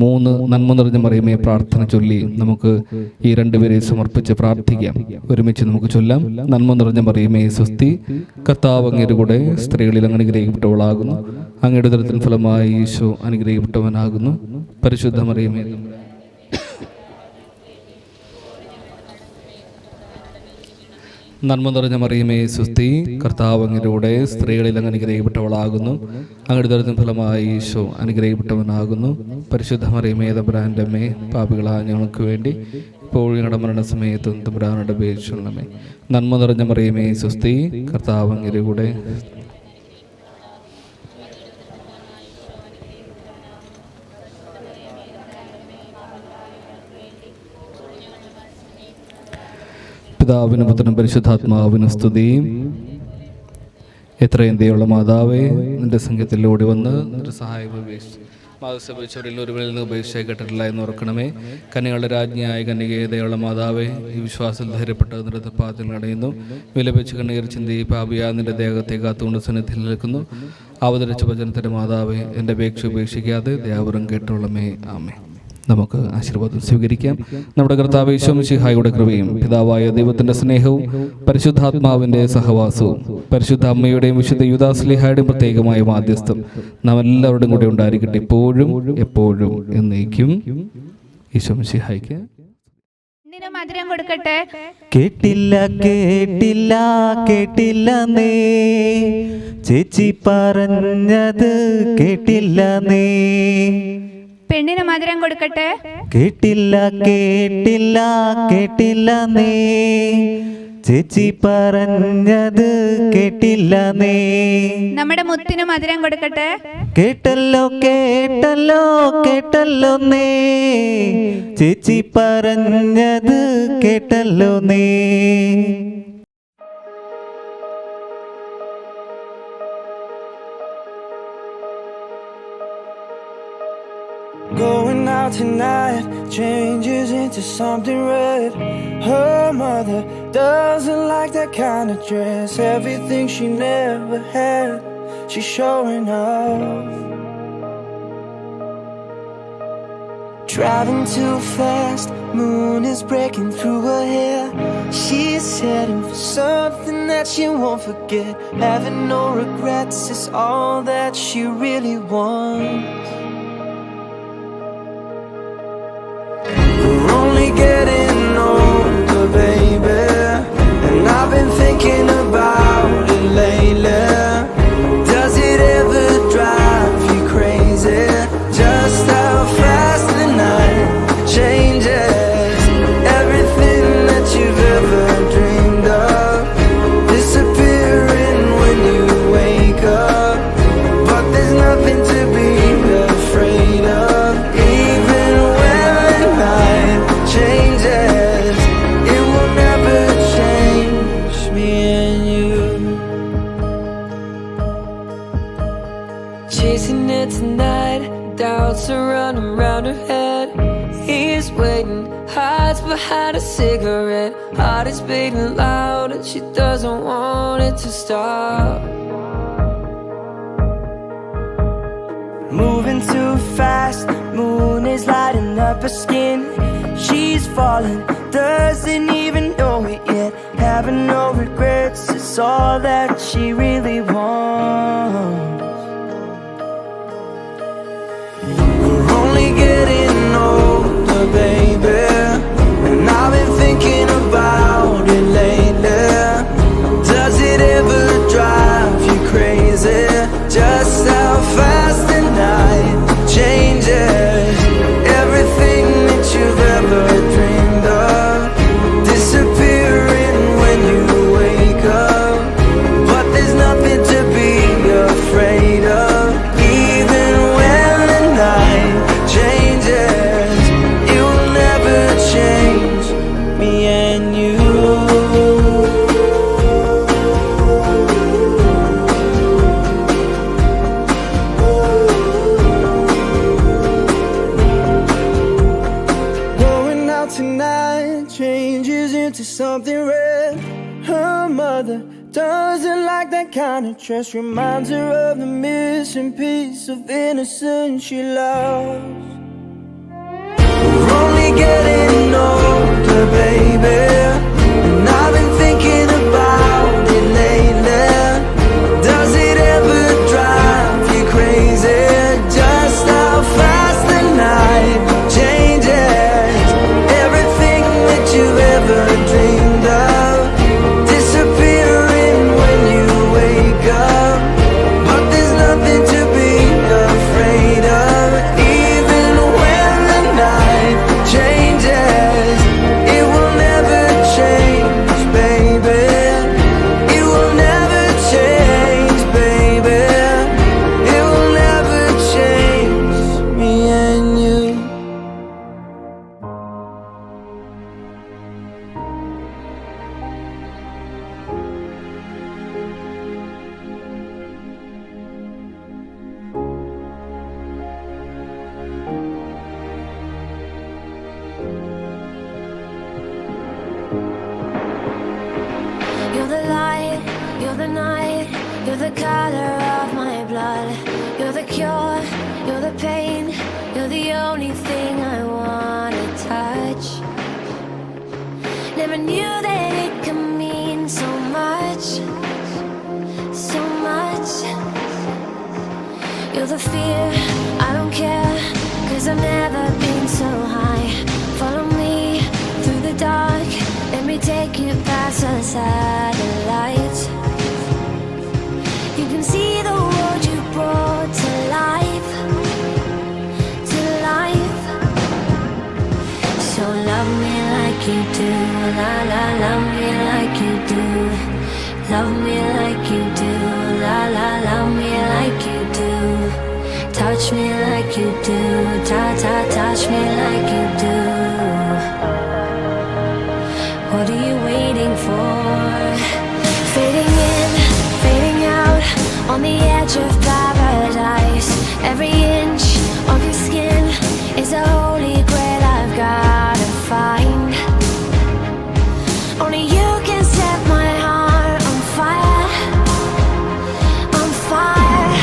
3 നന്മ നിറഞ്ഞ മറിയമേ പ്രാർത്ഥന ചൊല്ലി നമുക്ക് ഈ രണ്ടുപേരെ സമർപ്പിച്ച് പ്രാർത്ഥിക്കാം. ഒരുമിച്ച് നമുക്ക് ചൊല്ലാം. നന്മ നിറഞ്ഞ മറിയമേ സ്വസ്തി, കർത്താവ് അങ്ങയുടെ കൂടെ സ്ത്രീകളിൽ അങ്ങ് അനുഗ്രഹിക്കപ്പെട്ടവളാകുന്നു. അങ്ങയുടെ ഉദരത്തിൻ ഫലമായി ഈശോ അനുഗ്രഹിക്കപ്പെട്ടവനാകുന്നു. പരിശുദ്ധ മറിയമേ നന്മ നിറഞ്ഞ മറിയമേ സ്വസ്തി, കർത്താവ് അങ്ങയുടെ കൂടെ സ്ത്രീകളിൽ അങ്ങ് അനുഗ്രഹിക്കപ്പെട്ടവളാകുന്നു. അങ്ങയുടെ ഉദരത്തിൻ ഫലമായി ഈശോ അനുഗ്രഹിക്കപ്പെട്ടവനാകുന്നു. പരിശുദ്ധ മറിയമേ തമ്പുരാന്റെ അമ്മേ, പാപികളായ ഞങ്ങൾക്ക് വേണ്ടി ഇപ്പോൾ ഞങ്ങളുടെ മരണസമയത്തും തമ്പുരാനോട് അപേക്ഷിക്കണമേ. നന്മ നിറഞ്ഞ മറിയമേ സ്വസ്തി, കർത്താവ് അങ്ങയുടെ കൂടെ പിതാവിനും പുത്രനും പരിശുദ്ധാത്മാവിനും സ്തുതി. എത്രയും ദയുള്ള മാതാവേ, നിന്റെ സംഘത്തിലൂടെ വന്ന് നിന്റെ സഹായം ഉപേക്ഷിച്ചു മാതൃസഭയിൽ ഒരുവരിൽ നിന്ന് ഉപേക്ഷ കേട്ടിട്ടില്ല എന്ന് ഓർക്കണമേ. കന്യകളുടെ രാജ്ഞിയായ കന്യകയെ ദയുള്ള മാതാവേ, ഈ വിശ്വാസത്തിൽ ധൈര്യപ്പെട്ട് നിന്റെ പാദത്തിൽ അടയുന്നു. വിലപിച്ച് കണ്ണീർ ചിന്തി പാപിയാ നിന്റെ ദേഹത്തെ കാത്തുകൊണ്ട് സന്നിധിയിൽ നിൽക്കുന്നു. അവതരിച്ച വചനത്തിന്റെ മാതാവേ, എൻ്റെ അപേക്ഷ ഉപേക്ഷിക്കാതെ ദയാപുരം കേട്ടോളമേ. ആമേ. നമുക്ക് ആശീർവാദം സ്വീകരിക്കാം. നമ്മുടെ കർത്താവ് യേശു മിശിഹായുടെ കൃപയും പിതാവായ ദൈവത്തിന്റെ സ്നേഹവും പരിശുദ്ധാത്മാവിന്റെ സഹവാസവും പരിശുദ്ധ അമ്മയുടെയും വിശുദ്ധ യൂദാസ്ലീഹായുടെയും പ്രത്യേകമായ മാധ്യസ്ഥം നാം എല്ലാവരുടെയും കൂടെ ഉണ്ടായിരിക്കട്ടെ, ഇപ്പോഴും എപ്പോഴും എന്നേക്കും. യേശു മിശിഹായ്ക്ക് മധുരം കൊടുക്കട്ടെ. കേട്ടില്ല കേട്ടില്ല കേട്ടില്ല നീ ചേച്ചി പറഞ്ഞത് കേട്ടില്ല നീ. പെണ്ണിന് മധുരം കൊടുക്കട്ടെ. കേട്ടില്ല കേട്ടില്ല കേട്ടില്ല നീ ചേച്ചി പറഞ്ഞത് കേട്ടില്ല നീ. നമ്മുടെ മുത്തിന് മധുരം കൊടുക്കട്ടെ. കേട്ടല്ലോ കേട്ടല്ലോ കേട്ടല്ലോ നീ ചേച്ചി പറഞ്ഞത് കേട്ടല്ലോ നീ. Going out tonight changes into something red. Her mother doesn't like that kind of dress. Everything she never had, she's showing off. Driving too fast, moon is breaking through her hair. She's heading for something that she won't forget. Having no regrets is all that she really wants. We're only getting older, baby, and I've been thinking about it lately. Does it ever drive you crazy? Just how fast the night changes. Everything that you've ever dreamed of disappearing when you wake up. But there's nothing to be afraid of. Even when the night changes, it will never change me and you. Chasing it tonight, doubts are running round her head. He's waiting, hides behind a cigarette. Heart is beating loud and she doesn't want it to stop. Moving too fast, moon is lighting up her skin. She's falling, doesn't even know it yet. Having no regrets is all that she really wants. We're only getting older, baby, and I've been thinking about it lately. Does it ever drive you crazy? Just how fast the night changes. Everything that you've ever dreamed of disappearing when you wake up. But there's nothing to be afraid of. Even when the night changes, it will never change me and you. mother doesn't like that kind of trust. Reminds her of the missing piece of innocence she lost. We're only getting older, baby, and I've been thinking about it lately. Does it ever drive you crazy just how fast the night changes? Everything that you've ever dreamed of disappearing when you wake up, but there's nothing to be afraid of. Even when the night changes, it will never change, baby. It will never change, baby. It will never change me and you. You're the light, you're the night, you're the color of my blood. You're the cure, you're the pain, you're the only thing I wanna touch. Never knew that it could mean so much, so much. You're the fear, I don't care, 'cause I've never been so high. Follow me through the dark, let me take you past the satellites. You can see the world you brought to life, to life. So love me like you do, la la, love me like you do. Love me like you do, la la, love me like you do. Touch me like you do, ta ta, touch me like you do. What are you waiting for? Fading in, fading out, on the edge of paradise. Every inch of your skin is a holy grail I've gotta find. Only you can set my heart on fire, on fire.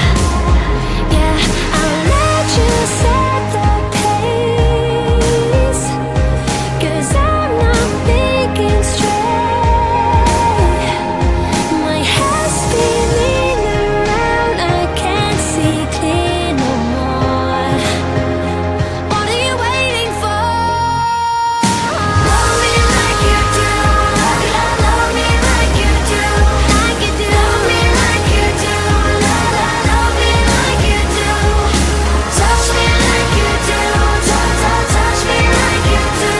Yeah, I'll let you set the pace, 'cause I'm not thinking straight. My head's spinning around, I can't see clear no more. What are you waiting for? Love me like you do, love me like you do, like you do. Love me like you do, love me like you do. Touch me like you do, touch me like you do.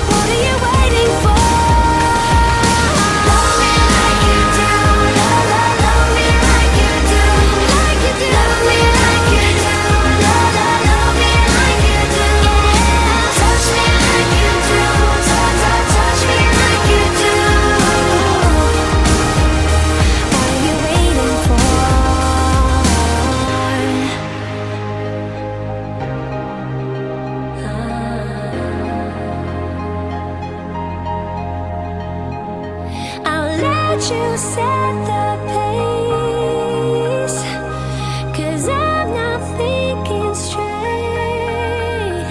What are you waiting for? Love me like you do, love me like you do, like you do. Love me like you do, love me like you do. Touch me like you do, touch me like you do. What are you waiting for? I'll let you set the pace, 'cause I'm not thinking straight.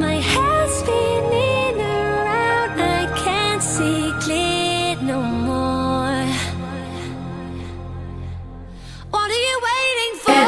My head's spinning around, I can't see clear no more. What are you waiting for?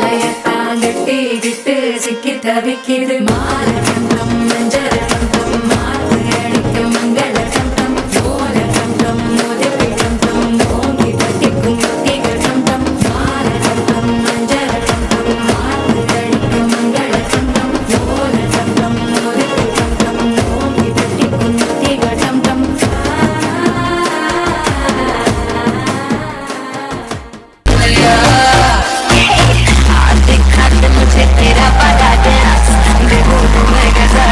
मुझे तेरा बड़ा dance, देखो मैं कैसा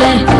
Let's go.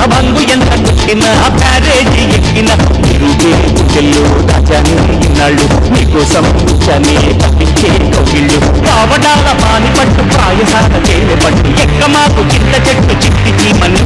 బంగు ఎంత కొట్టిన ప్యారేజీ ఎక్కిన చెల్లు రాజాని ఇన్నాళ్ళు నీకోసం కూర్చని తప్పించే కౌగిళ్ళు కావడాల పాని పట్టు పాయసాల చేయ పట్టు ఎక్క మాకు చింత చెట్టు చిట్టి మన్ను